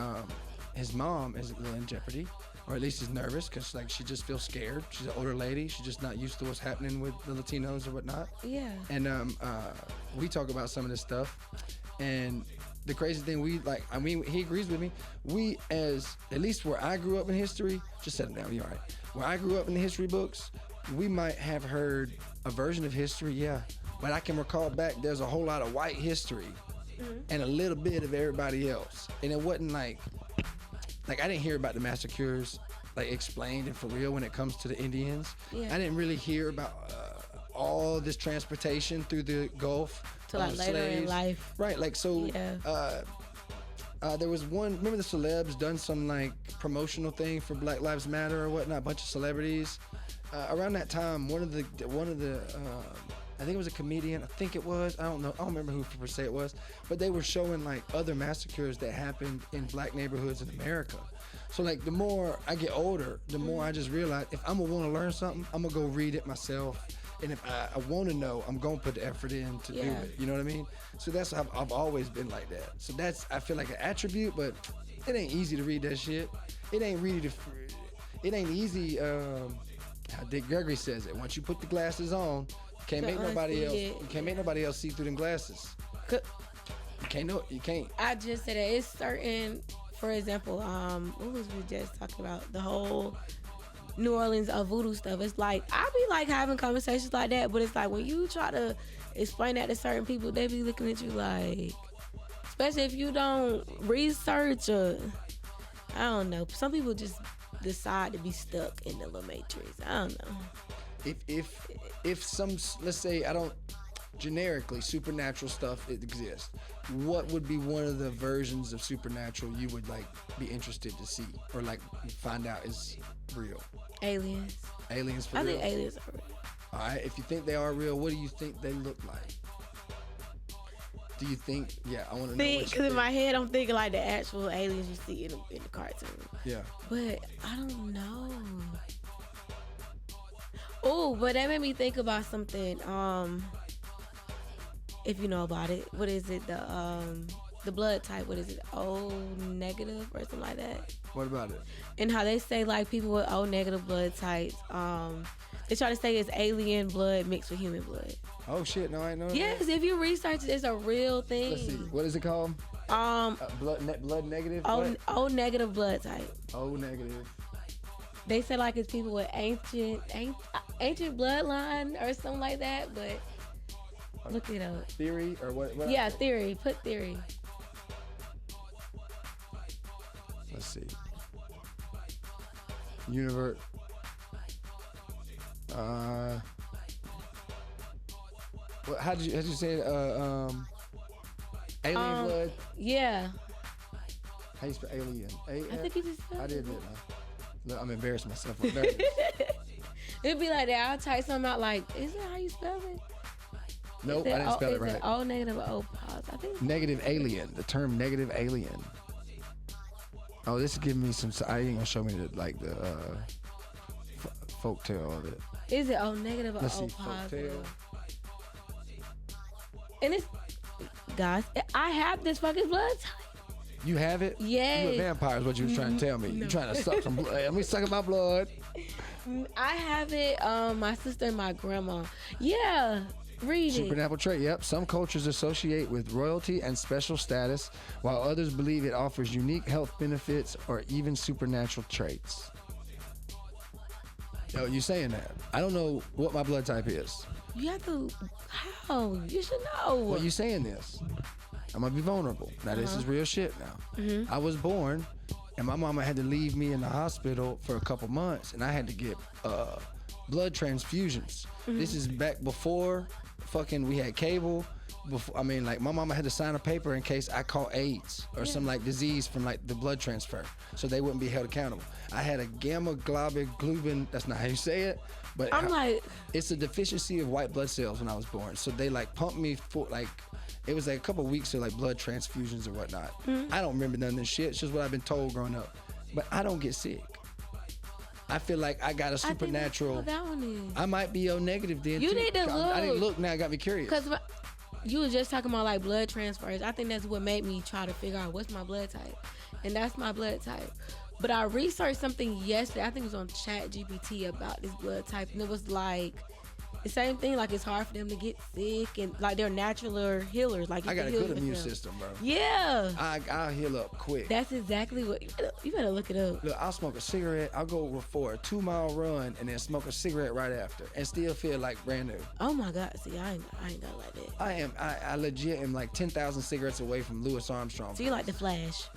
[SPEAKER 1] his mom is a little in jeopardy, or at least is nervous because like she just feels scared. She's an older lady. She's just not used to what's happening with the Latinos or whatnot.
[SPEAKER 2] Yeah.
[SPEAKER 1] And we talk about some of this stuff, and the crazy thing he agrees with me. We at least where I grew up in history, just set it down, you all right. Where I grew up in the history books, we might have heard a version of history, yeah. But I can recall back, there's a whole lot of white history and a little bit of everybody else. And it wasn't like I didn't hear about the massacres like explained and for real when it comes to the Indians.
[SPEAKER 2] Yeah.
[SPEAKER 1] I didn't really hear about all this transportation through the Gulf
[SPEAKER 2] to like later in life.
[SPEAKER 1] Right, like so.
[SPEAKER 2] Yeah.
[SPEAKER 1] There was one. Remember the celebs done some like promotional thing for Black Lives Matter or whatnot. A bunch of celebrities. Around that time, one of the I think it was a comedian. I think it was. I don't know. I don't remember who per se it was. But they were showing like other massacres that happened in black neighborhoods in America. So like the more I get older, the more I just realize if I'm gonna want to learn something, I'm gonna go read it myself. And if I want to know, I'm gonna put the effort in to do it. You know what I mean? So that's I've always been like that. So that's I feel like an attribute, but it ain't easy to read that shit. It ain't easy. How Dick Gregory says it. Once you put the glasses on, you can't make nobody else. You can't make nobody else see through them glasses. You can't.
[SPEAKER 2] I just said that it's certain. For example, what was we just talking about? The whole New Orleans voodoo stuff. It's like I be like having conversations like that, but it's like when you try to explain that to certain people, they be looking at you like, especially if you don't research or I don't know. Some people just decide to be stuck in the little matrix. I don't know.
[SPEAKER 1] If some, let's say I don't generically supernatural stuff it exists, what would be one of the versions of supernatural you would like be interested to see or like find out is real?
[SPEAKER 2] Aliens.
[SPEAKER 1] Aliens for real?
[SPEAKER 2] I think aliens are real.
[SPEAKER 1] All right, if you think they are real, what do you think they look like? Do you think? Yeah, I want to know.
[SPEAKER 2] Because in my head, I'm thinking like the actual aliens you see in the cartoon.
[SPEAKER 1] Yeah.
[SPEAKER 2] But I don't know. Oh, but that made me think about something. If you know about it, what is it? The blood type. What is it? O negative or something like that.
[SPEAKER 1] What about it?
[SPEAKER 2] And how they say like people with O negative blood types. They try to say it's alien blood mixed with human blood.
[SPEAKER 1] Oh shit! No, I know.
[SPEAKER 2] Yes, if you research it, it's a real thing.
[SPEAKER 1] Let's see. What is it called? Blood negative.
[SPEAKER 2] O negative blood type.
[SPEAKER 1] O negative.
[SPEAKER 2] They say like it's people with ancient bloodline or something like that, but look it up.
[SPEAKER 1] Theory or what
[SPEAKER 2] yeah, theory. Put theory.
[SPEAKER 1] Let's see. Universe. How did you say it? Alien blood?
[SPEAKER 2] Yeah.
[SPEAKER 1] How you spell alien?
[SPEAKER 2] I think you just spelled
[SPEAKER 1] I didn't know. Look, I'm embarrassing myself.
[SPEAKER 2] It'd be like that. I'll type something out like, is that how you spell it?
[SPEAKER 1] Nope, I didn't spell it right.
[SPEAKER 2] Is it O negative or O positive? I think
[SPEAKER 1] negative alien. The term negative alien. Oh, this is giving me some. I ain't gonna show me the folk tale of it.
[SPEAKER 2] Is it O negative or O positive? And it's guys, I have this fucking blood type.
[SPEAKER 1] You have it?
[SPEAKER 2] Yes.
[SPEAKER 1] You a vampire is what you was trying to tell me.
[SPEAKER 2] No.
[SPEAKER 1] You trying to suck some blood. Let me suck my blood.
[SPEAKER 2] I have it. My sister and my grandma. Yeah. Read
[SPEAKER 1] Supernatural trait, yep. Some cultures associate with royalty and special status, while others believe it offers unique health benefits or even supernatural traits. Yo, you saying that? I don't know what my blood type is.
[SPEAKER 2] You have to. How? You should know.
[SPEAKER 1] Well, you saying this? I'm gonna be vulnerable. Now this is real shit. Now, I was born, and my mama had to leave me in the hospital for a couple months, and I had to get blood transfusions. This is back before fucking we had cable. Before, I mean, like my mama had to sign a paper in case I caught AIDS or some like disease from like the blood transfer, so they wouldn't be held accountable. I had a gamma globin. That's not how you say it, but it's a deficiency of white blood cells when I was born. So they like pumped me for like. It was like a couple of weeks of like blood transfusions or whatnot. I don't remember none of this shit. It's just what I've been told growing up. But I don't get sick. I feel like I got a supernatural.
[SPEAKER 2] That one is.
[SPEAKER 1] I might be O negative then.
[SPEAKER 2] You need to look.
[SPEAKER 1] I didn't look. Now it got me curious.
[SPEAKER 2] Because you were just talking about like blood transfers. I think that's what made me try to figure out what's my blood type, and that's my blood type. But I researched something yesterday. I think it was on ChatGPT about this blood type, and it was like. The same thing, like it's hard for them to get sick, and like they're natural healers. Like
[SPEAKER 1] I got a good immune system, bro.
[SPEAKER 2] Yeah,
[SPEAKER 1] I'll heal up quick.
[SPEAKER 2] That's exactly what you better look it up.
[SPEAKER 1] Look, I'll smoke a cigarette. I'll go for a 2-mile run and then smoke a cigarette right after, and still feel like brand new.
[SPEAKER 2] Oh my God! See, I ain't got like that.
[SPEAKER 1] I legit am like 10,000 cigarettes away from Louis Armstrong.
[SPEAKER 2] So you like the Flash?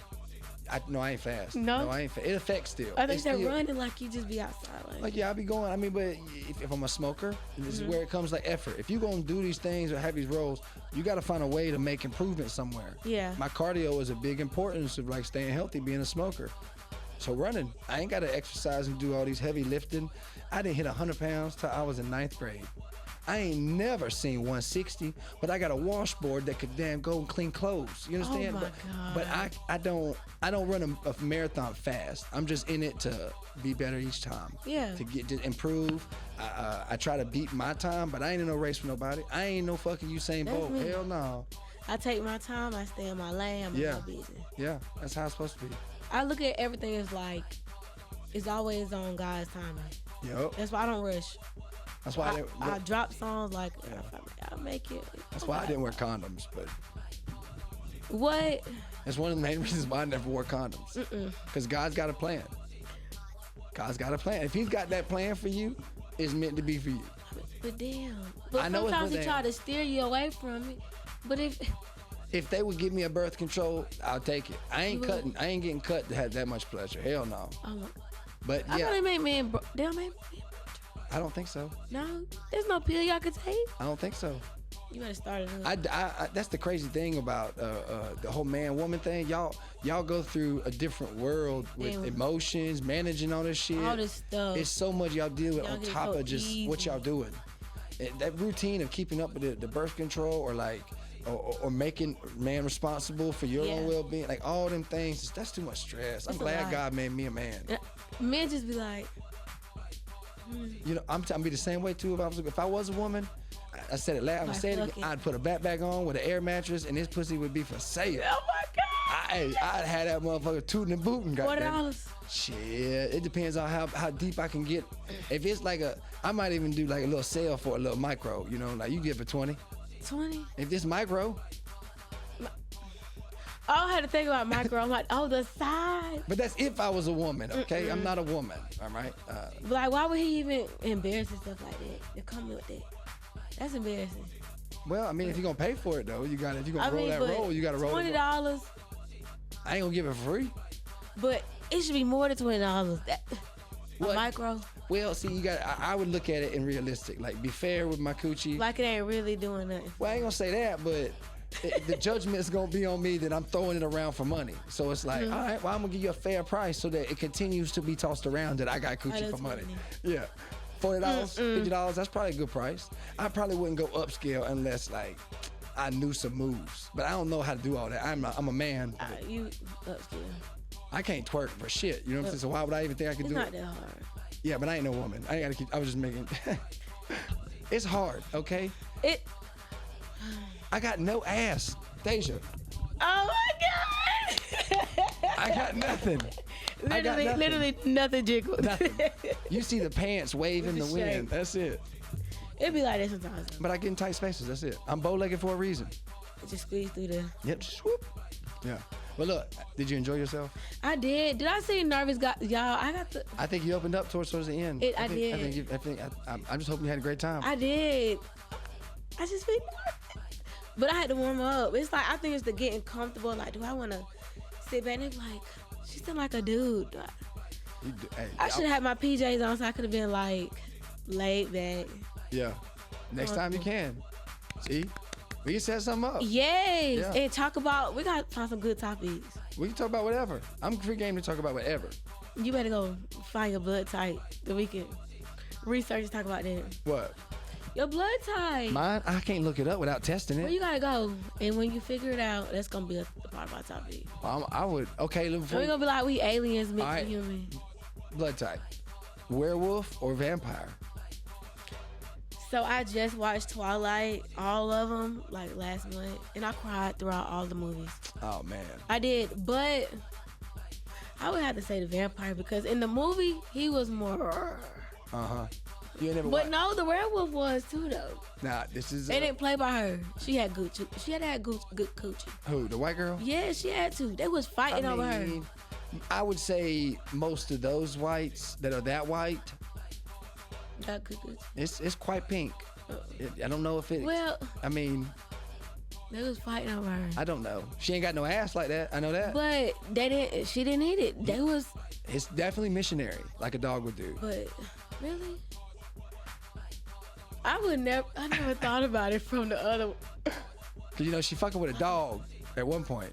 [SPEAKER 1] No, I ain't fast.
[SPEAKER 2] No?
[SPEAKER 1] No, I ain't fast. It affects still.
[SPEAKER 2] I think
[SPEAKER 1] It's
[SPEAKER 2] they're
[SPEAKER 1] still,
[SPEAKER 2] running like you just be outside.
[SPEAKER 1] like, yeah, I be going. I mean, but if I'm a smoker, this is where it comes like effort. If you gonna do these things or have these roles, you got to find a way to make improvement somewhere.
[SPEAKER 2] Yeah.
[SPEAKER 1] My cardio is a big importance of like staying healthy, being a smoker. So running, I ain't got to exercise and do all these heavy lifting. I didn't hit 100 pounds till I was in 9th grade. I ain't never seen 160, but I got a washboard that could damn go and clean clothes. You understand?
[SPEAKER 2] Oh my
[SPEAKER 1] but
[SPEAKER 2] God.
[SPEAKER 1] I don't run a marathon fast. I'm just in it to be better each time.
[SPEAKER 2] Yeah.
[SPEAKER 1] To improve. I try to beat my time, but I ain't in no race with nobody. I ain't no fucking Usain
[SPEAKER 2] That's
[SPEAKER 1] Bolt.
[SPEAKER 2] me.
[SPEAKER 1] Hell no.
[SPEAKER 2] I take my time. I stay in my lane. I'm
[SPEAKER 1] Yeah.
[SPEAKER 2] my business.
[SPEAKER 1] Yeah, that's how it's supposed to be.
[SPEAKER 2] I look at everything as like it's always on God's timing.
[SPEAKER 1] Yep.
[SPEAKER 2] That's why I don't rush.
[SPEAKER 1] That's why
[SPEAKER 2] I drop songs like I'll make it.
[SPEAKER 1] that's why I didn't wear condoms, but
[SPEAKER 2] What?
[SPEAKER 1] that's one of the main reasons why I never wore condoms. Because God's got a plan. God's got a plan. If He's got that plan for you, it's meant to be for you.
[SPEAKER 2] But damn. But
[SPEAKER 1] I know it's
[SPEAKER 2] sometimes
[SPEAKER 1] but
[SPEAKER 2] He
[SPEAKER 1] damn.
[SPEAKER 2] try to steer you away from it. But
[SPEAKER 1] If they would give me a birth control, I'll take it. I ain't getting cut to have that much pleasure. Hell no.
[SPEAKER 2] oh,
[SPEAKER 1] But
[SPEAKER 2] I thought
[SPEAKER 1] yeah,
[SPEAKER 2] they made men. They don't make men.
[SPEAKER 1] I don't think so.
[SPEAKER 2] No, there's no pill y'all could take.
[SPEAKER 1] I don't think so.
[SPEAKER 2] You better start it up.
[SPEAKER 1] I that's the crazy thing about the whole man-woman thing. Y'all go through a different world with
[SPEAKER 2] Yeah.
[SPEAKER 1] emotions, managing all this shit.
[SPEAKER 2] All this stuff.
[SPEAKER 1] It's so much y'all deal with
[SPEAKER 2] Y'all
[SPEAKER 1] on
[SPEAKER 2] get
[SPEAKER 1] top
[SPEAKER 2] so
[SPEAKER 1] of just what
[SPEAKER 2] easy.
[SPEAKER 1] y'all doing. That routine of keeping up with the birth control or like or making man responsible for your own
[SPEAKER 2] Yeah.
[SPEAKER 1] well-being, like all them things, that's too much stress. I'm
[SPEAKER 2] It's a
[SPEAKER 1] glad
[SPEAKER 2] lot.
[SPEAKER 1] God made me a man.
[SPEAKER 2] Men just be like,
[SPEAKER 1] You know, I'm be the same way too. If I was a woman, I said it last, I'm gonna
[SPEAKER 2] Like,
[SPEAKER 1] say it
[SPEAKER 2] fuck
[SPEAKER 1] again.
[SPEAKER 2] it.
[SPEAKER 1] I'd put a backpack on with an air mattress, and this pussy would be for sale.
[SPEAKER 2] oh my God.
[SPEAKER 1] I'd have that motherfucker tooting and booting. goddamn.
[SPEAKER 2] $40.
[SPEAKER 1] Shit, it depends on how deep I can get. If it's like I might even do like a little sale for a little micro. You know, like you give it 20.
[SPEAKER 2] 20.
[SPEAKER 1] If this micro,
[SPEAKER 2] I had to think about micro. I'm like, oh, the side.
[SPEAKER 1] but that's if I was a woman. Okay, I'm not a woman. All right.
[SPEAKER 2] Like, why would he even embarrass himself like that? To come with that. That's embarrassing.
[SPEAKER 1] Well, I mean, if you're gonna pay for it though, if you're gonna
[SPEAKER 2] I
[SPEAKER 1] roll
[SPEAKER 2] mean,
[SPEAKER 1] that
[SPEAKER 2] but
[SPEAKER 1] roll, you gotta roll it.
[SPEAKER 2] $20,
[SPEAKER 1] I ain't gonna give it for free.
[SPEAKER 2] but it should be more than $20. That
[SPEAKER 1] What?
[SPEAKER 2] a micro,
[SPEAKER 1] Well, see, you got. I would look at it in realistic. Like, be fair with my coochie.
[SPEAKER 2] like it ain't really doing nothing.
[SPEAKER 1] Well, I ain't gonna say that, but the judgment's gonna be on me that I'm throwing it around for money. So it's like, all right, well, I'm gonna give you a fair price so that it continues to be tossed around that I got coochie
[SPEAKER 2] that's
[SPEAKER 1] for money.
[SPEAKER 2] funny.
[SPEAKER 1] Yeah, $40, $50. That's probably a good price. I probably wouldn't go upscale unless like I knew some moves, but I don't know how to do all that. I'm a man.
[SPEAKER 2] You upscale.
[SPEAKER 1] I can't twerk for shit. You know what I'm saying? So why would I even think I could
[SPEAKER 2] It's
[SPEAKER 1] do
[SPEAKER 2] not
[SPEAKER 1] it?
[SPEAKER 2] that hard.
[SPEAKER 1] Yeah, but I ain't no woman. I ain't gotta keep. I was just making. It's hard, okay?
[SPEAKER 2] It.
[SPEAKER 1] I got no ass, Deja.
[SPEAKER 2] Oh my God!
[SPEAKER 1] I got nothing. I got nothing.
[SPEAKER 2] Literally nothing jiggled.
[SPEAKER 1] Nothing. You see the pants wave in the
[SPEAKER 2] With the
[SPEAKER 1] wind.
[SPEAKER 2] shape.
[SPEAKER 1] That's it.
[SPEAKER 2] It be like that sometimes.
[SPEAKER 1] But I get in tight spaces. That's it. I'm bow-legged for a reason.
[SPEAKER 2] Just squeeze through the.
[SPEAKER 1] Yep. Just whoop. Yeah. Well, look. Did you enjoy yourself?
[SPEAKER 2] I did. Did I see nervous guy? Y'all, I got the.
[SPEAKER 1] I think you opened up towards the end.
[SPEAKER 2] I did.
[SPEAKER 1] I'm just hoping you had a great time.
[SPEAKER 2] I did. I just feel nervous. But I had to warm up. It's like, I think it's the getting comfortable. Like, do I want to sit back and be like, she seem like a dude.
[SPEAKER 1] Hey,
[SPEAKER 2] I should have had my PJs on so I could have been like laid back.
[SPEAKER 1] Yeah. Next time you can. See? We can set something up.
[SPEAKER 2] Yes.
[SPEAKER 1] Yeah.
[SPEAKER 2] And talk about, we got to find some good topics.
[SPEAKER 1] We can talk about whatever. I'm free game to talk about whatever.
[SPEAKER 2] You better go find your blood type so we can research and talk about that.
[SPEAKER 1] What?
[SPEAKER 2] Your blood type.
[SPEAKER 1] Mine? I can't look it up without testing
[SPEAKER 2] Where
[SPEAKER 1] it.
[SPEAKER 2] you gotta go, and when you figure it out, that's gonna be a part of our topic.
[SPEAKER 1] I would. Okay, look
[SPEAKER 2] We're
[SPEAKER 1] before.
[SPEAKER 2] gonna be like we aliens mixed
[SPEAKER 1] All right.
[SPEAKER 2] with human.
[SPEAKER 1] Blood type. Werewolf or vampire?
[SPEAKER 2] So I just watched Twilight, all of them, like last month, and I cried throughout all the movies.
[SPEAKER 1] Oh man.
[SPEAKER 2] I did, but I would have to say the vampire because in the movie he was more.
[SPEAKER 1] Uh-huh. You ain't never
[SPEAKER 2] But
[SPEAKER 1] watched.
[SPEAKER 2] no, the werewolf was too though.
[SPEAKER 1] Nah, this is
[SPEAKER 2] They didn't play by her. She had good. She had to have good coochie.
[SPEAKER 1] who? The white girl?
[SPEAKER 2] Yeah, she had to. They was fighting over her.
[SPEAKER 1] I would say most of those whites that are that white,
[SPEAKER 2] Got good coochie.
[SPEAKER 1] it's quite pink. I don't know if it.
[SPEAKER 2] Well,
[SPEAKER 1] I mean,
[SPEAKER 2] They was fighting over her.
[SPEAKER 1] I don't know. She ain't got no ass like that. I know that.
[SPEAKER 2] But they didn't. She didn't eat it. They was.
[SPEAKER 1] It's definitely missionary, like a dog would do.
[SPEAKER 2] But really, I never thought about it from the other.
[SPEAKER 1] Cause she fucking with a dog at one point.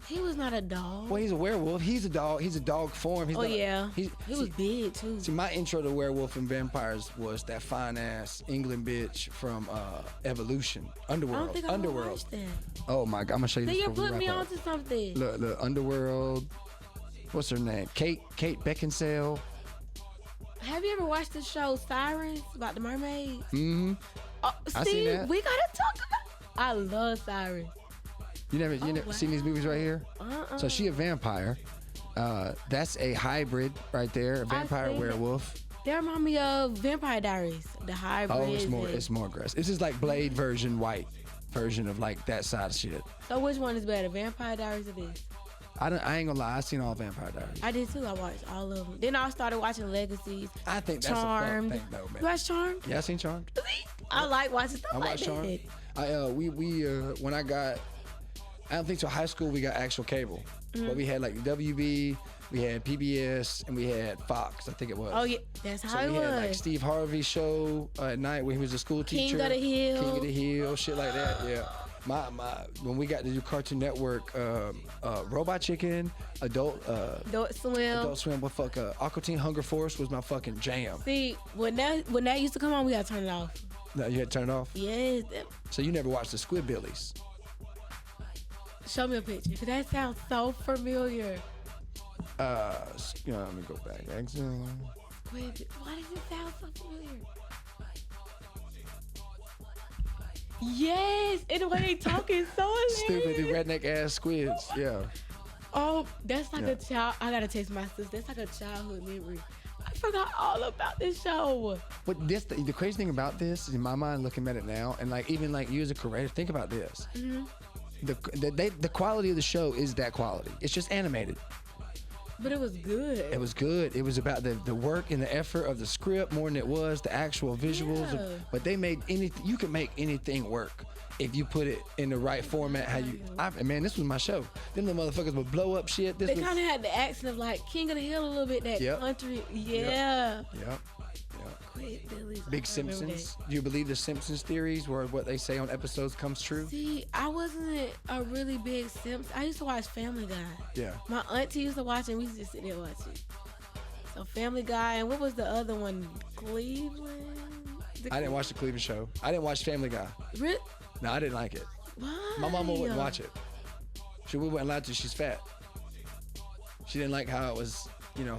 [SPEAKER 2] He was not a dog.
[SPEAKER 1] Well, he's a werewolf. He's a dog. He's a dog form. He
[SPEAKER 2] was big too.
[SPEAKER 1] See, my intro to werewolf and vampires was that fine ass England bitch from Evolution, Underworld.
[SPEAKER 2] I don't think I watched that.
[SPEAKER 1] Oh my God, I'm gonna show you
[SPEAKER 2] Then
[SPEAKER 1] this.
[SPEAKER 2] you're putting me onto something.
[SPEAKER 1] Look, Underworld. What's her name? Kate Beckinsale.
[SPEAKER 2] Have you ever watched the show Sirens about the mermaids?
[SPEAKER 1] Mm-hmm.
[SPEAKER 2] See,
[SPEAKER 1] I seen that.
[SPEAKER 2] We gotta talk about. I love Sirens.
[SPEAKER 1] You never seen these movies right here? So she a vampire. That's a hybrid right there, a vampire werewolf.
[SPEAKER 2] They remind me of Vampire Diaries, the hybrid.
[SPEAKER 1] Oh, it's more aggressive. This is like Blade white version of like that side of shit.
[SPEAKER 2] So which one is better, Vampire Diaries or this?
[SPEAKER 1] I ain't gonna lie, I seen all Vampire Diaries.
[SPEAKER 2] I did too. I watched all of them. Then I started watching Legacies.
[SPEAKER 1] I think that's
[SPEAKER 2] Charmed.
[SPEAKER 1] a fun thing though, man.
[SPEAKER 2] You watched Charmed?
[SPEAKER 1] Yeah, I seen Charmed.
[SPEAKER 2] I like watching stuff like that.
[SPEAKER 1] Charmed. When I got, I don't think till high school we got actual cable, but we had like WB, we had PBS, and we had Fox. I think it was.
[SPEAKER 2] Oh yeah, that's how it
[SPEAKER 1] we
[SPEAKER 2] was.
[SPEAKER 1] had like Steve Harvey's show at night when he was a school teacher.
[SPEAKER 2] King of the
[SPEAKER 1] Hill, shit like that. Yeah. When we got to do Cartoon Network, Robot Chicken, Adult Swim, but fuck, Aqua Teen Hunger Force was my fucking jam.
[SPEAKER 2] See, when that used to come on, we gotta turn it off.
[SPEAKER 1] No, you had to turn it off?
[SPEAKER 2] Yes.
[SPEAKER 1] So you never watched the Squidbillies?
[SPEAKER 2] Show me a picture, because that sounds so familiar.
[SPEAKER 1] Let me go back.
[SPEAKER 2] Why does it sound so familiar? Yes, and the way they talk is so hilarious.
[SPEAKER 1] Stupid, the redneck ass squids. Yeah.
[SPEAKER 2] Oh, that's like a child. I gotta text my sister. That's like a childhood memory. I forgot all about this show.
[SPEAKER 1] But the crazy thing about this, in my mind, looking at it now, and like even like you as a creator, think about this. Mm-hmm. The quality of the show is that quality. It's just animated.
[SPEAKER 2] But it was good.
[SPEAKER 1] It was good. It was about the work and the effort of the script more than it was the actual visuals.
[SPEAKER 2] Yeah.
[SPEAKER 1] But they made anything. You can make anything work if you put it in the right format. Man, this was my show. Them little motherfuckers would blow up shit.
[SPEAKER 2] They kind of had the accent of like King of the Hill a little bit. That country. Yeah.
[SPEAKER 1] Yep.
[SPEAKER 2] Billy's
[SPEAKER 1] Big Simpsons. Do you believe the Simpsons theories where what they say on episodes comes true?
[SPEAKER 2] See, I wasn't a really big Simpsons. I used to watch Family Guy.
[SPEAKER 1] Yeah.
[SPEAKER 2] My auntie used to watch it, and we used to just sit there and watch it. So Family Guy, and what was the other one? Cleveland?
[SPEAKER 1] I didn't watch the Cleveland show. I didn't watch Family Guy.
[SPEAKER 2] Really?
[SPEAKER 1] No, I didn't like it.
[SPEAKER 2] Why?
[SPEAKER 1] My mama wouldn't watch it. We wasn't allowed to. She's fat. She didn't like how it was,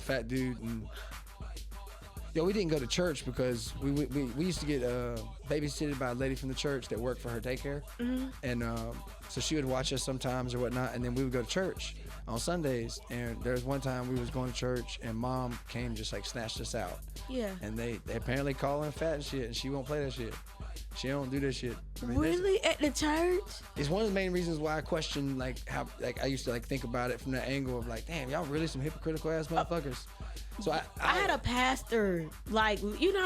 [SPEAKER 1] fat dude and... we didn't go to church because we used to get babysitted by a lady from the church that worked for her daycare, and so she would watch us sometimes or whatnot, and then we would go to church on Sundays. And there was one time we was going to church, and Mom came just like snatched us out.
[SPEAKER 2] Yeah.
[SPEAKER 1] And they apparently call her fat and shit, and she won't play that shit. She don't do that shit.
[SPEAKER 2] Really? At the church?
[SPEAKER 1] It's one of the main reasons why I question how I used to think about it from the angle of damn, y'all really some hypocritical ass motherfuckers. So I
[SPEAKER 2] had a pastor, how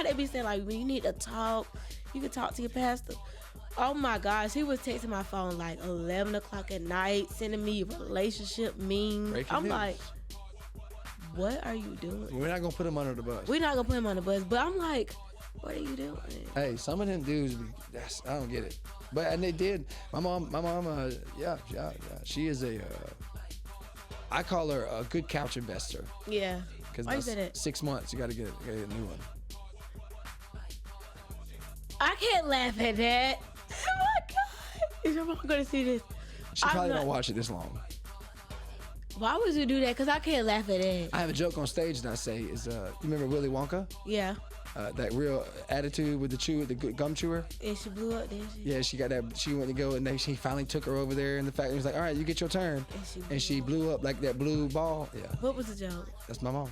[SPEAKER 2] they be saying, when you need to talk, you can talk to your pastor. Oh my gosh, he was texting my phone 11 o'clock at night, sending me relationship memes.
[SPEAKER 1] Breaking
[SPEAKER 2] I'm
[SPEAKER 1] news.
[SPEAKER 2] like, what are you doing?
[SPEAKER 1] We're not gonna put him under the bus.
[SPEAKER 2] We're not gonna put him on the bus, but I'm like, what are you doing?
[SPEAKER 1] Hey, some of them dudes, I don't get it. And they did. My mom, yeah. She is I call her a good couch investor.
[SPEAKER 2] Yeah. Why you say that?
[SPEAKER 1] 6 months, you gotta get a new one.
[SPEAKER 2] I can't laugh at that. Oh my God. Is your mom gonna see this?
[SPEAKER 1] She probably don't watch it this long.
[SPEAKER 2] Why would you do that? Because I can't laugh at that.
[SPEAKER 1] I have a joke on stage that I say is, you remember Willy Wonka?
[SPEAKER 2] Yeah.
[SPEAKER 1] That real attitude with the gum chewer.
[SPEAKER 2] And she blew up, didn't she?
[SPEAKER 1] Yeah, she got that. She went to go, and then she finally took her over there, and the factory was like, "All right, you get your turn." And she blew up like that blue ball. Yeah.
[SPEAKER 2] What was the joke?
[SPEAKER 1] That's my mom.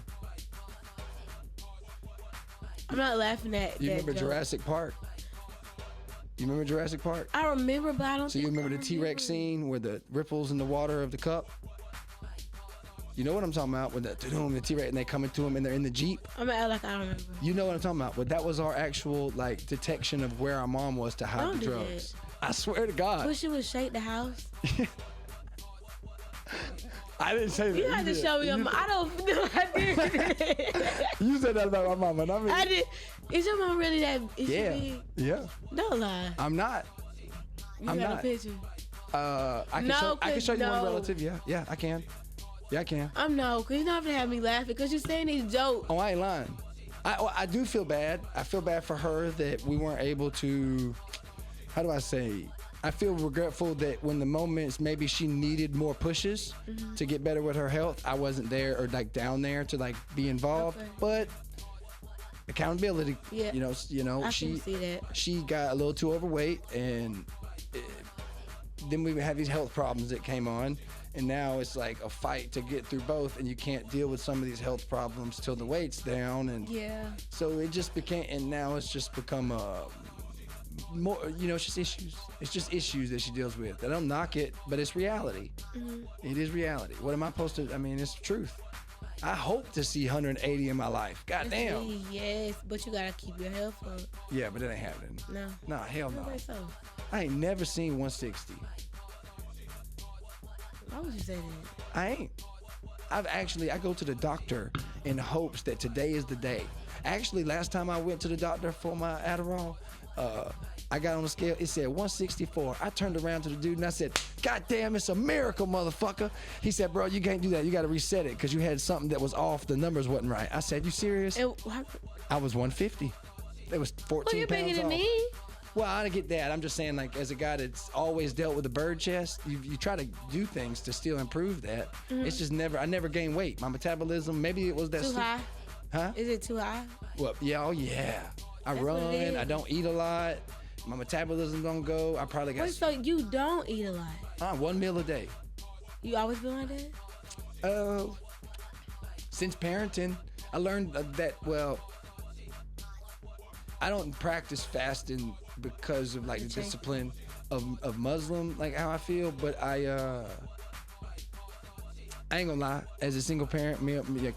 [SPEAKER 2] I'm not laughing at that.
[SPEAKER 1] You remember
[SPEAKER 2] joke.
[SPEAKER 1] Jurassic Park? You remember Jurassic Park?
[SPEAKER 2] I remember, but I don't.
[SPEAKER 1] So you remember the T-Rex scene where the ripples in the water of the cup? You know what I'm talking about? With the T-Rex and they coming to him and they're in the Jeep.
[SPEAKER 2] I'm gonna act like I don't remember.
[SPEAKER 1] You know what I'm talking about? But that was our actual detection of where our mom was to hide the drugs. I swear to God.
[SPEAKER 2] Push it would shake the house.
[SPEAKER 1] I didn't say that.
[SPEAKER 2] You had to
[SPEAKER 1] did.
[SPEAKER 2] show me. I don't know. I did.
[SPEAKER 1] You said that about my mama. And I mean,
[SPEAKER 2] I did. Is your mom really that? Is she
[SPEAKER 1] yeah,
[SPEAKER 2] big?
[SPEAKER 1] yeah.
[SPEAKER 2] Don't lie.
[SPEAKER 1] I'm not.
[SPEAKER 2] You
[SPEAKER 1] I'm
[SPEAKER 2] got
[SPEAKER 1] not.
[SPEAKER 2] a picture.
[SPEAKER 1] I can show you one relative. Yeah, I can. Yeah, I can.
[SPEAKER 2] Cause you're not gonna have me laughing, cause you're saying these jokes.
[SPEAKER 1] Oh, I ain't lying. I do feel bad. I feel bad for her that we weren't able to. How do I say? I feel regretful that when the moments maybe she needed more pushes to get better with her health, I wasn't there or like down there to like be involved.
[SPEAKER 2] Okay.
[SPEAKER 1] But accountability.
[SPEAKER 2] Yeah.
[SPEAKER 1] You know,
[SPEAKER 2] I can see that.
[SPEAKER 1] she got a little too overweight, and then we had these health problems that came on, and now it's like a fight to get through both, and you can't deal with some of these health problems till the weight's down, and so it just became, and now it's just become a more, it's just issues. It's just issues that she deals with. I don't knock it, but it's reality. It is reality. What am I supposed to? I mean, it's the truth. I hope to see 180 in my life. God damn.
[SPEAKER 2] Yes, but you gotta keep your health up.
[SPEAKER 1] Yeah, but it ain't happening.
[SPEAKER 2] No.
[SPEAKER 1] Nah, hell no.
[SPEAKER 2] Why so?
[SPEAKER 1] I ain't never seen 160.
[SPEAKER 2] Why would you say that?
[SPEAKER 1] I ain't. I go to the doctor in hopes that today is the day. Actually, last time I went to the doctor for my Adderall, I got on the scale, it said 164. I turned around to the dude and I said, God damn, it's a miracle, motherfucker. He said, bro, you can't do that. You got to reset it because you had something that was off. The numbers wasn't right. I said, you serious? I was 150. It was 14
[SPEAKER 2] well, you're
[SPEAKER 1] pounds
[SPEAKER 2] bigger than
[SPEAKER 1] off.
[SPEAKER 2] me.
[SPEAKER 1] Well, I don't get that. I'm just saying, like, as a guy that's always dealt with a bird chest, you try to do things to still improve that. It's just I never gained weight. My metabolism, maybe it was that.
[SPEAKER 2] Too high?
[SPEAKER 1] Huh?
[SPEAKER 2] Is it too high?
[SPEAKER 1] Well, yeah, oh yeah. I
[SPEAKER 2] That's what it
[SPEAKER 1] run,
[SPEAKER 2] is.
[SPEAKER 1] I don't eat a lot. My metabolism don't go. I probably got
[SPEAKER 2] Wait, so you don't eat a lot?
[SPEAKER 1] 1 meal a day.
[SPEAKER 2] You always been like that?
[SPEAKER 1] Since parenting, I learned that, well, I don't practice fasting because of like the discipline of Muslim, like how I feel, but I ain't gonna lie, as a single parent,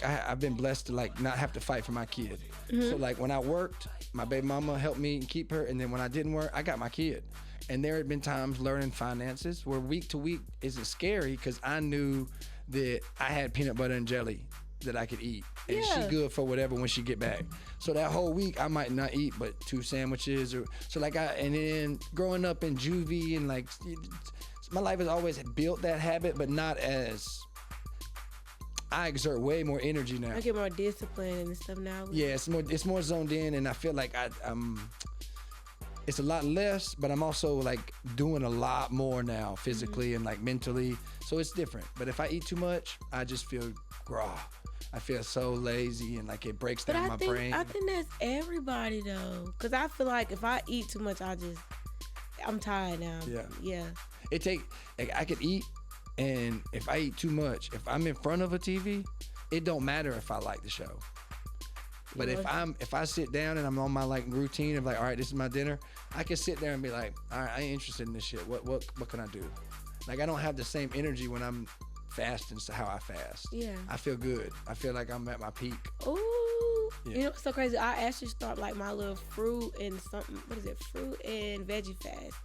[SPEAKER 1] I've been blessed to like not have to fight for my kid. So like when I worked, my baby mama helped me keep her, and then when I didn't work, I got my kid. And there had been times learning finances where week to week isn't scary because I knew that I had peanut butter and jelly that I could eat, and she good for whatever when she get back. So that whole week I might not eat but 2 sandwiches, or so like and then growing up in juvie and like my life has always built that habit, but not as. I exert way more energy now.
[SPEAKER 2] I get more discipline and stuff now.
[SPEAKER 1] Yeah, it's more zoned in, and I feel like I'm. It's a lot less, but I'm also like doing a lot more now physically and like mentally. So it's different. But if I eat too much, I just feel raw. I feel so lazy and like it breaks down my brain.
[SPEAKER 2] I think that's everybody though, because I feel like if I eat too much, I'm tired now. Yeah.
[SPEAKER 1] I could eat, and if I eat too much, if I'm in front of a TV, it don't matter if I like the show. But if I sit down and I'm on my like routine of like, all right, this is my dinner, I can sit there and be like, all right, I ain't interested in this shit. What can I do? Like I don't have the same energy when I'm fasting to how I fast.
[SPEAKER 2] Yeah.
[SPEAKER 1] I feel good. I feel like I'm at my peak.
[SPEAKER 2] Ooh.
[SPEAKER 1] Yeah.
[SPEAKER 2] You know what's so crazy? I actually start like my little fruit and veggie fast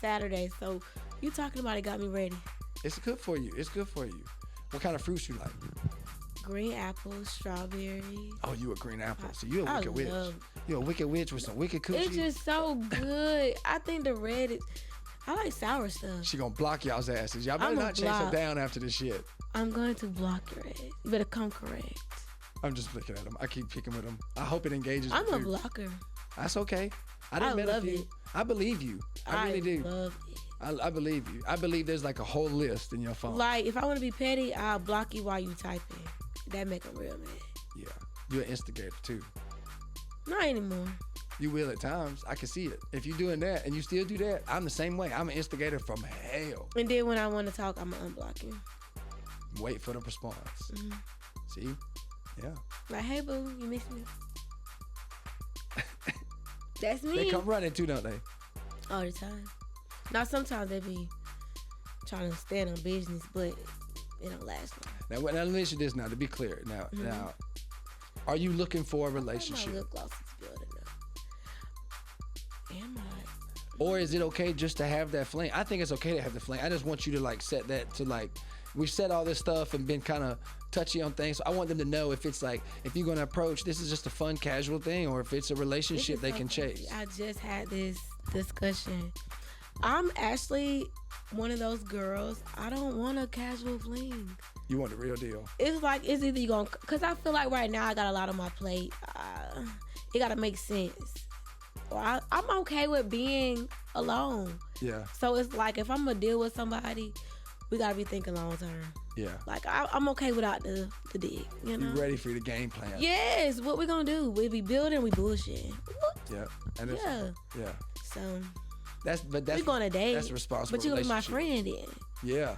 [SPEAKER 2] Saturday. So you talking about it got me ready.
[SPEAKER 1] It's good for you. It's good for you. What kind of fruits you like?
[SPEAKER 2] Green apples, strawberries.
[SPEAKER 1] Oh, you a green apple. So you a wicked witch. You a wicked witch with some wicked coochie.
[SPEAKER 2] It's just so good. I think the red is. I like sour stuff.
[SPEAKER 1] She gonna block y'all's asses. Y'all better not chase her down after this shit.
[SPEAKER 2] I'm going to block your ass. You better come correct.
[SPEAKER 1] I'm just looking at him. I keep picking with him. I hope it engages.
[SPEAKER 2] I'm
[SPEAKER 1] with
[SPEAKER 2] a
[SPEAKER 1] you.
[SPEAKER 2] blocker.
[SPEAKER 1] That's okay. I love you. I believe you. I really do.
[SPEAKER 2] Love it.
[SPEAKER 1] I believe you. I believe there's like a whole list in your phone.
[SPEAKER 2] Like if I want to be petty, I'll block you while you typing. That make them real mad.
[SPEAKER 1] Yeah, you're an instigator too.
[SPEAKER 2] Not anymore.
[SPEAKER 1] You will at times. I can see it. If you're doing that and you still do that, I'm the same way. I'm an instigator from hell.
[SPEAKER 2] And then when I want to talk, I'm gonna unblock you.
[SPEAKER 1] Wait for the response. See? Yeah.
[SPEAKER 2] Like, hey boo, you miss me? That's me.
[SPEAKER 1] They come running too, don't they?
[SPEAKER 2] All the time. Now sometimes they be trying to stand on business, but it don't last long.
[SPEAKER 1] Now let me ask you this now, to be clear. Now, are you looking for a relationship?
[SPEAKER 2] My lip gloss is building up. Am I?
[SPEAKER 1] Or is it okay just to have that fling? I think it's okay to have the fling. I just want you to like set that to like, we've said all this stuff and been kind of touchy on things. So I want them to know if it's like, if you're going to approach, this is just a fun, casual thing, or if it's a relationship they can chase.
[SPEAKER 2] I just had this discussion. I'm actually one of those girls. I don't want a casual fling.
[SPEAKER 1] You want the real deal.
[SPEAKER 2] It's like, it's either you gonna, because I feel like right now I got a lot on my plate. It got to make sense. Or I'm okay with being alone.
[SPEAKER 1] Yeah.
[SPEAKER 2] So it's like, if I'm going to deal with somebody, we got to be thinking long term.
[SPEAKER 1] Yeah.
[SPEAKER 2] Like, I'm okay without the dig, you know?
[SPEAKER 1] You ready for the game plan.
[SPEAKER 2] Yes. What we going to do? We be building, we bullshitting.
[SPEAKER 1] Yeah. And it's,
[SPEAKER 2] Yeah.
[SPEAKER 1] Yeah.
[SPEAKER 2] So,
[SPEAKER 1] that's
[SPEAKER 2] we going to date.
[SPEAKER 1] That's a responsible
[SPEAKER 2] But you gonna be my
[SPEAKER 1] relationship.
[SPEAKER 2] friend then.
[SPEAKER 1] Yeah.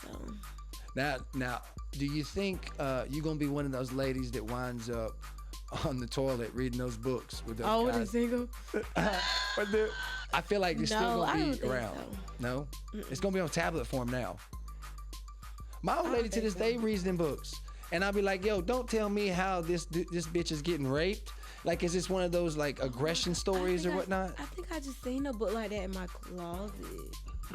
[SPEAKER 2] So.
[SPEAKER 1] Now, do you think you're gonna be one of those ladies that winds up on the toilet reading those books with those
[SPEAKER 2] Oh, with a
[SPEAKER 1] guys?
[SPEAKER 2] single?
[SPEAKER 1] I feel like you're still
[SPEAKER 2] No, I
[SPEAKER 1] gonna
[SPEAKER 2] don't
[SPEAKER 1] be
[SPEAKER 2] think
[SPEAKER 1] around.
[SPEAKER 2] so.
[SPEAKER 1] No, it's gonna be on tablet form now. My old lady to this day reads them books, and I'll be like, "Yo, don't tell me how this bitch is getting raped. Like, is this one of those like aggression stories or whatnot?"
[SPEAKER 2] I think I just seen a book like that in my closet.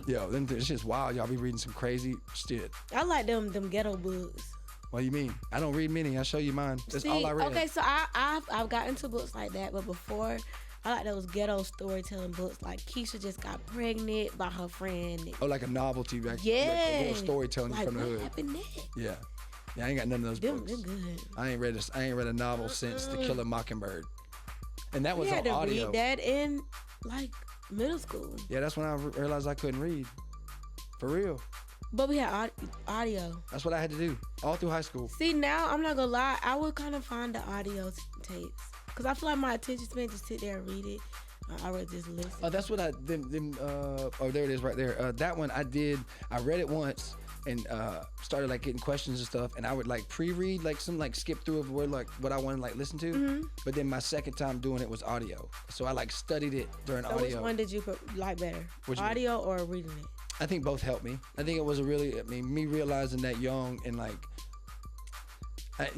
[SPEAKER 1] Yo, then it's just wild. Y'all be reading some crazy shit.
[SPEAKER 2] I like them ghetto books.
[SPEAKER 1] What do you mean? I don't read many. I'll show you mine. That's all I read.
[SPEAKER 2] Okay, so I've gotten into books like that, but before I like those ghetto storytelling books. Like Keisha just got pregnant by her friend.
[SPEAKER 1] Oh, like a novelty, like,
[SPEAKER 2] Yeah.
[SPEAKER 1] like a little storytelling
[SPEAKER 2] Like,
[SPEAKER 1] from the
[SPEAKER 2] what
[SPEAKER 1] hood.
[SPEAKER 2] happened next?
[SPEAKER 1] Yeah, I ain't got none of those
[SPEAKER 2] Them
[SPEAKER 1] books.
[SPEAKER 2] good.
[SPEAKER 1] I ain't read a novel since To Kill a Mockingbird, and that
[SPEAKER 2] We
[SPEAKER 1] was
[SPEAKER 2] had
[SPEAKER 1] on
[SPEAKER 2] to
[SPEAKER 1] audio.
[SPEAKER 2] read that in like middle school,
[SPEAKER 1] Yeah, that's when I realized I couldn't read. For real.
[SPEAKER 2] but we had audio.
[SPEAKER 1] That's what I had to do all through high school.
[SPEAKER 2] See, now I'm not gonna lie, I would kind of find the audio tapes because I feel like my attention span just sit there and read it. I would just listen.
[SPEAKER 1] Oh, that's what I oh, there it is right there. That one I did. I read it once and started like getting questions and stuff, and I would like pre-read like some like skip through of word like what I want to like listen to.
[SPEAKER 2] Mm-hmm.
[SPEAKER 1] But then my second time doing it was audio, so I like studied it during
[SPEAKER 2] So
[SPEAKER 1] audio.
[SPEAKER 2] which one did you like better,
[SPEAKER 1] What you mean?
[SPEAKER 2] audio or reading it?
[SPEAKER 1] I think both helped me. I think it was me realizing that young and like,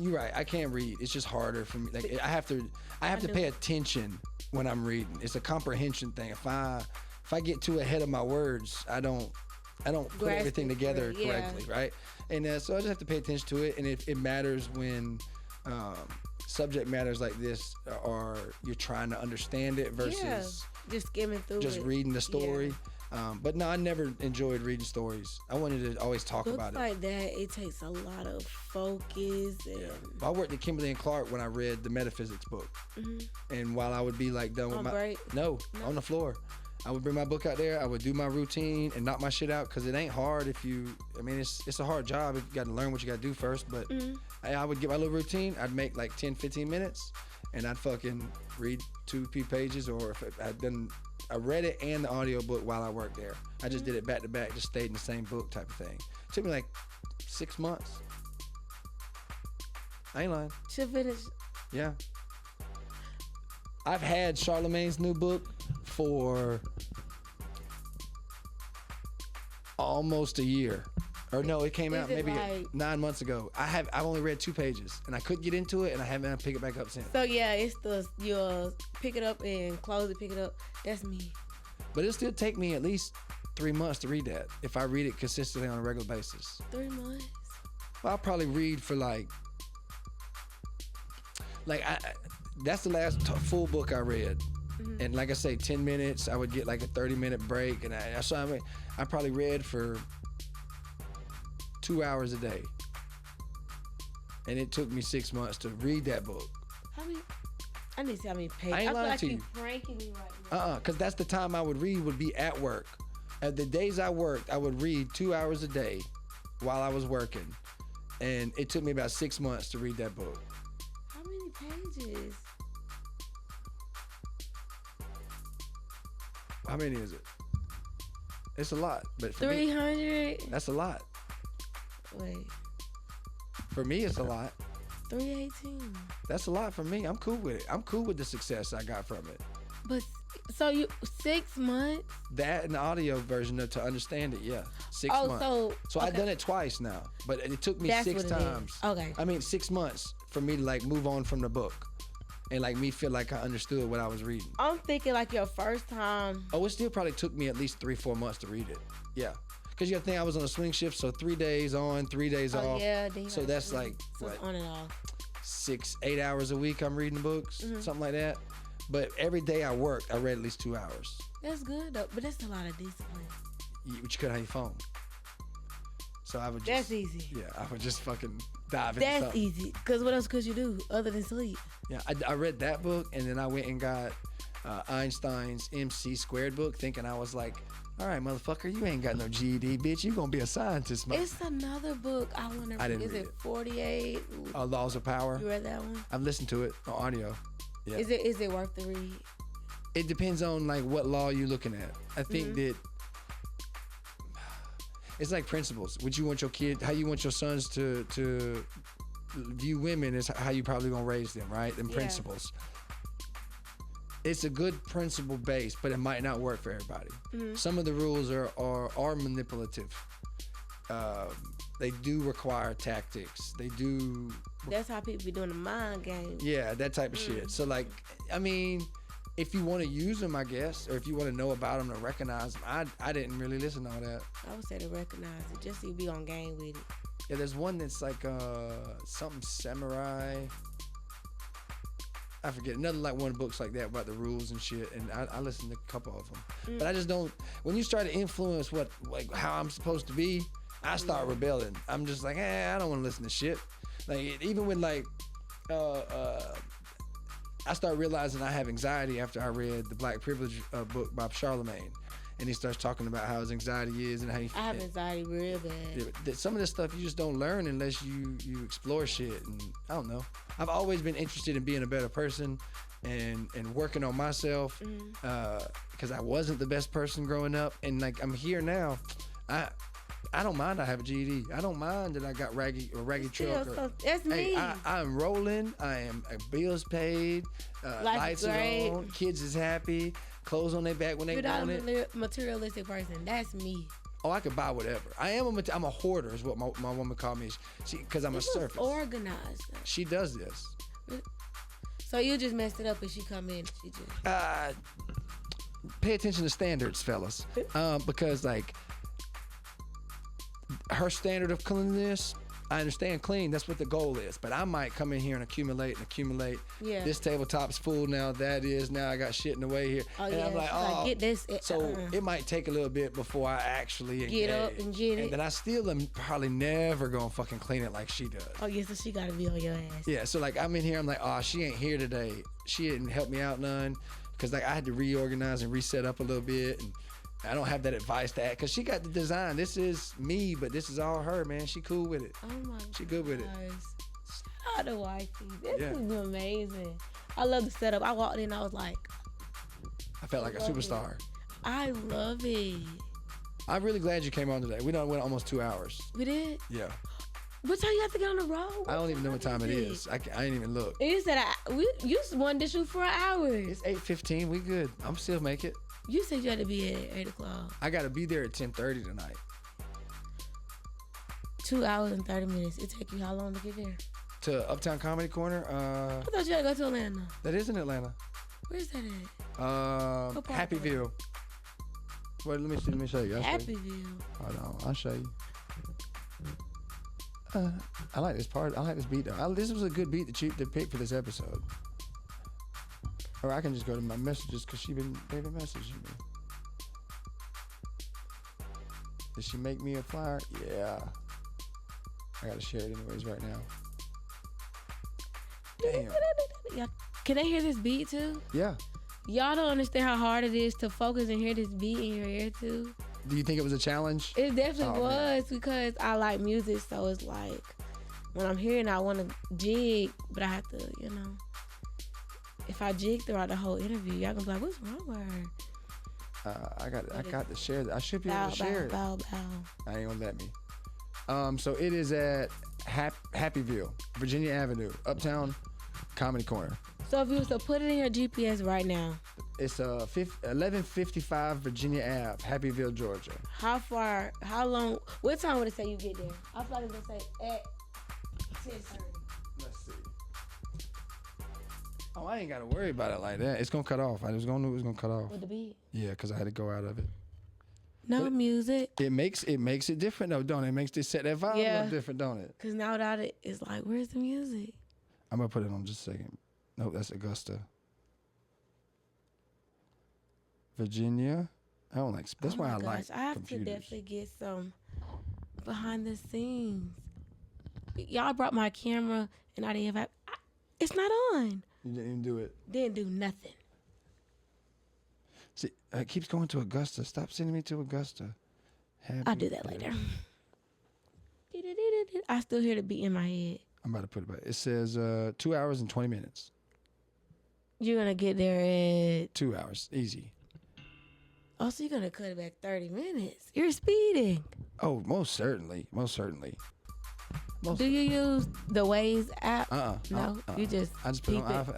[SPEAKER 1] you're right. I can't read. It's just harder for me. Like I have to pay attention when I'm reading. It's a comprehension thing. If I get too ahead of my words, I don't put
[SPEAKER 2] Grasp
[SPEAKER 1] everything
[SPEAKER 2] it,
[SPEAKER 1] together
[SPEAKER 2] yeah.
[SPEAKER 1] correctly, right? And so I just have to pay attention to it. And it matters when subject matters like this, or you're trying to understand it versus
[SPEAKER 2] just skimming through
[SPEAKER 1] just
[SPEAKER 2] it.
[SPEAKER 1] reading the story. But no, I never enjoyed reading stories. I wanted to always talk
[SPEAKER 2] Books
[SPEAKER 1] about it.
[SPEAKER 2] like that, it takes a lot of focus. And
[SPEAKER 1] I worked at Kimberly and Clark when I read the metaphysics book.
[SPEAKER 2] Mm-hmm.
[SPEAKER 1] And while I would be like done with
[SPEAKER 2] On
[SPEAKER 1] my
[SPEAKER 2] break?
[SPEAKER 1] No, on the floor. I would bring my book out there. I would do my routine and knock my shit out because it ain't hard if you. I mean, it's a hard job. You got to learn what you got to do first. But I would get my little routine. I'd make like 10, 15 minutes, and I'd fucking read 2 pages, or if I read it and the audio book while I worked there. I just did it back to back, just stayed in the same book type of thing. It took me like 6 months. I ain't lying.
[SPEAKER 2] to finish.
[SPEAKER 1] Yeah. I've had Charlemagne's new book for almost a year. Or no, it came
[SPEAKER 2] Is
[SPEAKER 1] out
[SPEAKER 2] it
[SPEAKER 1] maybe
[SPEAKER 2] like-
[SPEAKER 1] 9 months ago. I've only read 2 pages and I couldn't get into it, and I haven't picked it back up since.
[SPEAKER 2] So yeah, it's you'll pick it up and close it, pick it up. That's me.
[SPEAKER 1] But it'll still take me at least 3 months to read that if I read it consistently on a regular basis.
[SPEAKER 2] 3 months.
[SPEAKER 1] Well, I'll probably read for like that's the last full book I read. And like I say, 10 minutes, I would get like a 30-minute break, and I probably read for 2 hours a day. And it took me 6 months to read that book.
[SPEAKER 2] How many? I need to see how many pages.
[SPEAKER 1] I ain't
[SPEAKER 2] feel
[SPEAKER 1] lying
[SPEAKER 2] like
[SPEAKER 1] to
[SPEAKER 2] you
[SPEAKER 1] you.
[SPEAKER 2] pranking me right now.
[SPEAKER 1] Because that's the time I would read, would be at work. At the days I worked, I would read 2 hours a day while I was working. And it took me about 6 months to read that book.
[SPEAKER 2] How many pages?
[SPEAKER 1] How many is it? It's a lot, but for me,
[SPEAKER 2] 300.
[SPEAKER 1] that's a lot.
[SPEAKER 2] Wait,
[SPEAKER 1] For me, it's a lot.
[SPEAKER 2] 318.
[SPEAKER 1] That's a lot for me. I'm cool with it. I'm cool with the success I got from it.
[SPEAKER 2] But so you 6 months?
[SPEAKER 1] That and the audio version to understand it, yeah. 6
[SPEAKER 2] Oh,
[SPEAKER 1] months. So I've
[SPEAKER 2] okay.
[SPEAKER 1] done it twice now, but it took me
[SPEAKER 2] That's
[SPEAKER 1] 6
[SPEAKER 2] what it is.
[SPEAKER 1] times.
[SPEAKER 2] Okay.
[SPEAKER 1] I mean, 6 months for me to like move on from the book. and like me feel like I understood what I was reading.
[SPEAKER 2] I'm thinking like your first time.
[SPEAKER 1] Oh, it still probably took me at least 3-4 months to read it. Yeah. Because you got to think I was on a swing shift, so 3 days on, 3 days off.
[SPEAKER 2] Yeah,
[SPEAKER 1] so that's like,
[SPEAKER 2] so
[SPEAKER 1] what?
[SPEAKER 2] On and off.
[SPEAKER 1] 6-8 hours a week I'm reading books, something like that. But every day I worked, I read at least 2 hours.
[SPEAKER 2] That's good though, but that's a lot of discipline.
[SPEAKER 1] But you couldn't have your phone. So I would just...
[SPEAKER 2] That's easy.
[SPEAKER 1] Yeah, I would just fucking dive into
[SPEAKER 2] That's
[SPEAKER 1] something.
[SPEAKER 2] easy. Because what else could you do other than sleep?
[SPEAKER 1] Yeah, I read that book, and then I went and got Einstein's MC Squared book, thinking I was like, all right, motherfucker, you ain't got no GED, bitch. You gonna be a scientist, man.
[SPEAKER 2] It's another book I want to read.
[SPEAKER 1] I didn't
[SPEAKER 2] Is
[SPEAKER 1] read
[SPEAKER 2] it
[SPEAKER 1] it.
[SPEAKER 2] 48?
[SPEAKER 1] Laws of Power.
[SPEAKER 2] You read that one?
[SPEAKER 1] I've listened to it on audio. Yeah.
[SPEAKER 2] Is it worth the read?
[SPEAKER 1] It depends on like what law you're looking at. I think that it's like principles. What you want your kid, how you want your sons to view women is how you probably gonna raise them, right? Them principles. It's a good principle base, but it might not work for everybody. Some of the rules are manipulative. They do require tactics. They do.
[SPEAKER 2] That's how people be doing the mind game.
[SPEAKER 1] Yeah, that type of shit. So like, I mean, if you want to use them, I guess, or if you want to know about them to recognize them, I didn't really listen to all that.
[SPEAKER 2] I would say to recognize it, just so you be on game with it.
[SPEAKER 1] Yeah, there's one that's like something samurai. I forget, another like one of the books like that about the rules and shit, and I listened to a couple of them. But I just don't, when you start to influence how I'm supposed to be, I start rebelling. I'm just like, I don't want to listen to shit. Like, even when like, I start realizing I have anxiety after I read the Black Privilege book by Charlemagne. And he starts talking about how his anxiety is and how
[SPEAKER 2] I have anxiety real bad.
[SPEAKER 1] Yeah, but some of this stuff you just don't learn unless you explore shit. And I don't know. I've always been interested in being a better person and working on myself because I wasn't the best person growing up. And like I'm here now. I don't mind I have a GED. I don't mind that I got a raggedy truck.
[SPEAKER 2] That's me.
[SPEAKER 1] I'm rolling. I am bills paid. Lights are on. Kids is happy. Clothes on their back when they want it.
[SPEAKER 2] You're not a materialistic person. That's me.
[SPEAKER 1] Oh, I could buy whatever. I'm a hoarder is what my woman called me. Because I'm a surface.
[SPEAKER 2] Organized.
[SPEAKER 1] She does this.
[SPEAKER 2] So you just messed it up and she come in. She just.
[SPEAKER 1] Pay attention to standards, fellas. Because like her standard of cleanliness, I understand clean. That's what the goal is. But I might come in here and accumulate.
[SPEAKER 2] Yeah.
[SPEAKER 1] This tabletop's full now. Now I got shit in the way here.
[SPEAKER 2] Oh,
[SPEAKER 1] and
[SPEAKER 2] yeah.
[SPEAKER 1] I'm like,
[SPEAKER 2] get this.
[SPEAKER 1] So it might take a little bit before I actually engage.
[SPEAKER 2] Get up and get it.
[SPEAKER 1] And then I still am probably never gonna fucking clean it like she does.
[SPEAKER 2] Oh, yeah, so she gotta be on your ass.
[SPEAKER 1] Yeah, so like I'm in here, I'm like, oh, she ain't here today. She didn't help me out none. Cause like I had to reorganize and reset up a little bit. And I don't have that advice to add, cause she got the design. This is me, but this is all her, man. She cool with it.
[SPEAKER 2] Oh my god.
[SPEAKER 1] She good with it.
[SPEAKER 2] Shout out to wifey. This is amazing. I love the setup. I walked in, I was like,
[SPEAKER 1] I felt like a superstar.
[SPEAKER 2] I love it.
[SPEAKER 1] I'm really glad you came on today. We done went almost 2 hours.
[SPEAKER 2] We did?
[SPEAKER 1] Yeah.
[SPEAKER 2] What time you have to get on the road?
[SPEAKER 1] I don't even know what time it is. I ain't even look.
[SPEAKER 2] You said you wanted to shoot for an hour.
[SPEAKER 1] It's 8:15. We good. I'm still make it.
[SPEAKER 2] You said you had to be at 8 o'clock.
[SPEAKER 1] I gotta be there at 10:30 tonight.
[SPEAKER 2] 2 hours and 30 minutes. It take you how long to get there?
[SPEAKER 1] To Uptown Comedy Corner.
[SPEAKER 2] I thought you had to go to Atlanta.
[SPEAKER 1] That is in Atlanta.
[SPEAKER 2] Where's that at?
[SPEAKER 1] Happyville. Wait, let me show you.
[SPEAKER 2] Happyville.
[SPEAKER 1] Hold on, I'll show you. I like this part. I like this beat though. This was a good beat to pick for this episode. Or I can just go to my messages because they've been messaging me. Did she make me a flyer? Yeah. I gotta share it anyways right now. Damn.
[SPEAKER 2] Can they hear this beat too?
[SPEAKER 1] Yeah.
[SPEAKER 2] Y'all don't understand how hard it is to focus and hear this beat in your ear too.
[SPEAKER 1] Do you think it was a challenge?
[SPEAKER 2] It definitely was because I like music, so it's like when I'm hearing, I want to jig, but I have to, if I jig throughout the whole interview, y'all gonna be like, "What's wrong with her?"
[SPEAKER 1] I got to share that. I should be able to share it.
[SPEAKER 2] Bow.
[SPEAKER 1] I ain't gonna let me. So it is at Happyville, Virginia Avenue, Uptown Comedy Corner.
[SPEAKER 2] So if you was to put it in your GPS right now,
[SPEAKER 1] it's 1155 Virginia Ave, Happyville, Georgia.
[SPEAKER 2] how long, what time would it say you get there? I thought it was gonna say at 10:30.
[SPEAKER 1] Let's see. Oh, I ain't got to worry about it like that. It's going to cut off. I was going to know it was going to cut off.
[SPEAKER 2] With the beat.
[SPEAKER 1] Yeah, because I had to go out of it.
[SPEAKER 2] No music.
[SPEAKER 1] It makes it different, though, don't it? It makes it set that vibe a little different, don't it?
[SPEAKER 2] Because now without it, it's like, where's the music?
[SPEAKER 1] I'm going to put it on just a second. No, that's Augusta. Virginia. I don't like. That's why I like
[SPEAKER 2] I have
[SPEAKER 1] computers.
[SPEAKER 2] to definitely get some behind the scenes. Y'all brought my camera and I didn't have. It's not on.
[SPEAKER 1] You didn't even do it.
[SPEAKER 2] Didn't do nothing.
[SPEAKER 1] See, it keeps going to Augusta. Stop sending me to Augusta.
[SPEAKER 2] I'll do that later. I still hear the beat in my head.
[SPEAKER 1] I'm about to put it back. It says 2 hours and 20 minutes.
[SPEAKER 2] You're gonna get there at
[SPEAKER 1] 2 hours, easy.
[SPEAKER 2] Oh, so you're gonna cut it back 30 minutes. You're speeding.
[SPEAKER 1] Oh, most certainly. Most certainly.
[SPEAKER 2] Do you use the Waze app? No, you just
[SPEAKER 1] I just put
[SPEAKER 2] keep
[SPEAKER 1] it on.
[SPEAKER 2] it.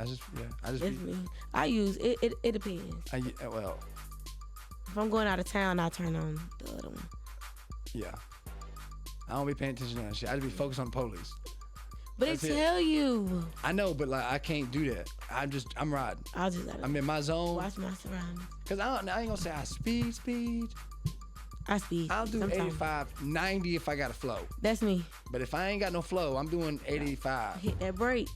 [SPEAKER 1] I just
[SPEAKER 2] It's me. I use it. It depends.
[SPEAKER 1] Well,
[SPEAKER 2] If I'm going out of town, I turn on the other one.
[SPEAKER 1] yeah. I don't be paying attention to that shit. I just be focused on the police.
[SPEAKER 2] But
[SPEAKER 1] That's
[SPEAKER 2] it
[SPEAKER 1] it.
[SPEAKER 2] tell you.
[SPEAKER 1] I know, but like I can't do that. I'm riding.
[SPEAKER 2] I'll just gotta
[SPEAKER 1] I'm in my zone.
[SPEAKER 2] watch my surroundings.
[SPEAKER 1] Cause I ain't gonna say I speed.
[SPEAKER 2] I speed.
[SPEAKER 1] I'll do
[SPEAKER 2] sometimes.
[SPEAKER 1] 85, 90 if I got a flow.
[SPEAKER 2] That's me.
[SPEAKER 1] But if I ain't got no flow, I'm doing 85.
[SPEAKER 2] Hit that brake.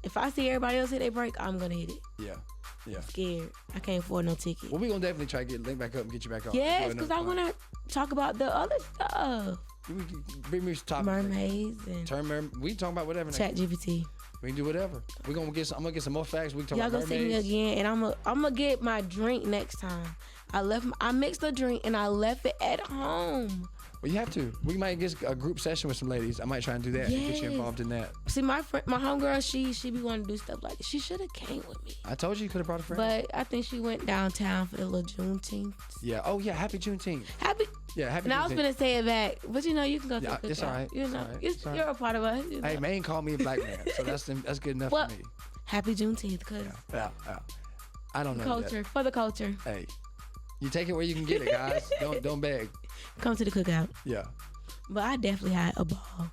[SPEAKER 2] If I see everybody else hit their brake, I'm gonna hit it.
[SPEAKER 1] Yeah.
[SPEAKER 2] Scared. I can't afford no ticket.
[SPEAKER 1] Well, we gonna definitely try to get linked back up and get you back on.
[SPEAKER 2] Yes, because I want to talk about the other stuff.
[SPEAKER 1] Bring me some topics.
[SPEAKER 2] Mermaids and
[SPEAKER 1] We can talk about whatever.
[SPEAKER 2] Chat GPT.
[SPEAKER 1] We can do whatever. I'm gonna get some more facts. We can talk
[SPEAKER 2] Y'all
[SPEAKER 1] about
[SPEAKER 2] gonna see me
[SPEAKER 1] mermaids.
[SPEAKER 2] again, and I'm gonna get my drink next time. I mixed the drink and I left it at home.
[SPEAKER 1] Well, you have to. We might get a group session with some ladies. I might try and do that and get you
[SPEAKER 2] Yes.
[SPEAKER 1] involved in that.
[SPEAKER 2] See, my homegirl, she be wanting to do stuff like this. She should have came with me,
[SPEAKER 1] I told you you could have brought a friend.
[SPEAKER 2] but I think she went downtown for the little Juneteenth.
[SPEAKER 1] Yeah. Oh yeah. Happy Juneteenth.
[SPEAKER 2] Happy.
[SPEAKER 1] Yeah. Happy
[SPEAKER 2] And I
[SPEAKER 1] Juneteenth.
[SPEAKER 2] was gonna say it back, but you know you can go to
[SPEAKER 1] Yeah,
[SPEAKER 2] the
[SPEAKER 1] it's
[SPEAKER 2] cookout.
[SPEAKER 1] all right.
[SPEAKER 2] You
[SPEAKER 1] It's
[SPEAKER 2] know,
[SPEAKER 1] all right. It's all right.
[SPEAKER 2] you're a part of us. You know.
[SPEAKER 1] Hey, Maine called me a black man, so that's good enough
[SPEAKER 2] Well,
[SPEAKER 1] for me.
[SPEAKER 2] Happy Juneteenth, cause
[SPEAKER 1] Yeah. I don't know.
[SPEAKER 2] culture for the culture.
[SPEAKER 1] Hey, you take it where you can get it, guys. don't beg.
[SPEAKER 2] Come to the cookout.
[SPEAKER 1] Yeah.
[SPEAKER 2] But I definitely had a ball.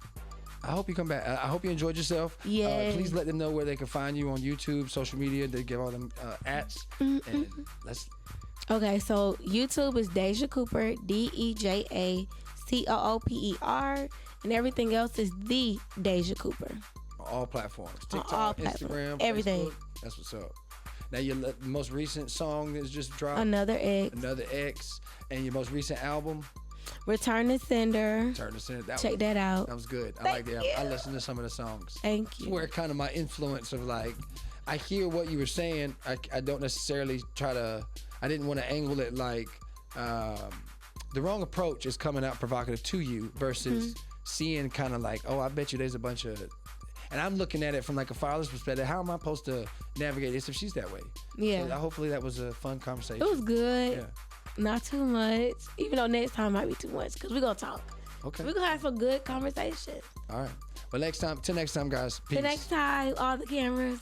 [SPEAKER 1] I hope you come back. I hope you enjoyed yourself.
[SPEAKER 2] Yes.
[SPEAKER 1] Please let them know where they can find you on YouTube, social media. They give all them ats. And let's.
[SPEAKER 2] Okay, so YouTube is Deja Cooper, DEJA COOPER, and everything else is the Deja Cooper.
[SPEAKER 1] On all platforms.
[SPEAKER 2] On
[SPEAKER 1] TikTok,
[SPEAKER 2] all platforms.
[SPEAKER 1] Instagram,
[SPEAKER 2] Everything.
[SPEAKER 1] Facebook. That's what's up. Now your most recent song is just dropped.
[SPEAKER 2] Another X.
[SPEAKER 1] Another X. And your most recent album,
[SPEAKER 2] Return to Sender.
[SPEAKER 1] Turn to Center.
[SPEAKER 2] Check that out.
[SPEAKER 1] That was good. I
[SPEAKER 2] Thank
[SPEAKER 1] like that.
[SPEAKER 2] you.
[SPEAKER 1] I listened to some of the songs.
[SPEAKER 2] Thank you.
[SPEAKER 1] Where kind of my influence of like, I hear what you were saying. I don't necessarily I didn't want to angle it like, the wrong approach is coming out provocative to you versus seeing kind of like, oh, I bet you there's a bunch of, and I'm looking at it from like a father's perspective. How am I supposed to navigate this if she's that way?
[SPEAKER 2] Yeah.
[SPEAKER 1] So hopefully that was a fun conversation.
[SPEAKER 2] It was good.
[SPEAKER 1] Yeah.
[SPEAKER 2] Not too much. Even though next time might be too much because we're going to talk.
[SPEAKER 1] Okay.
[SPEAKER 2] We're going to have some good conversation.
[SPEAKER 1] All right. Well, till next time, guys. Peace.
[SPEAKER 2] Till next time, all the cameras.